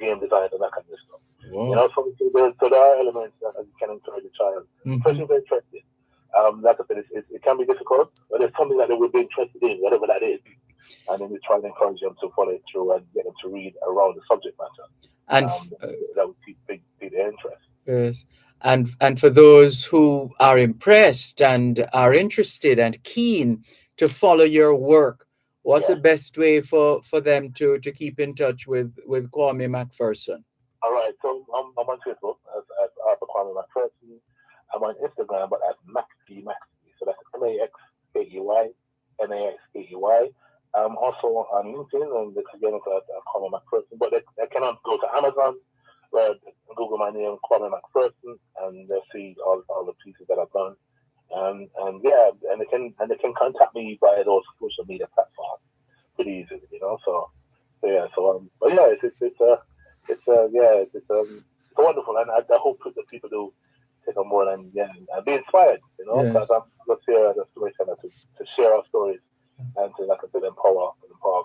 game design and that kind of stuff.
Wow.
You know, so there are elements that you can encourage a child, especially if they're interested. Like I said, it can be difficult, but there's something that they would be interested in, whatever that is. And then we try to encourage them to follow it through and get them to read around the subject matter.
And
that would keep their interest.
yes. And for those who are impressed and are interested and keen to follow your work, what's the best way for them to keep in touch with Kwame McPherson?
All right, so I'm on Facebook as Arthur Kwame McPherson. I'm on Instagram, but as Maxkey. So that's MAXKEY, MAXKEY. I'm also on LinkedIn, and again, it's Kwame McPherson. But they cannot go to Amazon, where Google my name, Kwame McPherson, and they'll see all the pieces that I've done. And they can contact me via those social media platforms pretty easily, you know. But yeah, it's wonderful, and I hope that people do take on board and be inspired, you know. Because I'm just here as a storyteller to share our stories and to, like I said, empower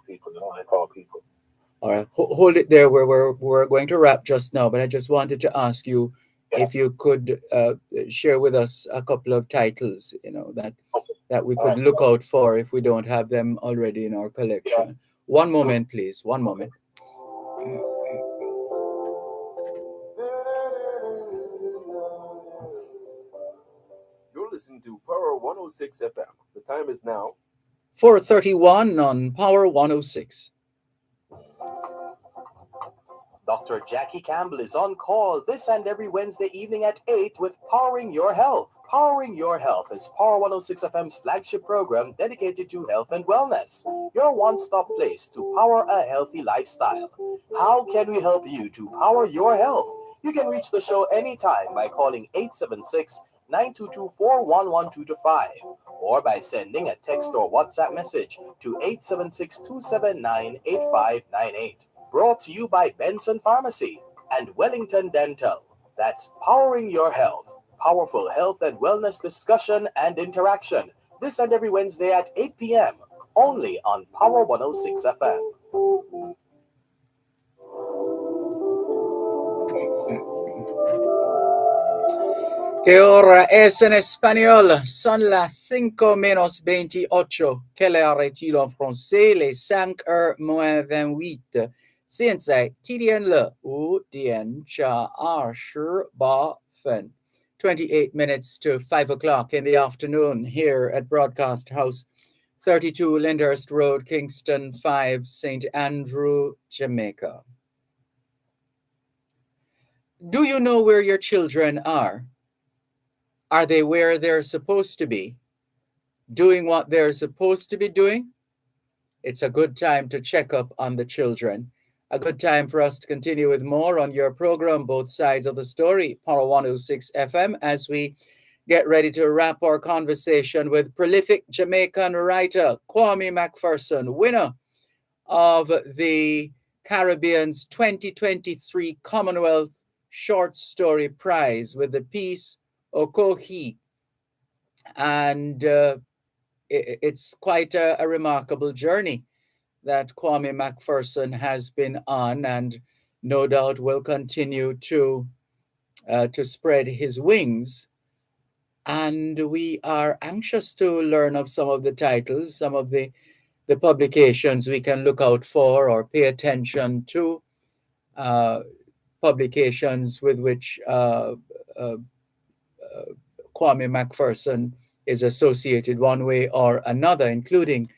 people, you know, empower people.
All right, hold it there. We're going to wrap just now, but I just wanted to ask you if you could share with us a couple of titles, you know, that we could look out for if we don't have them already in our collection. Yeah. One moment, please. One moment.
You're listening to Power 106 FM. The time is now
4:31 on Power 106.
Dr. Jackie Campbell is on call this and every Wednesday evening at 8 with Powering Your Health. Powering Your Health is Power 106 FM's flagship program dedicated to health and wellness. Your one-stop place to power a healthy lifestyle. How can we help you to power your health? You can reach the show anytime by calling 876-922-411225 or by sending a text or WhatsApp message to 876-279-8598. Brought to you by Benson Pharmacy and Wellington Dental. That's Powering Your Health. Powerful health and wellness discussion and interaction. This and every Wednesday at 8 p.m. Only on Power 106 FM.
Que hora es en español? Son las 5:28. Quelle heure est-il en français? Les 5:28. 现在几点了？5点加28分。28 minutes to 5 o'clock in the afternoon here at Broadcast House, 32 Lyndhurst Road, Kingston 5, St. Andrew, Jamaica. Do you know where your children are? Are they where they're supposed to be? Doing what they're supposed to be doing? It's a good time to check up on the children. A good time for us to continue with more on your program, Both Sides of the Story, Power 106 FM, as we get ready to wrap our conversation with prolific Jamaican writer Kwame McPherson, winner of the Caribbean's 2023 Commonwealth Short Story Prize with the piece Okohi. And it's quite a remarkable journey that Kwame McPherson has been on, and no doubt will continue to spread his wings. And we are anxious to learn of some of the titles, some of the publications we can look out for or pay attention to, publications with which Kwame McPherson is associated one way or another, including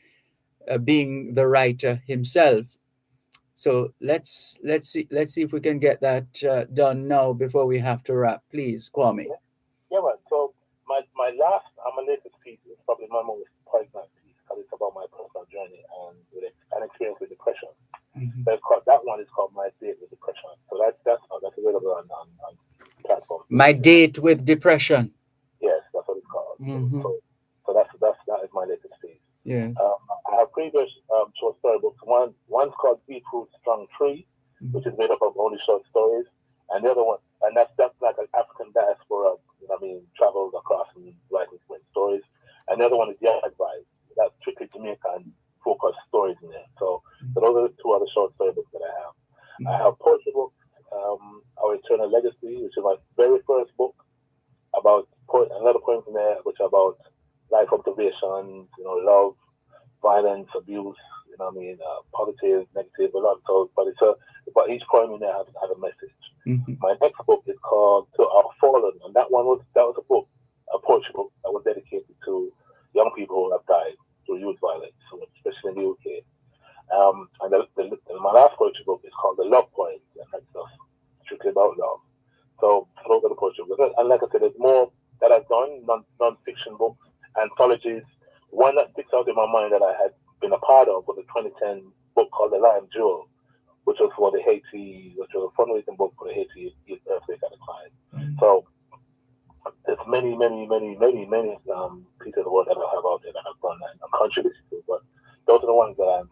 being the writer himself. So let's see if we can get that done now before we have to wrap. Please, Kwame.
Yeah, man. So my latest piece is probably my most poignant piece because it's about my personal journey and an experience with depression. Mm-hmm. So that one is called My Date with Depression. So that's available on platform.
My Date with Depression.
Yes, that's what it's called.
Mm-hmm.
So that is my latest piece.
Yes.
I have previous short story books. One's called Beetroot Strong Tree, mm-hmm. which is made up of only short stories, And the other one, and that's like an African diaspora, you know what I mean, travels across and writing stories. And the other one is Young Advice. That's strictly Jamaican focused stories in there. So those are the two other short story books that I have. I have poetry book, Our Eternal Legacy, which is my very first book about another poems in there, which are about life observations, you know, love, violence, abuse, you know what I mean, positive, negative, a lot. So, but each poem in there has a message.
Mm-hmm.
My next book is called To Our Fallen, and that was a book, a poetry book that was dedicated to young people who have died through youth violence, especially in the UK. And my last poetry book is called The Love Poems, and that's strictly about love. So those are the poetry books. And like I said, there's more that I've done, non-fiction books, anthologies. One that sticks out in my mind that I had been a part of was a 2010 book called The Lion Jewel, which was for which was a fundraising book for the Haiti earthquake at the time. So there's many pieces of work that I have out there that I've done and I'm contributing to, but those are the ones that I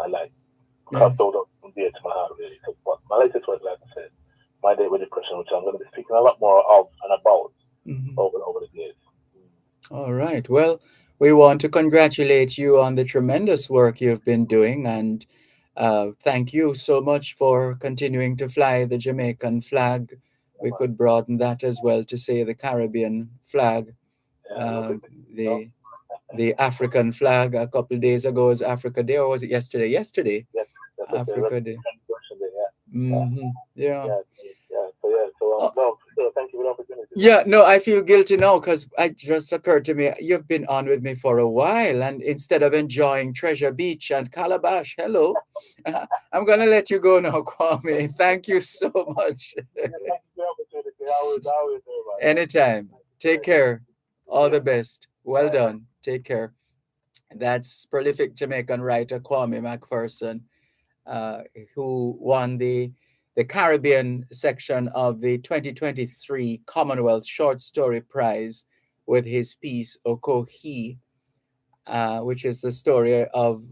like. Yes. Those are dear to my heart, really. So, but my latest work, like I said, My Day with Depression, which I'm going to be speaking a lot more of and about over the years.
All right. Well, we want to congratulate you on the tremendous work you've been doing, and thank you so much for continuing to fly the Jamaican flag. We could broaden that as well to say the Caribbean flag, the African flag. A couple of days ago was Africa Day, or was it yesterday? Yesterday,
yes,
Africa Day. Yeah.
So thank you for the opportunity.
Yeah, no, I feel guilty now because it just occurred to me, you've been on with me for a while, and instead of enjoying Treasure Beach and Calabash, hello, I'm going to let you go now, Kwame. Thank you so much.
Thank you for the opportunity. Always
Anytime. Take care. All the best. Well done. Take care. That's prolific Jamaican writer Kwame McPherson, who won the Caribbean section of the 2023 Commonwealth Short Story Prize with his piece Okohi, which is the story of,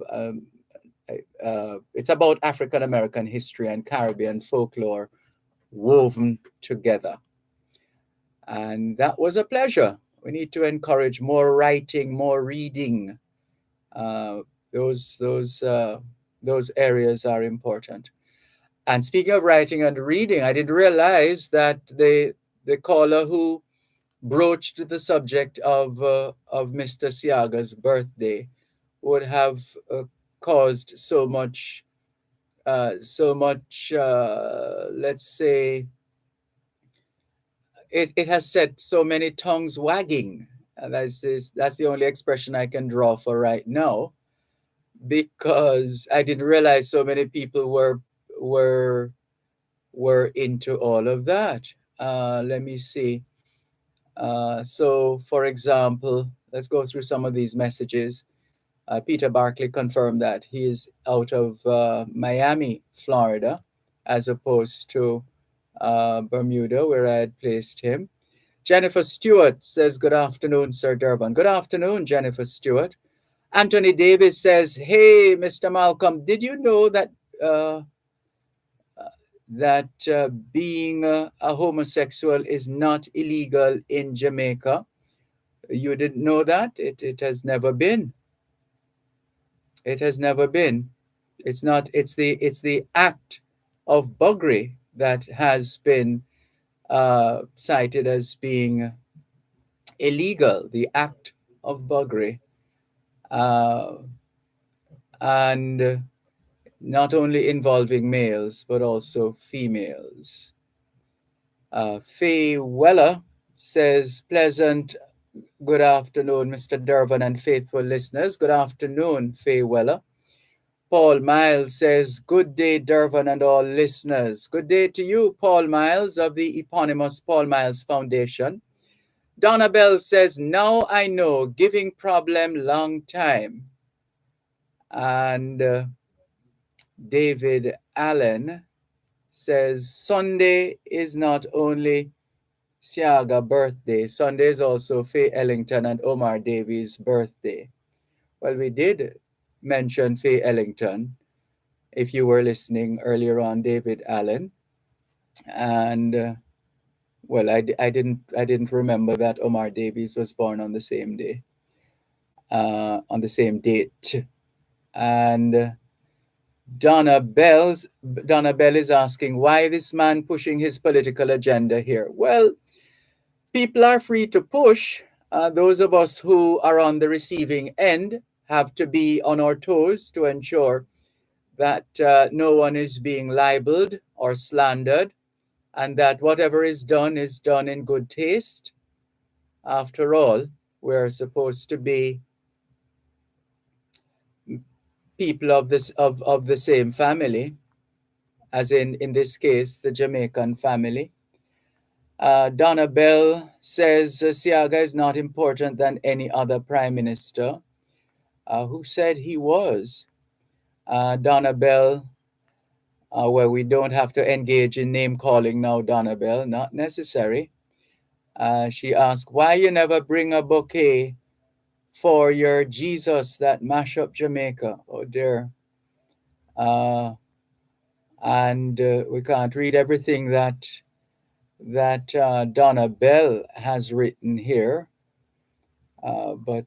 it's about African American history and Caribbean folklore woven together. And that was a pleasure. We need to encourage more writing, more reading. Those areas are important. And speaking of writing and reading, I didn't realize that the caller who broached the subject of Mr. Siaga's birthday would have caused so much, let's say, it has set so many tongues wagging. And that's the only expression I can draw for right now, because I didn't realize so many people were into all of that. Let me see. So, for example, let's go through some of these messages. Peter Barkley confirmed that he is out of Miami, Florida, as opposed to Bermuda, where I had placed him. Jennifer Stewart says, good afternoon, Sir Dervan. Good afternoon, Jennifer Stewart. Anthony Davis says, hey, Mr. Malcolm, did you know that being a homosexual is not illegal in Jamaica? You didn't know that? It has never been. It has never been. It's not. It's the act of buggery that has been cited as being illegal. The act of buggery, and not only involving males but also females. Faye Weller says, pleasant good afternoon, Mr. Dervan and faithful listeners. Good afternoon, Faye Weller. Paul Miles says, good day, Dervan and all listeners. Good day to you, Paul Miles of the eponymous Paul Miles Foundation. Donna Bell says, now I know, giving problem long time. And David Allen says, Sunday is not only Siaga birthday. Sunday is also Faye Ellington and Omar Davies' birthday. Well, we did mention Faye Ellington, if you were listening earlier on, David Allen. And well, I didn't remember that Omar Davies was born on the same day, on the same date. And Donna Bell is asking why this man pushing his political agenda here. Well, people are free to push. Those of us who are on the receiving end have to be on our toes to ensure that no one is being libeled or slandered, and that whatever is done in good taste. After all, we're supposed to be people of the same family, as in this case, the Jamaican family. Donna Bell says Siaga is not important than any other prime minister. Who said he was? Donna Bell, well, we don't have to engage in name calling now, Donna Bell, not necessary. She asked, why you never bring a bouquet for your Jesus that mash up Jamaica? Oh dear. And we can't read everything that Donna Bell has written here, but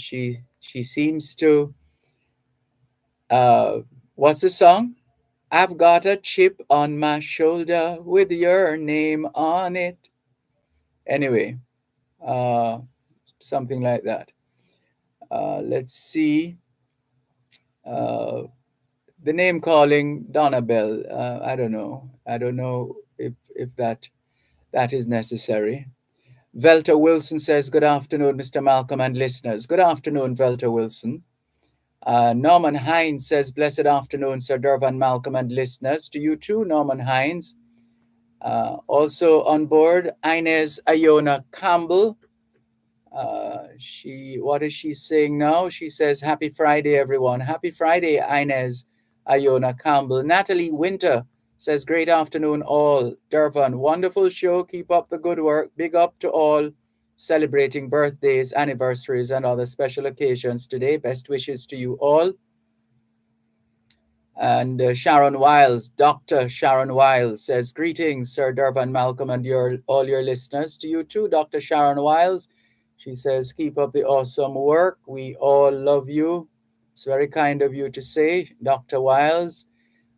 she seems to. What's the song? I've got a chip on my shoulder with your name on it. Anyway, uh, something like that. Let's see. Uh, the name calling Donna Bell. I don't know. I don't know if that is necessary. Velta Wilson says, good afternoon, Mr. Malcolm and listeners. Good afternoon, Velta Wilson. Norman Hines says, blessed afternoon, Sir Dervan, Malcolm and listeners. To you too, Norman Hines. Also on board, Inez Iona Campbell. What is she saying now? She says, happy Friday, everyone. Happy Friday, Inez Iona Campbell. Natalie Winter says, great afternoon, all. Dervan, wonderful show. Keep up the good work. Big up to all celebrating birthdays, anniversaries, and other special occasions today. Best wishes to you all. And Sharon Wiles, Dr. Sharon Wiles says, greetings, Sir Dervan, Malcolm, and all your listeners. To you too, Dr. Sharon Wiles. She says, keep up the awesome work. We all love you. It's very kind of you to say, Dr. Wiles.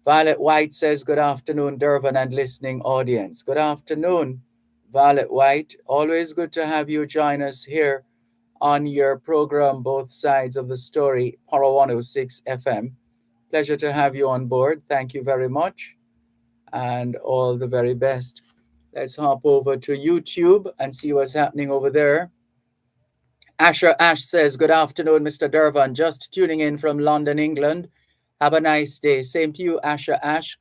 Violet White says, good afternoon, Dervan and listening audience. Good afternoon, Violet White. Always good to have you join us here on your program, Both Sides of the Story, Power 106 FM. Pleasure to have you on board. Thank you very much, and all the very best. Let's hop over to YouTube and see what's happening over there. Asher Ash says, good afternoon, Mr. Dervan. Just tuning in from London, England. Have a nice day. Same to you, Asher Ash.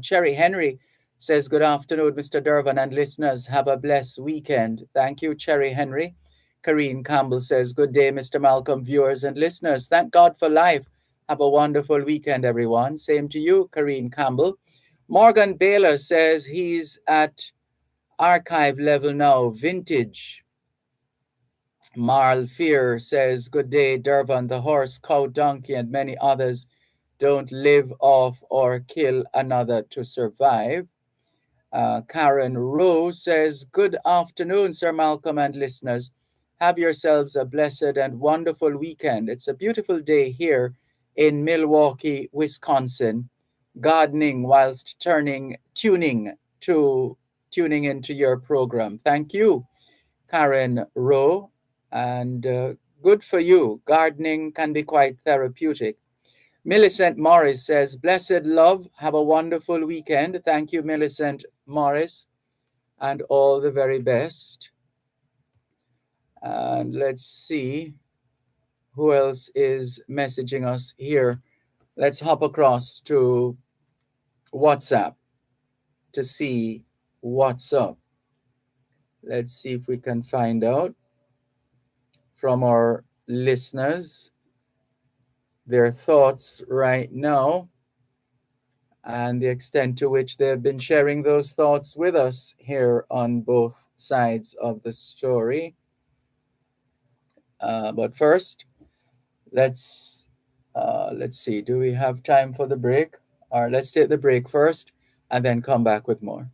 Cherry Henry says, good afternoon, Mr. Dervan and listeners. Have a blessed weekend. Thank you, Cherry Henry. Karine Campbell says, good day, Mr. Malcolm, viewers and listeners. Thank God for life. Have a wonderful weekend, everyone. Same to you, Karine Campbell. Morgan Baylor says he's at archive level now, vintage. Marl Fear says, good day, Dervan. The horse, cow, donkey, and many others don't live off or kill another to survive. Karen Rowe says, good afternoon, Sir Malcolm and listeners. Have yourselves a blessed and wonderful weekend. It's a beautiful day here in Milwaukee, Wisconsin, gardening whilst tuning into your program. Thank you, Karen Rowe, and good for you. Gardening can be quite therapeutic. Millicent Morris says, blessed love, have a wonderful weekend. Thank you, Millicent Morris, and all the very best. And let's see who else is messaging us here. Let's hop across to WhatsApp to see what's up. Let's see if we can find out from our listeners their thoughts right now and the extent to which they've been sharing those thoughts with us here on both sides of the story. But first, let's see. Do we have time for the break? Or let's take the break first and then come back with more.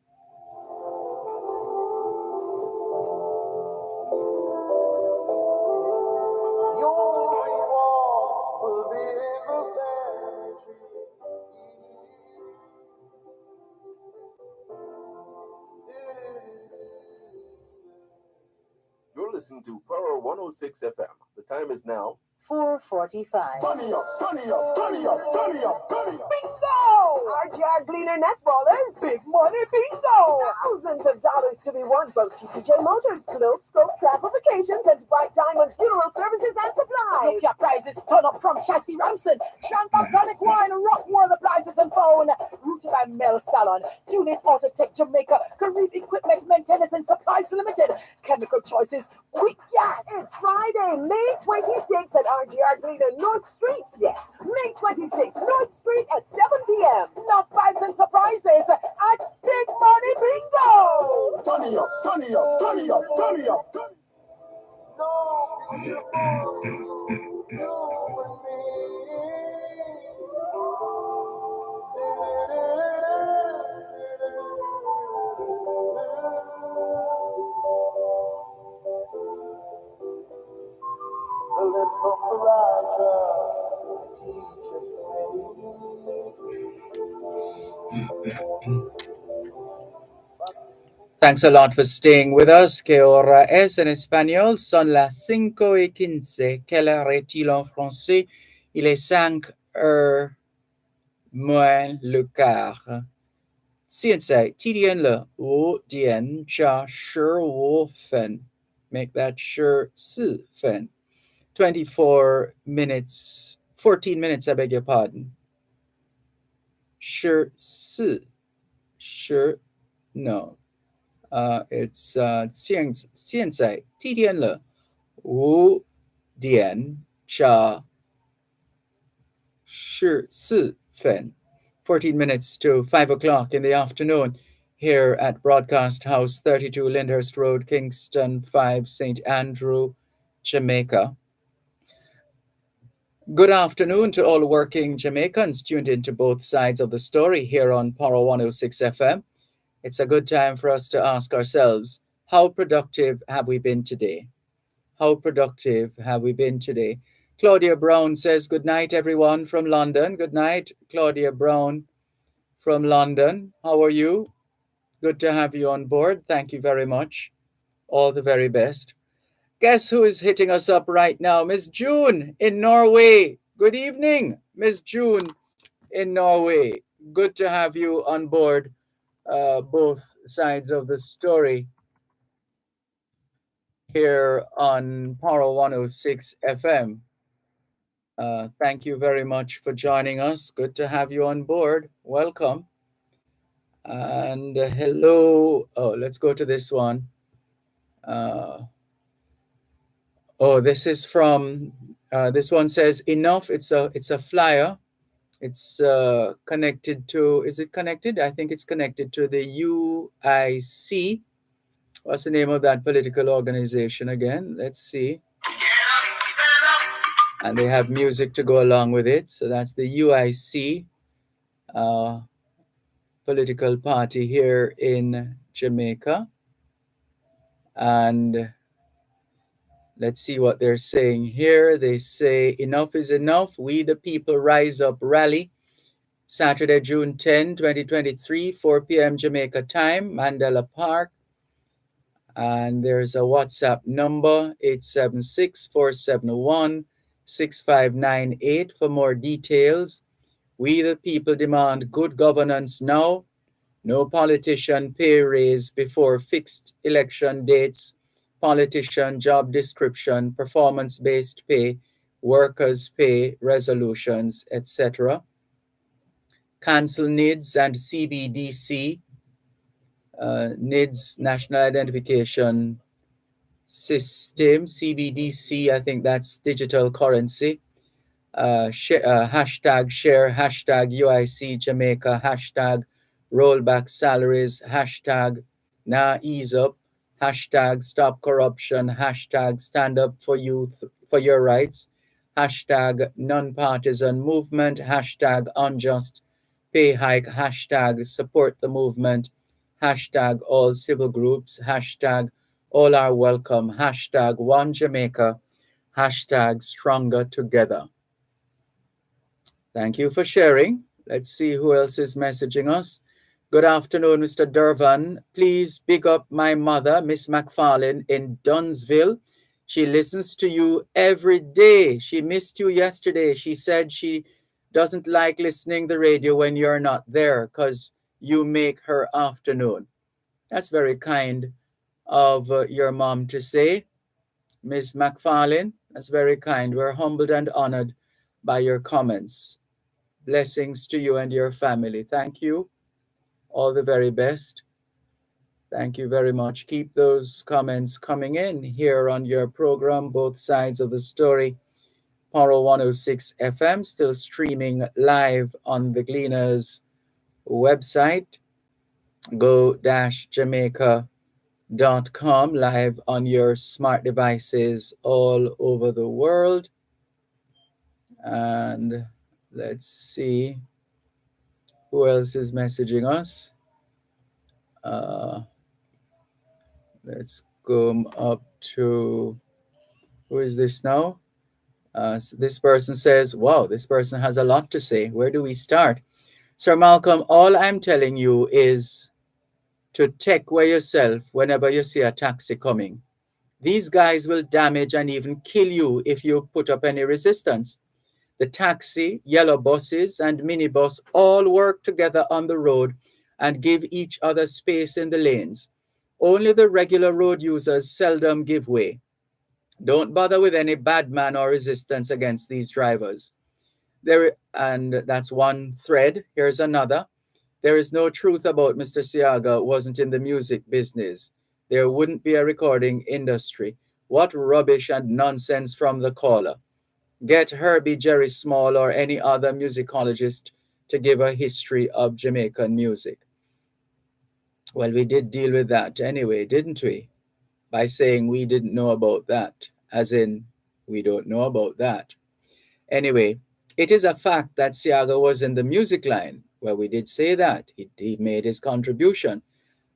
listening to Power 106 FM. The time is now
4:45.
Turn it up, turn it up, turn it up, turn it up, turn it up.
Bingo! RGR Gleaner Netballers, big money bingo! Thousands of dollars to be won from TTJ Motors, Globe, Scope, Travel Vacations, and Bright Diamond Funeral Services and Supplies. Look your prizes turn up from Chassis Ramson, Tramp Organic Wine, Rock World Appliances and Phone, Routed by Mel Salon, Unit Autotech Jamaica, Carib Equipment Maintenance and Supplies Limited, Chemical Choices, Quick Gas. It's Friday, May 26th at RGR Gleaner North Street. Yes, May 26th, North Street at 7 p.m. Enough vibes and surprises at Big Money Bingo.
Turn it up, turn it up, turn it up, turn it up, turn it up. No future for you and me. The lips of the righteous, the teachers
Thanks a lot for staying with us. Que hora es en español? Son las 5:15. Quelle heure est-il en français? Il est 5 heures moins le quart. 现在几点了？5点加15分. Make that 14 24 minutes, 14 minutes, I beg your pardon. 14, no. It's 现在几点了？5点加14分. 14 minutes to 5 o'clock in the afternoon here at Broadcast House 32 Lyndhurst Road, Kingston 5, St. Andrew, Jamaica. Good afternoon to all working Jamaicans tuned into both sides of the story here on Power 106 FM. It's a good time for us to ask ourselves, how productive have we been today? How productive have we been today? Claudia Brown says, good night, everyone from London. Good night, Claudia Brown from London. How are you? Good to have you on board. Thank you very much. All the very best. Guess who is hitting us up right now? Miss June in Norway. Good evening, Miss June in Norway. Good to have you on board both sides of the story here on Power 106 FM. Thank you very much for joining us. Good to have you on board. Welcome. And hello. Oh, let's go to this one. This is from, this one says, enough. It's a flyer. It's connected to, is it connected? I think it's connected to the UIC. What's the name of that political organization again? Let's see. And they have music to go along with it. So that's the UIC political party here in Jamaica. And let's see what they're saying here. They say, enough is enough. We the people rise up rally. Saturday, June 10, 2023, 4 p.m. Jamaica time, Mandela Park. And there's a WhatsApp number, 876-471-6598 for more details. We the people demand good governance now. No politician pay raise before fixed election dates. Politician job description, performance-based pay, workers' pay, resolutions, etc. Cancel NIDS and CBDC. NIDS, National Identification System, CBDC, I think that's digital currency. Hashtag share, hashtag UIC Jamaica, hashtag rollback salaries, hashtag nah ease up, hashtag stop corruption, hashtag stand up for youth for your rights, hashtag non-partisan movement, hashtag unjust pay hike, hashtag support the movement, hashtag all civil groups, hashtag all are welcome, hashtag one Jamaica, hashtag stronger together. Thank you for sharing. Let's see who else is messaging us. Good afternoon, Mr. Dervan. Please big up my mother, Miss McFarlane, in Dunsville. She listens to you every day. She missed you yesterday. She said she doesn't like listening the radio when you're not there because you make her afternoon. That's very kind of your mom to say, Miss McFarlane. That's very kind. We're humbled and honored by your comments. Blessings to you and your family. Thank you. All the very best. Thank you very much. Keep those comments coming in here on your program, Both Sides of the Story. Power 106 FM, still streaming live on the Gleaners website, go-jamaica.com, live on your smart devices all over the world. And let's see who else is messaging us. Let's go up to, who is this now? This person says, wow, this person has a lot to say. Where do we start? Sir Malcolm, all I'm telling you is to take away yourself whenever you see a taxi coming. These guys will damage and even kill you if you put up any resistance. The taxi, yellow buses, and minibus all work together on the road and give each other space in the lanes. Only the regular road users seldom give way. Don't bother with any bad man or resistance against these drivers. And that's one thread. Here's another. There is no truth about Mr. Siaga wasn't in the music business. There wouldn't be a recording industry. What rubbish and nonsense from the caller. Get Herbie Jerry Small or any other musicologist to give a history of Jamaican music. Well, we did deal with that anyway, didn't we? By saying we didn't know about that, as in we don't know about that. Anyway, it is a fact that Siaga was in the music line. Well, we did say that. He made his contribution.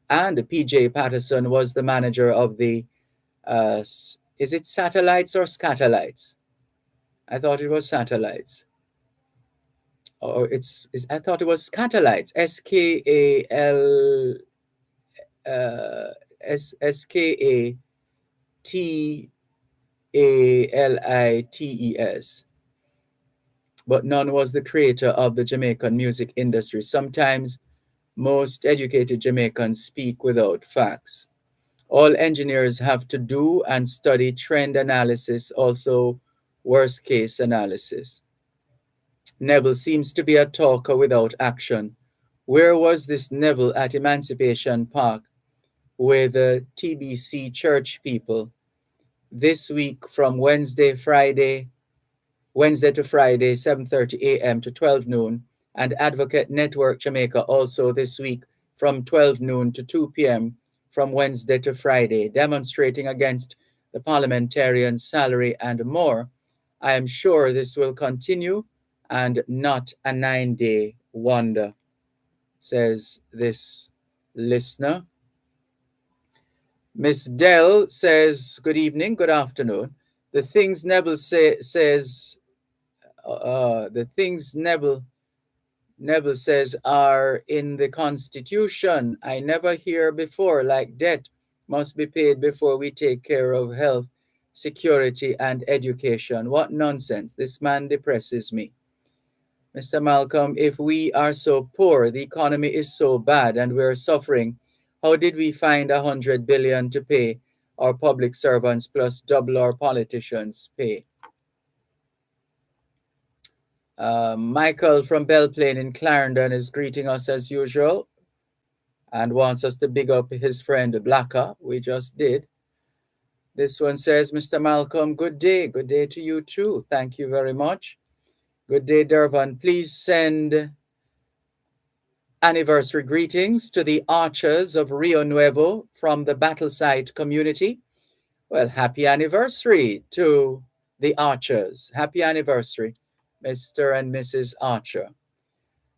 And P.J. Patterson was the manager of the, is it Satellites or Scatterlights? I thought it was Satellites. Or I thought it was Scatterlights, Scatalites. But none was the creator of the Jamaican music industry. Sometimes most educated Jamaicans speak without facts. All engineers have to do and study trend analysis, also worst case analysis. Neville seems to be a talker without action. Where was this Neville at Emancipation Park with the TBC church people this week from Wednesday to Friday, 7:30 a.m. to 12 noon, and Advocate Network Jamaica also this week from 12 noon to 2 p.m. from Wednesday to Friday, demonstrating against the parliamentarian salary and more. I am sure this will continue and not a 9-day wonder, says this listener. Miss Dell says, good evening, good afternoon. The things Neville says are in the Constitution. I never hear before, like debt must be paid before we take care of health, security, and education. What nonsense. This man depresses me. Mr. Malcolm, if we are so poor, the economy is so bad, and we're suffering, how did we find 100 billion to pay our public servants plus double our politicians' pay? Michael from Bellplain in Clarendon is greeting us as usual and wants us to big up his friend Blacker. We just did. This one says, Mr. Malcolm, good day. Good day to you too. Thank you very much. Good day, Dervan. Please send anniversary greetings to the archers of Rio Nuevo from the Battleside community. Well, happy anniversary to the archers. Happy anniversary, Mr. and Mrs. Archer.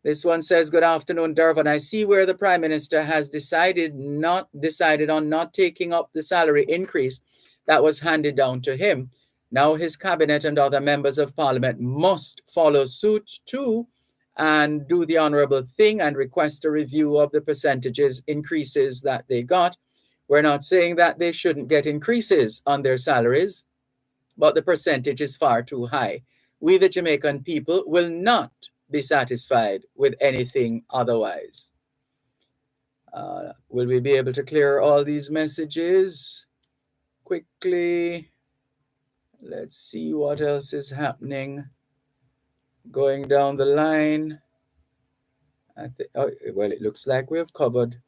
This one says, good afternoon, Dervan. I see where the Prime Minister has decided on not taking up the salary increase that was handed down to him. Now his cabinet and other members of parliament must follow suit too and do the honorable thing and request a review of the percentages increases that they got. We're not saying that they shouldn't get increases on their salaries, but the percentage is far too high. We, the Jamaican people, will not be satisfied with anything otherwise. Will we be able to clear all these messages quickly? Let's see what else is happening. Going down the line. Well, it looks like we have covered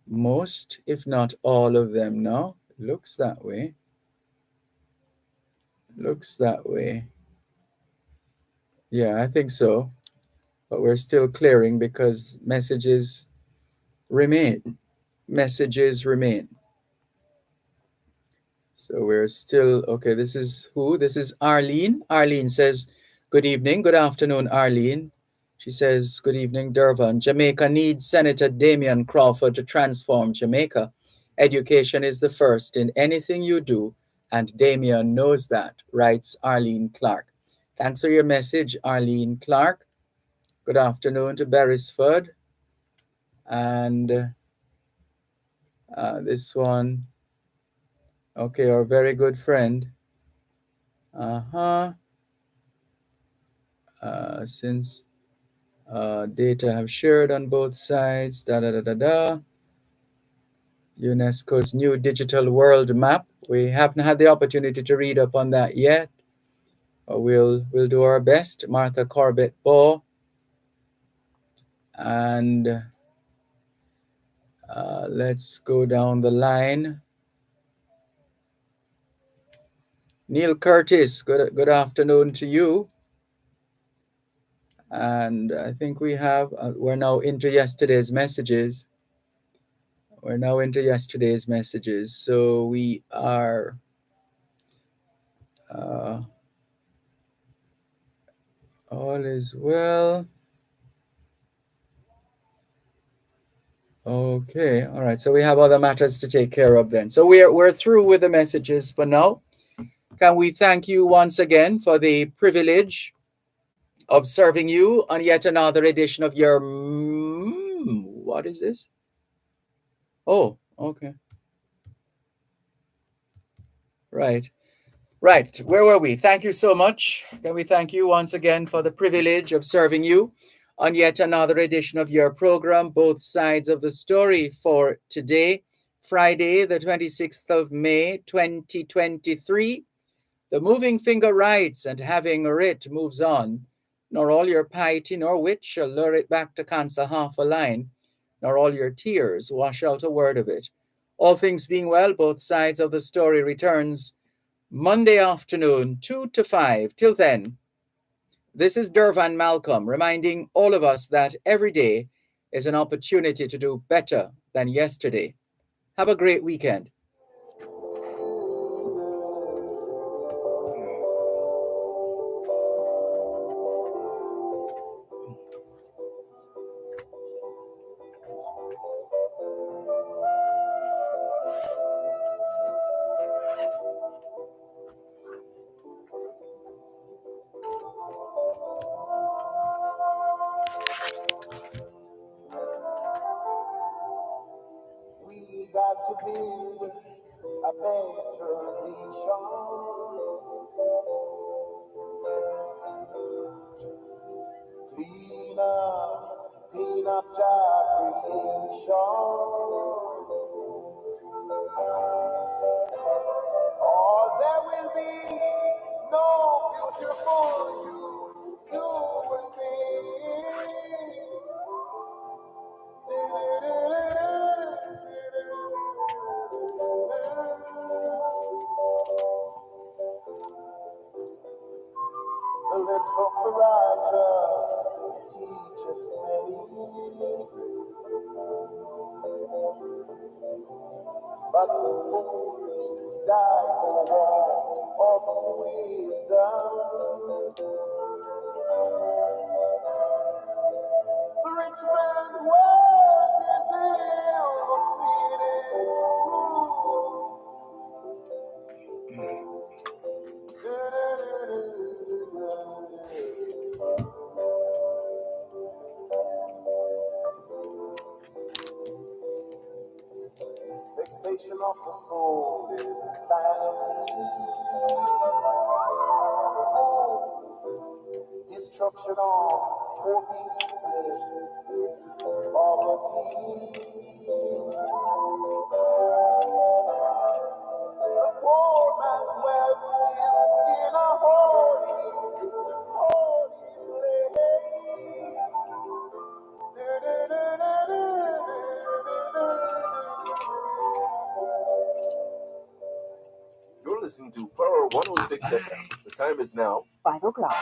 most, if not all of them now. It looks that way. Looks that way. Yeah, I think so. But we're still clearing because messages remain. Messages remain. So we're still, okay, this is who? This is Arlene. Arlene says, good evening, good afternoon, Arlene. She says, good evening, Dervan. Jamaica needs Senator Damian Crawford to transform Jamaica. Education is the first in anything you do, and Damian knows that, writes Arlene Clark. Thanks for your message, Arlene Clark. Good afternoon to Beresford. And this one, okay, our very good friend. Since data have shared on both sides, UNESCO's new digital world map. We haven't had the opportunity to read up on that yet. We'll do our best. Martha Corbett Baugh. And let's go down the line. Neil Curtis, good afternoon to you. And I think we have, we're now into yesterday's messages. So we are all is well. Okay, all right. So we have other matters to take care of then. So we're through with the messages for now. Can we thank you once again for the privilege of serving you on yet another edition of your... what is this? Oh, okay. Right. Where were we? Thank you so much. Can we thank you once again for the privilege of serving you on yet another edition of your program, Both Sides of the Story, for today, Friday, the 26th of May, 2023. The moving finger writes, and having writ moves on. Nor all your piety nor wit shall lure it back to cancel half a line, nor all your tears wash out a word of it. All things being well, Both Sides of the Story returns Monday afternoon, 2 to 5. Till then, this is Dervan Malcolm reminding all of us that every day is an opportunity to do better than yesterday. Have a great weekend.
We got to build a better nation. Clean up our creation. Or there will be no future for you and me. The lips of the righteous teach us many, but fools die for want of wisdom. The rich man's wealth is in the city. Sensation of the soul is vanity. Oh, destruction of poor people is poverty. The poor man's wealth is in a holy
You're listening to Power 106 FM. The time is now
5 o'clock.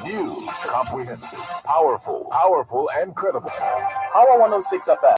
News, comprehensive, powerful, and credible.
Power 106 FM.